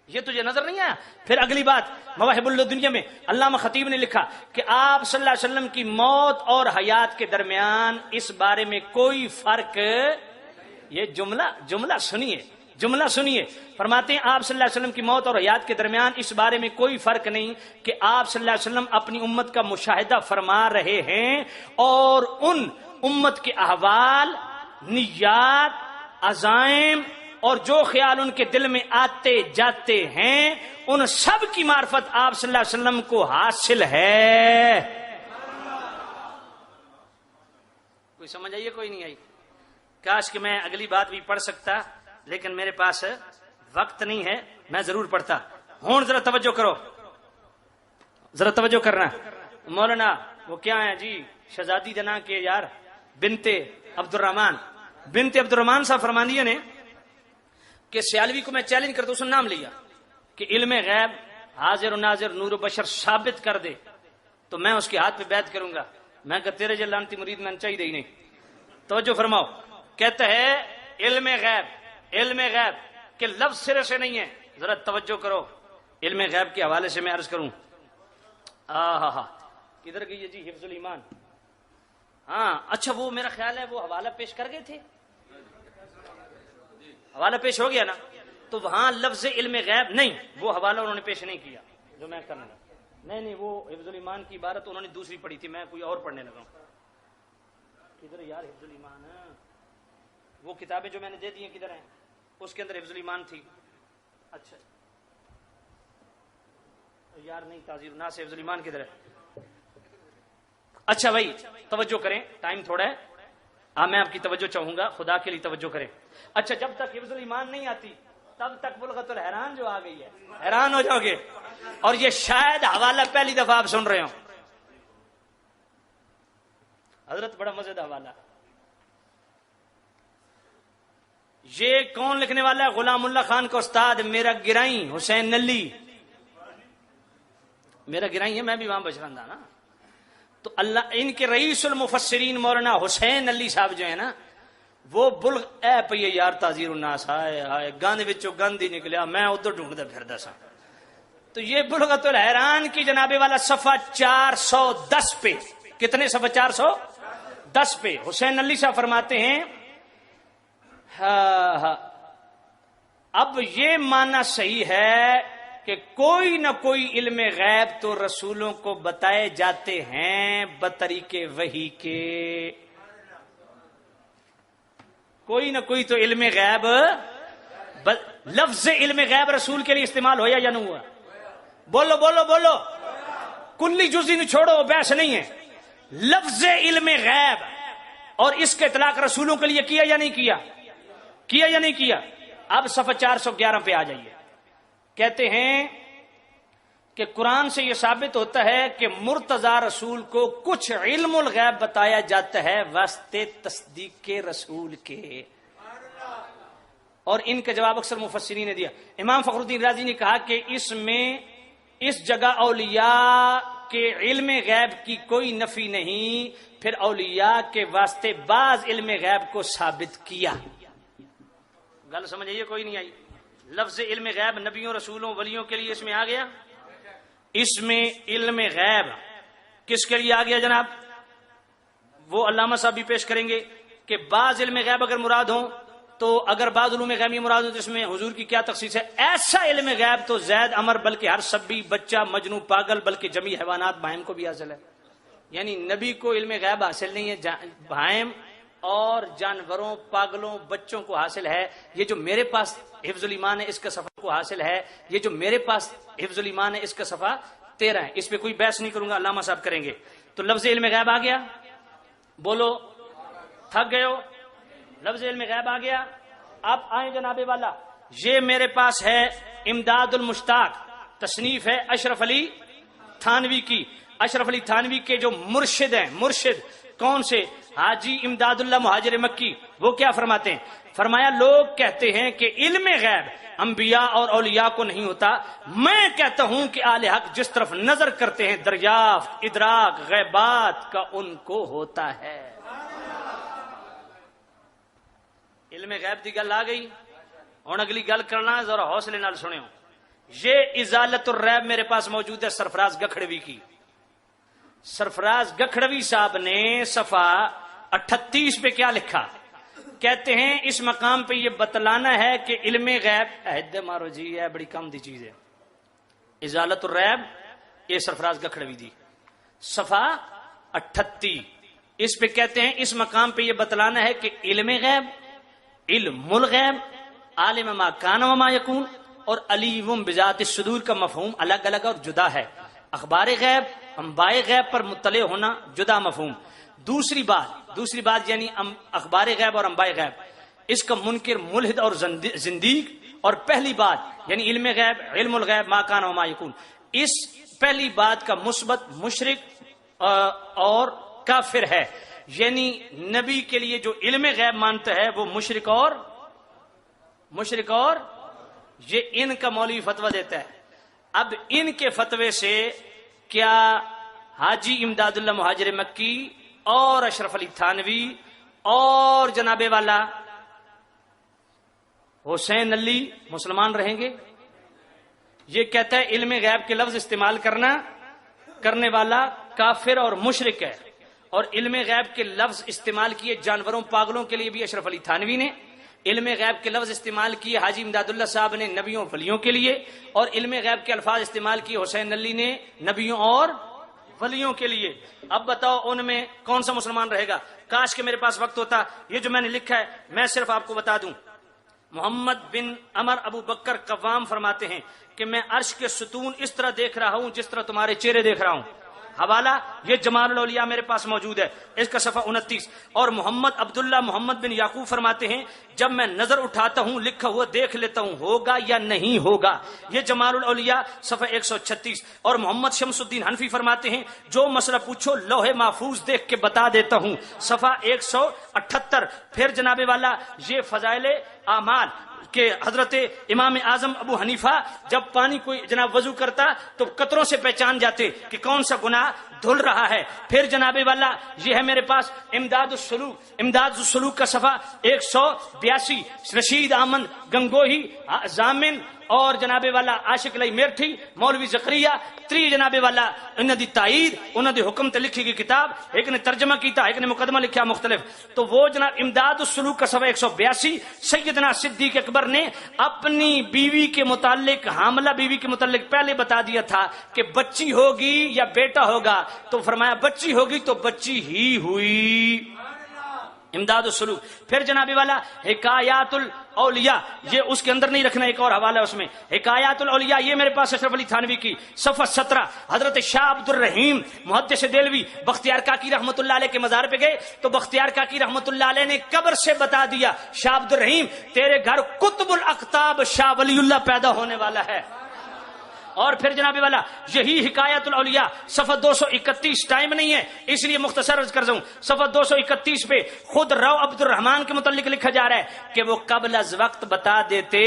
یہ تجھے نظر نہیں آیا؟ پھر اگلی بات مواہب الدنیا میں علامہ خطیب نے لکھا کہ آپ صلی اللہ علیہ وسلم کی موت اور حیات کے درمیان اس بارے میں کوئی فرق، یہ جملہ سنیے، فرماتے ہیں آپ صلی اللہ علیہ وسلم کی موت اور حیات کے درمیان اس بارے میں کوئی فرق نہیں کہ آپ صلی اللہ علیہ وسلم اپنی امت کا مشاہدہ فرما رہے ہیں اور ان امت کے احوال، نیات، عزائم اور جو خیال ان کے دل میں آتے جاتے ہیں ان سب کی معرفت آپ صلی اللہ علیہ وسلم کو حاصل ہے۔ کوئی سمجھ آئیے؟ کوئی نہیں آئی؟ کاش کہ میں اگلی بات بھی پڑھ سکتا، لیکن میرے پاس وقت نہیں ہے، میں ضرور پڑھتا ہوں۔ ذرا توجہ کرو، ذرا توجہ کرنا۔ مولانا وہ کیا ہیں جی، شہزادی جنا کے یار بنت عبد الرحمان صاحب فرماندیہ نے کہ سیالوی کو میں چیلنج کرتا ہوں، اس نے نام لیا کہ علم غیب حاضر و ناظر نور و بشر ثابت کر دے تو میں اس کے ہاتھ پہ بیعت کروں گا۔ میں کہ تیرے جلانتی مرید میں چاہیے ہی نہیں۔ توجہ فرماؤ، کہتا ہے علم غیب کہ لفظ سرے سے نہیں ہے۔ ذرا توجہ کرو، علم غیب کے حوالے سے میں عرض کروں۔ کدھر گئی ہے جی حفظ الایمان؟ ہاں اچھا، وہ میرا خیال ہے وہ حوالہ پیش کر گئے تھے، حوالہ پیش ہو گیا نا، تو وہاں لفظ علم غیب نہیں، وہ حوالہ انہوں نے پیش نہیں کیا جو میں کرنا گا۔ نہیں، وہ حفظ الایمان کی عبارت انہوں نے دوسری پڑھی تھی، میں کوئی اور پڑھنے لگا ہوں۔ کدھر یار حفظ الایمان؟ وہ کتابیں جو میں نے دے دی ہیں کدھر ہیں؟ اس کے اندر حفظ الایمان تھی۔ اچھا یار نہیں، تعزیر الناس حفظ الایمان کدھر ہے؟ اچھا بھائی توجہ کریں، ٹائم تھوڑا ہے، میں آپ کی توجہ چاہوں گا، خدا کے لیے توجہ کریں۔ اچھا، جب تک حفظ الایمان نہیں آتی تب تک بلغت الحیران جو آ گئی ہے، حیران ہو جاؤ گے، اور یہ شاید حوالہ پہلی دفعہ آپ سن رہے ہو۔ حضرت بڑا مزیدار حوالہ۔ یہ کون لکھنے والا ہے؟ غلام اللہ خان کا استاد میرا گرائی حسین نلی، میرا گرائی ہے، میں بھی وہاں بچرندہ نا۔ تو اللہ ان کے رئیس المفسرین مولانا حسین علی صاحب جو ہے نا، وہ اے پہ یار تعزیر الناس، ہائے گند وچوں گند ہی نکلیا، میں ادھر ڈھونڈتا پھردا سا۔ تو یہ بلغت الحیران کی جناب والا صفحہ 410 پہ، کتنے صفحہ 410 پہ حسین علی صاحب فرماتے ہیں اب یہ ماننا صحیح ہے کہ کوئی نہ کوئی علم غیب تو رسولوں کو بتائے جاتے ہیں بطریق وحی کے، کوئی نہ کوئی تو علم غیب، لفظ علم غیب رسول کے لیے استعمال ہوا یا نہیں ہوا؟ بولو بولو بولو، کلی جزی نہیں چھوڑو، بحث نہیں ہے۔ لفظ علم غیب اور اس کے اطلاق رسولوں کے لیے کیا یا نہیں کیا؟ کیا یا نہیں کیا؟ اب صفحہ 411 پہ آ جائیے۔ کہتے ہیں کہ قرآن سے یہ ثابت ہوتا ہے کہ مرتضی رسول کو کچھ علم الغیب بتایا جاتا ہے واسطے تصدیق کے رسول کے، اور ان کا جواب اکثر مفسرین نے دیا۔ امام فخر الدین رازی نے کہا کہ اس جگہ اولیاء کے علم غیب کی کوئی نفی نہیں، پھر اولیاء کے واسطے بعض علم غیب کو ثابت کیا۔ گل سمجھ آئیے؟ کوئی نہیں آئی؟ لفظ علم غیب نبیوں رسولوں ولیوں کے لیے اس میں آ گیا۔ اس میں علم غیب کس کے لیے آ گیا جناب؟ وہ علامہ صاحب بھی پیش کریں گے کہ بعض علم غیب اگر مراد ہوں تو اگر بعض علوم غیبی مراد ہوں تو اس میں حضور کی کیا تخصیص ہے؟ ایسا علم غیب تو زید عمر بلکہ ہر سبی بچہ مجنو پاگل بلکہ جمی حیوانات بہائم کو بھی حاصل ہے۔ یعنی نبی کو علم غیب حاصل نہیں ہے، بہائم اور جانوروں پاگلوں بچوں کو حاصل ہے۔ یہ جو میرے پاس حفظ الایمان ہے اس کا صفحہ کو حاصل ہے، یہ جو میرے پاس حفظ الایمان ہے اس کا صفحہ 13 ہے۔ اس پہ کوئی بحث نہیں کروں گا، علامہ صاحب کریں گے۔ تو لفظ علم غیب آ گیا، بولو تھک گئے ہو؟ لفظ علم غیب آ گیا۔ اب آئیں جناب والا، یہ میرے پاس ہے امداد المشتاق، تصنیف ہے اشرف علی تھانوی کی۔ اشرف علی تھانوی کے جو مرشد ہیں، مرشد کون سے؟ حاجی امداد اللہ مہاجر مکی۔ وہ کیا فرماتے ہیں؟ فرمایا لوگ کہتے ہیں کہ علم غیب انبیاء اور اولیاء کو نہیں ہوتا، میں کہتا ہوں کہ اہل حق جس طرف نظر کرتے ہیں دریافت ادراک غیبات کا ان کو ہوتا ہے۔ علم غیب دی گل آ گئی، ہن اگلی گل کرنا ذرا حوصلے نال سنو۔ یہ ازالت الریب میرے پاس موجود ہے سرفراز گکھڑوی کی. سرفراز گکھڑوی صاحب نے صفحہ 38 پہ کیا لکھا؟ کہتے ہیں اس مقام پہ یہ بتلانا ہے کہ علم غیب عہد مارو جی ہے بڑی کم دی چیز ہے. ازالت الریب یہ سرفراز گکھڑوی دی صفحہ 38. اس پہ کہتے ہیں اس مقام پہ یہ بتلانا ہے کہ علم غیب، علم الغیب، عالم ما کان و ما یکون اور علیم بذات الصدور کا مفہوم الگ الگ اور جدا ہے. اخبار غیب، انباء غیب پر مطلع ہونا جدا مفہوم. دوسری بات یعنی اخبار غیب اور انباء غیب اس کا منکر ملحد اور زندیق. اور پہلی بات یعنی علم غیب، علم الغیب ما کان و ما یکون، اس پہلی بات کا مثبت مشرک اور کافر ہے. یعنی نبی کے لیے جو علم غیب مانتا ہے وہ مشرک اور یہ ان کا مولوی فتویٰ دیتا ہے. اب ان کے فتوے سے کیا حاجی امداد اللہ مہاجر مکی اور اشرف علی تھانوی اور جناب والا حسین علی مسلمان رہیں گے؟ یہ کہتا ہے علم غیب کے لفظ استعمال کرنے والا کافر اور مشرک ہے. اور علم غیب کے لفظ استعمال کیے جانوروں پاگلوں کے لیے بھی اشرف علی تھانوی نے. علم غیب کے لفظ استعمال کیے حاجی امداد اللہ صاحب نے نبیوں ولیوں کے لیے. اور علم غیب کے الفاظ استعمال کیے حسین علی نے نبیوں اور ولیوں کے لیے. اب بتاؤ ان میں کون سا مسلمان رہے گا؟ کاش کہ میرے پاس وقت ہوتا. یہ جو میں نے لکھا ہے میں صرف آپ کو بتا دوں. محمد بن عمر ابو بکر قوام فرماتے ہیں کہ میں عرش کے ستون اس طرح دیکھ رہا ہوں جس طرح تمہارے چہرے دیکھ رہا ہوں. حوالہ یہ جمال الاولیاء میرے پاس موجود ہے، اس کا صفحہ 29. اور محمد عبداللہ محمد بن یعقوب فرماتے ہیں جب میں نظر اٹھاتا ہوں لکھا ہوا دیکھ لیتا ہوں ہوگا یا نہیں ہوگا. یہ جمال الاولیاء صفحہ 136. اور محمد شمس الدین حنفی فرماتے ہیں جو مسئلہ پوچھو لوح محفوظ دیکھ کے بتا دیتا ہوں، صفحہ 178. پھر جناب والا یہ فضائل اعمال کہ حضرت امام اعظم ابو حنیفہ جب پانی کوئی جناب وضو کرتا تو قطروں سے پہچان جاتے کہ کون سا گناہ دھل رہا ہے. پھر جناب والا یہ ہے میرے پاس امداد السلوک کا صفحہ 182. رشید احمد گنگوہی ضامن اور جناب والا عاشق علی میرٹھی مولوی زکریا تری جناب والا انہاں دی تائید انہاں دی حکم تے لکھی گئی کتاب، ایک نے ترجمہ کیتا ایک نے مقدمہ لکھا مختلف. تو وہ جناب امداد السلوک کا صفحہ 182. سیدنا صدیق اکبر نے اپنی بیوی کے متعلق حاملہ بیوی کے متعلق پہلے بتا دیا تھا کہ بچی ہوگی یا بیٹا ہوگا، تو فرمایا بچی ہوگی تو بچی ہی ہوئی. امداد السلوک. پھر جناب والا حکایات الاولیاء یہ اس کے اندر نہیں رکھنا، ایک اور حوالہ ہے اس میں حکایات الاولیاء یہ میرے پاس اشرف علی تھانوی کی صفحہ 17. حضرت شاہ عبد الرحیم محدث دہلوی بختیار کاکی رحمت اللہ علیہ کے مزار پہ گئے تو بختیار کاکی رحمت اللہ علیہ نے قبر سے بتا دیا شاہ عبد الرحیم تیرے گھر قطب الاقطاب شاہ ولی اللہ پیدا ہونے والا ہے. اور پھر جناب والا یہی حکایت الاولیاء صفحہ 231. ٹائم نہیں ہے اس لیے مختصر عرض کر دوں. صفحہ 231 پہ خود رو عبد الرحمان کے متعلق لکھا جا رہا ہے کہ وہ قبل از وقت بتا دیتے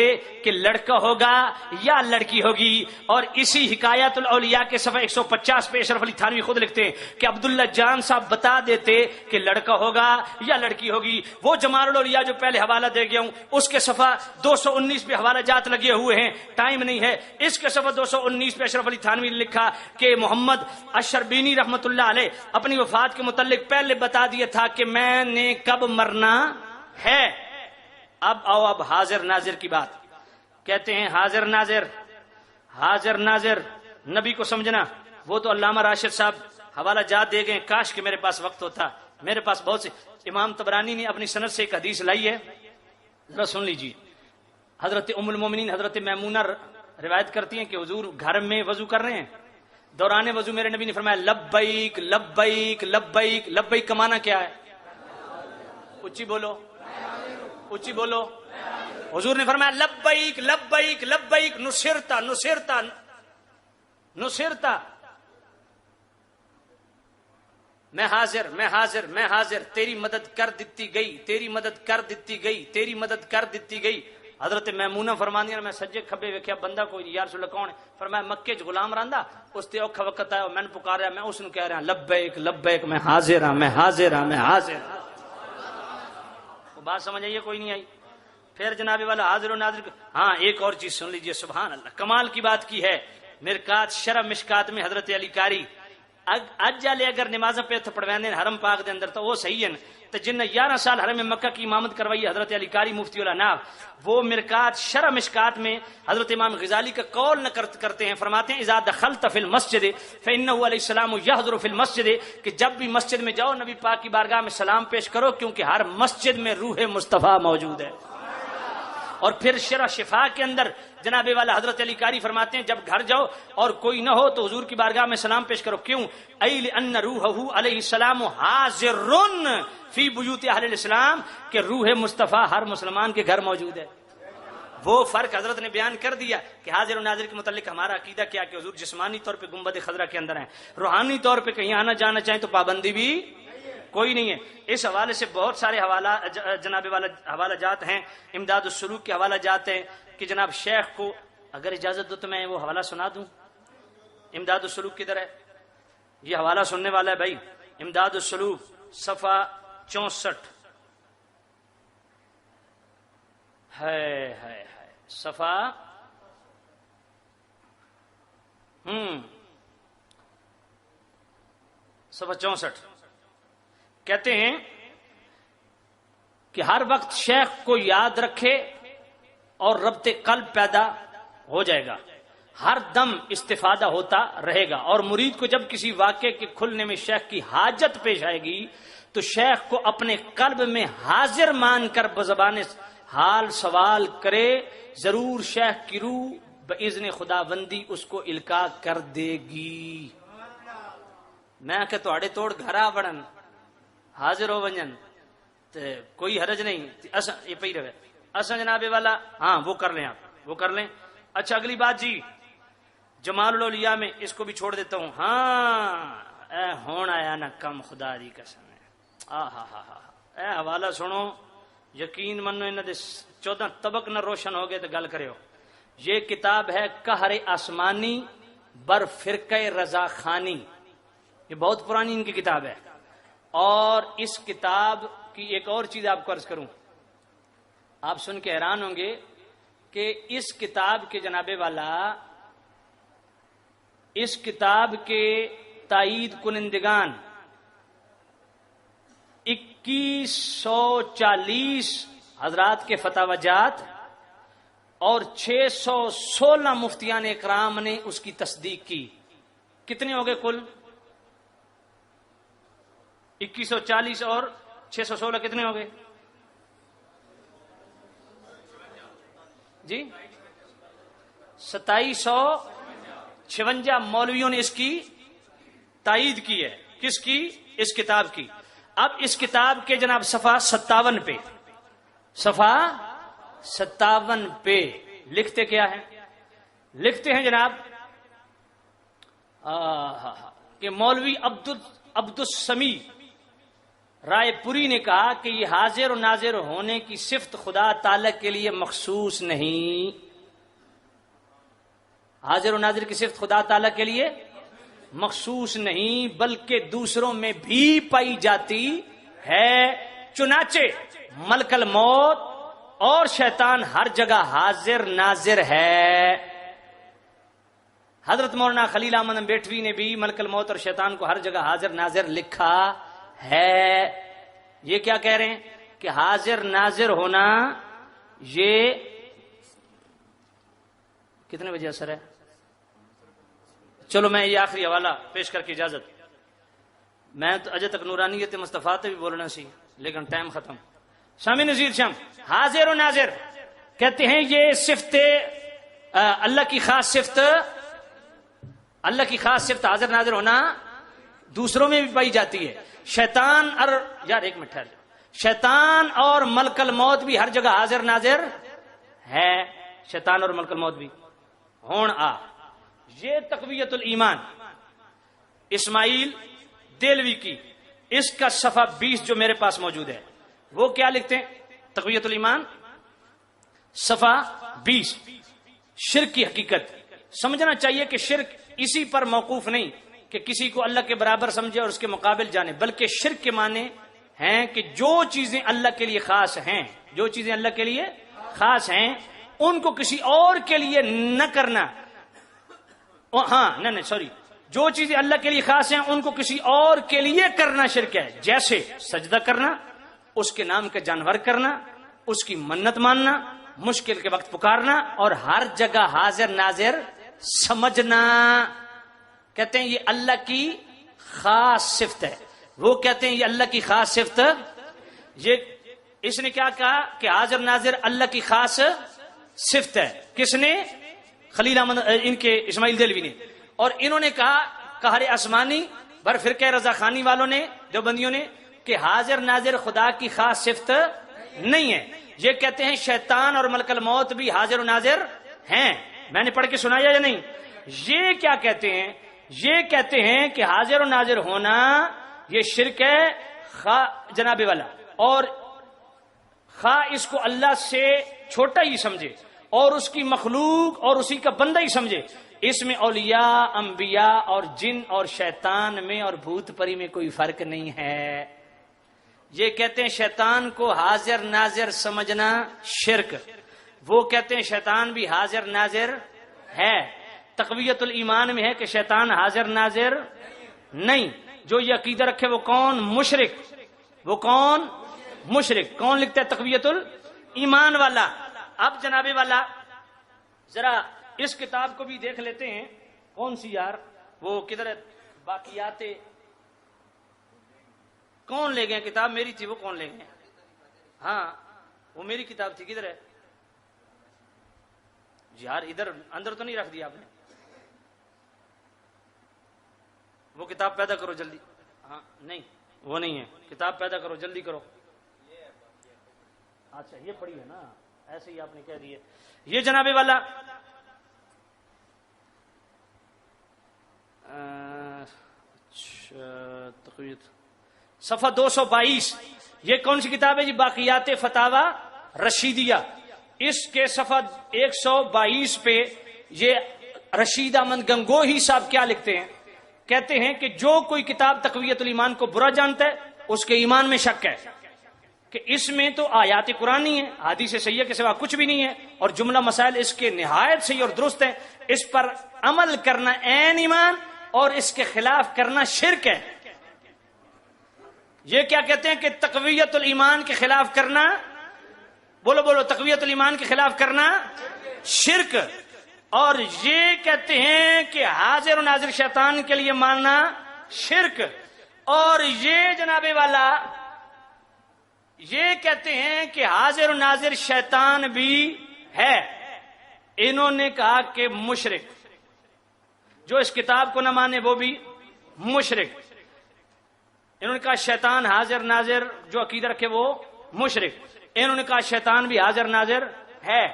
کہ لڑکا ہوگا یا لڑکی ہوگی. اور اسی حکایت الاولیاء کے صفحہ 150 پہ اشرف علی تھانوی خود لکھتے ہیں کہ عبداللہ جان صاحب بتا دیتے کہ لڑکا ہوگا یا لڑکی ہوگی. وہ جمال الاولیاء جو پہلے حوالہ دے گیا ہوں اس کے صفحہ 219 پہ حوالہ جات لگے ہوئے ہیں، ٹائم نہیں ہے. اس کے صفحہ 219 پہ اشرف علی تھانوی نے لکھا کہ محمد اشربینی رحمت اللہ علیہ اپنی وفات کے متعلق پہلے بتا دیا تھا کہ میں نے کب مرنا ہے. اب آؤ اب حاضر ناظر کی بات. کہتے ہیں حاضر ناظر نبی کو سمجھنا وہ تو علامہ راشد صاحب حوالہ جات دے گئے. کاش کہ میرے پاس وقت ہوتا. میرے پاس بہت سے امام طبرانی نے اپنی سند سے ایک حدیث لائی ہے، ذرا سن لیجیے. حضرت ام المومنین حضرت میمونہ روایت کرتی ہیں کہ حضور گھر میں وضو کر رہے ہیں، دوران وضو میرے نبی نے فرمایا لبیک لبیک لبیک. لبیک کا معنی کیا ہے؟ اونچی بولو. حضور نے فرمایا لبیک لبیک لبیک نصرتا نصرتا نصرتا. میں حاضر تیری مدد کر دیتی گئی. حضرت میمونہ فرماندی میں سجے کھبے ویکھیا بندہ کوئی یا رسول اللہ کون ہے؟ فرمایا مکے چ غلام رہندا اس تے اوکھا وقت آیا میں پکاریا میں اس نو کہہ رہا لبیک لبیک میں حاضر ہاں. وہ بات سمجھ آئیے کوئی نہیں آئی؟ پھر جناب والا حاضر و ناظر. ہاں ایک اور چیز سن لیجئے, سبحان اللہ, کمال کی بات کی ہے. مرکات شرح مشکات میں حضرت علی کاری اج جالے اگر نمازاں پہ پڑھویندے حرم پاک دے اندر تو وہ صحیح ہیں. تو جن 11 سال حرم مکہ کی امامت کروائی حضرت علی کاری مفتی الانام, وہ مرکات شرح مشکات میں حضرت امام غزالی کا قول نقل کرتے ہیں. فرماتے ہیں اذا دخلت فی المسجد فانه علیہ السلام یحضر فی المسجد, کہ جب بھی مسجد میں جاؤ نبی پاک کی بارگاہ میں سلام پیش کرو, کیونکہ ہر مسجد میں روح مصطفیٰ موجود ہے. اور پھر شرح شفا کے اندر جناب والا حضرت علی کاری فرماتے ہیں جب گھر جاؤ اور کوئی نہ ہو تو حضور کی بارگاہ میں سلام پیش کرو. کیوں؟ ایل ان روحہ علیہ السلام حاضر فی بیوت اہل الاسلام, کہ روح مصطفیٰ ہر مسلمان کے گھر موجود ہے. وہ فرق حضرت نے بیان کر دیا کہ حاضر و ناظر کے متعلق ہمارا عقیدہ کیا کہ حضور جسمانی طور پہ گنبد خضرا کے اندر ہیں, روحانی طور پہ کہیں آنا جانا چاہیں تو پابندی بھی کوئی نہیں ہے. اس حوالے سے بہت سارے جناب والا حوالہ جات ہیں. امداد السلوک کے حوالہ جات ہیں کہ جناب شیخ کو اگر اجازت دو تو میں وہ حوالہ سنا دوں. امداد السلوک کدھر ہے؟ یہ حوالہ سننے والا ہے بھائی. امداد السلوک صفحہ 64 ہے صفحہ صفحہ 64 کہتے ہیں کہ ہر وقت شیخ کو یاد رکھے اور ربط قلب پیدا ہو جائے گا, ہر دم استفادہ ہوتا رہے گا. اور مرید کو جب کسی واقعے کے کھلنے میں شیخ کی حاجت پیش آئے گی تو شیخ کو اپنے قلب میں حاضر مان کر بزبان حال سوال کرے, ضرور شیخ کی روح باذن خداوندی اس کو القاء کر دے گی. میں کہ تواڈے توڑ گھرا بڑن حاضر ہو ونجن تے کوئی حرج نہیں, یہ پی رہے اسا جناب والا. ہاں وہ کر لیں, آپ وہ کر لیں. اچھا اگلی بات جی, جمال الاولیاء میں اس کو بھی چھوڑ دیتا ہوں. ہاں اے ہون آیا نا کم خدا دی قسم ہے. اے حوالہ سنو, یقین منو انہاں دے 14 طبق نہ روشن ہو گئے تو گل کریو. یہ کتاب ہے قہر آسمانی بر فرقہ رضا خانی, یہ بہت پرانی ان کی کتاب ہے. اور اس کتاب کی ایک اور چیز آپ کو عرض کروں, آپ سن کے حیران ہوں گے کہ اس کتاب کے جناب والا, اس کتاب کے تائید کنندگان 2140 حضرات کے فتاوی جات اور 616 مفتیان اکرام نے اس کی تصدیق کی. کتنے ہو گئے کل؟ 2140 اور 616 کتنے ہو گئے جی؟ 2756 مولویوں نے اس کی تائید کی ہے. کس کی؟ اس کتاب کی. اب اس کتاب کے جناب صفحہ 57 پہ, صفحہ 57 پہ لکھتے کیا ہے؟ لکھتے ہیں جناب کہ مولوی عبد السمی رائے پوری نے کہا کہ یہ حاضر و ناظر ہونے کی صفت خدا تعالی کے لیے مخصوص نہیں. حاضر و ناظر کی صفت خدا تعالی کے لیے مخصوص نہیں بلکہ دوسروں میں بھی پائی جاتی ہے. چنانچہ ملک الموت اور شیطان ہر جگہ حاضر ناظر ہے. حضرت مولانا خلیل احمد بیٹوی نے بھی ملک الموت اور شیطان کو ہر جگہ حاضر ناظر لکھا ہے. یہ کیا کہہ رہے ہیں کہ حاضر ناظر ہونا یہ کتنے بجے اثر ہے؟ چلو میں یہ آخری حوالہ پیش کر کے اجازت. میں تو اجے تک نورانیت مصطفیٰ بھی بولنا سی لیکن ٹائم ختم. سامی نذیر شم حاضر و ناظر کہتے ہیں یہ صفت اللہ کی خاص صفت, اللہ کی خاص صفت حاضر ناظر ہونا دوسروں میں بھی پائی جاتی ہے. شیطان اور یار ایک منٹ ٹھہر, شیطان اور ملک الموت بھی ہر جگہ حاضر ناظر ہے. شیطان اور ملک الموت بھی ہون آ. یہ تقویت الایمان اسماعیل دہلوی کی, اس کا صفحہ 20 جو میرے پاس موجود ہے, وہ کیا لکھتے ہیں؟ تقویت الایمان صفحہ 20. شرک کی حقیقت سمجھنا چاہیے کہ شرک اسی پر موقوف نہیں کہ کسی کو اللہ کے برابر سمجھے اور اس کے مقابل جانے, بلکہ شرک کے معنی ہیں کہ جو چیزیں اللہ کے لیے خاص ہیں, جو چیزیں اللہ کے لیے خاص ہیں ان کو کسی اور کے لیے نہ کرنا. ہاں نہیں سوری، جو چیزیں اللہ کے لیے خاص ہیں ان کو کسی اور کے لیے کرنا شرک ہے. جیسے سجدہ کرنا، اس کے نام کا جانور کرنا، اس کی منت ماننا، مشکل کے وقت پکارنا، اور ہر جگہ حاضر ناظر سمجھنا. کہتے ہیں یہ اللہ کی خاص صفت ہے. وہ کہتے ہیں یہ اللہ کی خاص صفت. یہ اس نے کیا کہا کہ حاضر ناظر اللہ کی خاص صفت ہے. کس نے؟ خلیل احمد ان کے اسماعیل دہلوی نے. اور انہوں نے کہا قہر آسمانی بر فرقہ رضا خانی والوں نے، دیوبندیوں نے، کہ حاضر ناظر خدا کی خاص صفت نہیں ہے. یہ کہتے ہیں شیطان اور ملک الموت بھی حاضر و ناظر ہیں. میں نے پڑھ کے سنایا یا نہیں؟ یہ کیا کہتے ہیں؟ یہ کہتے ہیں کہ حاضر و ناظر ہونا یہ شرک ہے جناب والا، اور خواہ اس کو اللہ سے چھوٹا ہی سمجھے اور اس کی مخلوق اور اسی کا بندہ ہی سمجھے. اس میں اولیاء، انبیاء اور جن اور شیطان میں اور بھوت پری میں کوئی فرق نہیں ہے. یہ کہتے ہیں شیطان کو حاضر ناظر سمجھنا شرک. وہ کہتے ہیں شیطان بھی حاضر ناظر ہے. تقویت الایمان میں ہے کہ شیطان حاضر ناظر نہیں. جو یہ عقیدہ رکھے وہ کون؟ مشرک. وہ کون؟ مشرک. کون لکھتا ہے؟ تقویت الایمان والا. اب جناب والا ذرا اس کتاب کو بھی دیکھ لیتے ہیں. کون سی یار؟ وہ کدھر ہے؟ باقیات کون لے گئے؟ کتاب میری تھی، وہ کون لے گئے؟ ہاں وہ میری کتاب تھی، کدھر ہے یار؟ ادھر اندر تو نہیں رکھ دیا آپ نے؟ وہ کتاب پیدا کرو جلدی. ہاں نہیں وہ نہیں ہے، کتاب پیدا کرو جلدی کرو. اچھا یہ پڑھی ہے نا، ایسے ہی آپ نے کہہ دیے. یہ جناب والا صفحہ 222. یہ کون سی کتاب ہے جی؟ باقیات فتاوا رشیدیہ. اس کے صفحہ 122 پہ یہ رشید احمد گنگوہی صاحب کیا لکھتے ہیں؟ کہتے ہیں کہ جو کوئی کتاب تقویت الایمان کو برا جانتا ہے اس کے ایمان میں شک ہے کہ اس میں تو آیات قرآنی ہے، حدیث صحیحہ کے سوا کچھ بھی نہیں ہے، اور جملہ مسائل اس کے نہایت صحیح اور درست ہے. اس پر عمل کرنا عین ایمان اور اس کے خلاف کرنا شرک ہے. یہ کیا کہتے ہیں کہ تقویت الایمان کے خلاف کرنا، بولو بولو، تقویت الایمان کے خلاف کرنا شرک. اور یہ کہتے ہیں کہ حاضر و ناظر شیطان کے لیے ماننا شرک. اور یہ جناب والا یہ کہتے ہیں کہ حاضر و ناظر شیطان بھی ہے. انہوں نے کہا کہ مشرک. جو اس کتاب کو نہ مانے وہ بھی مشرک. انہوں نے کہا شیطان حاضر ناظر، جو عقیدہ رکھے وہ مشرک. انہوں نے کہا شیطان بھی حاضر ناظر ہے.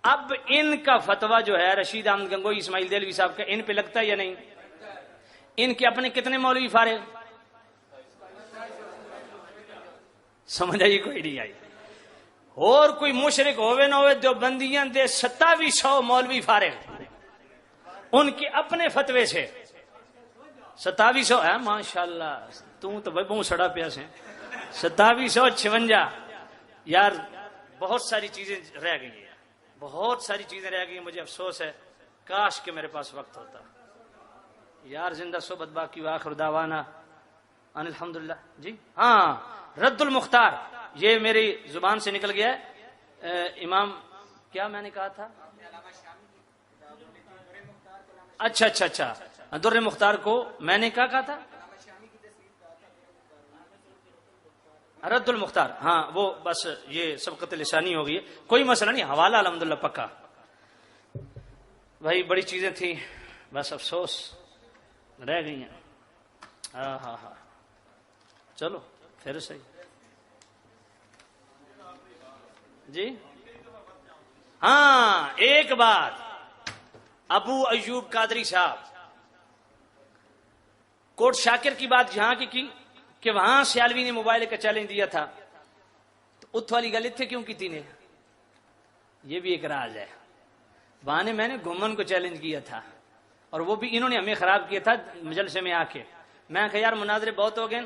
اب ان کا فتویٰ جو ہے رشید احمد گنگوئی، اسماعیل دہلوی صاحب کا، ان پہ لگتا ہے یا نہیں؟ ان کے اپنے کتنے مولوی فارغ؟ سمجھ آئی کوئی نہیں آئی؟ اور کوئی مشرک ہوئے نہ ہوئے دیوبندیاں دے 2700 مولوی فارغ ان کے اپنے فتوے سے. 2700 ہے ماشاءاللہ. تو بہت سڑا پیا سے 2756. یار بہت ساری چیزیں رہ گئی ہیں، بہت ساری چیزیں رہ گئی ہیں. مجھے افسوس ہے، کاش کہ میرے پاس وقت ہوتا یار. زندہ صحبت باقی وآخر دعوانا ان الحمدللہ. جی ہاں، رد المختار یہ میری زبان سے نکل گیا ہے. امام کیا میں نے کہا تھا؟ اچھا اچھا اچھا، در مختار کو میں نے کیا کہا تھا؟ رد المختار. ہاں وہ بس یہ سبقت لسانی ہو گئی ہے، کوئی مسئلہ نہیں. حوالہ الحمدللہ پکا. بھائی بڑی چیزیں تھیں، بس افسوس رہ گئی ہیں. ہاں ہاں ہاں چلو پھر صحیح. جی ہاں ایک بات، ابو ایوب قادری صاحب کوٹ شاکر کی بات یہاں کی کہ وہاں سیالوی نے موبائل کا چیلنج دیا تھا، تو ات والی گل اتنے کیوں کی تھی نے؟ یہ بھی ایک راز ہے. وہاں نے میں نے گھومن کو چیلنج کیا تھا، اور وہ بھی انہوں نے ہمیں خراب کیا تھا مجلسے میں آ کے. میں کہا یار مناظرے بہت ہو گئے،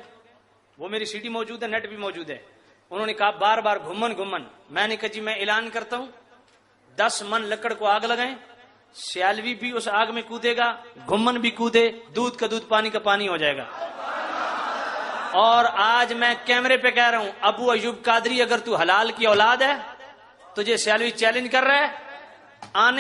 وہ میری سی ڈی موجود ہے، نیٹ بھی موجود ہے. انہوں نے کہا بار بار گھمن گھمن. میں نے کہا جی میں اعلان کرتا ہوں 10 من لکڑ کو آگ لگائیں, سیالوی بھی اس آگ میں کودے گا, گھمن بھی کودے, دودھ کا دودھ پانی کا پانی ہو جائے گا. اور آج میں کیمرے پہ کہہ رہا ہوں ابو ایوب قادری اگر تو حلال کی اولاد ہے, تجھے سیالوی چیلنج کر رہا ہے, آنے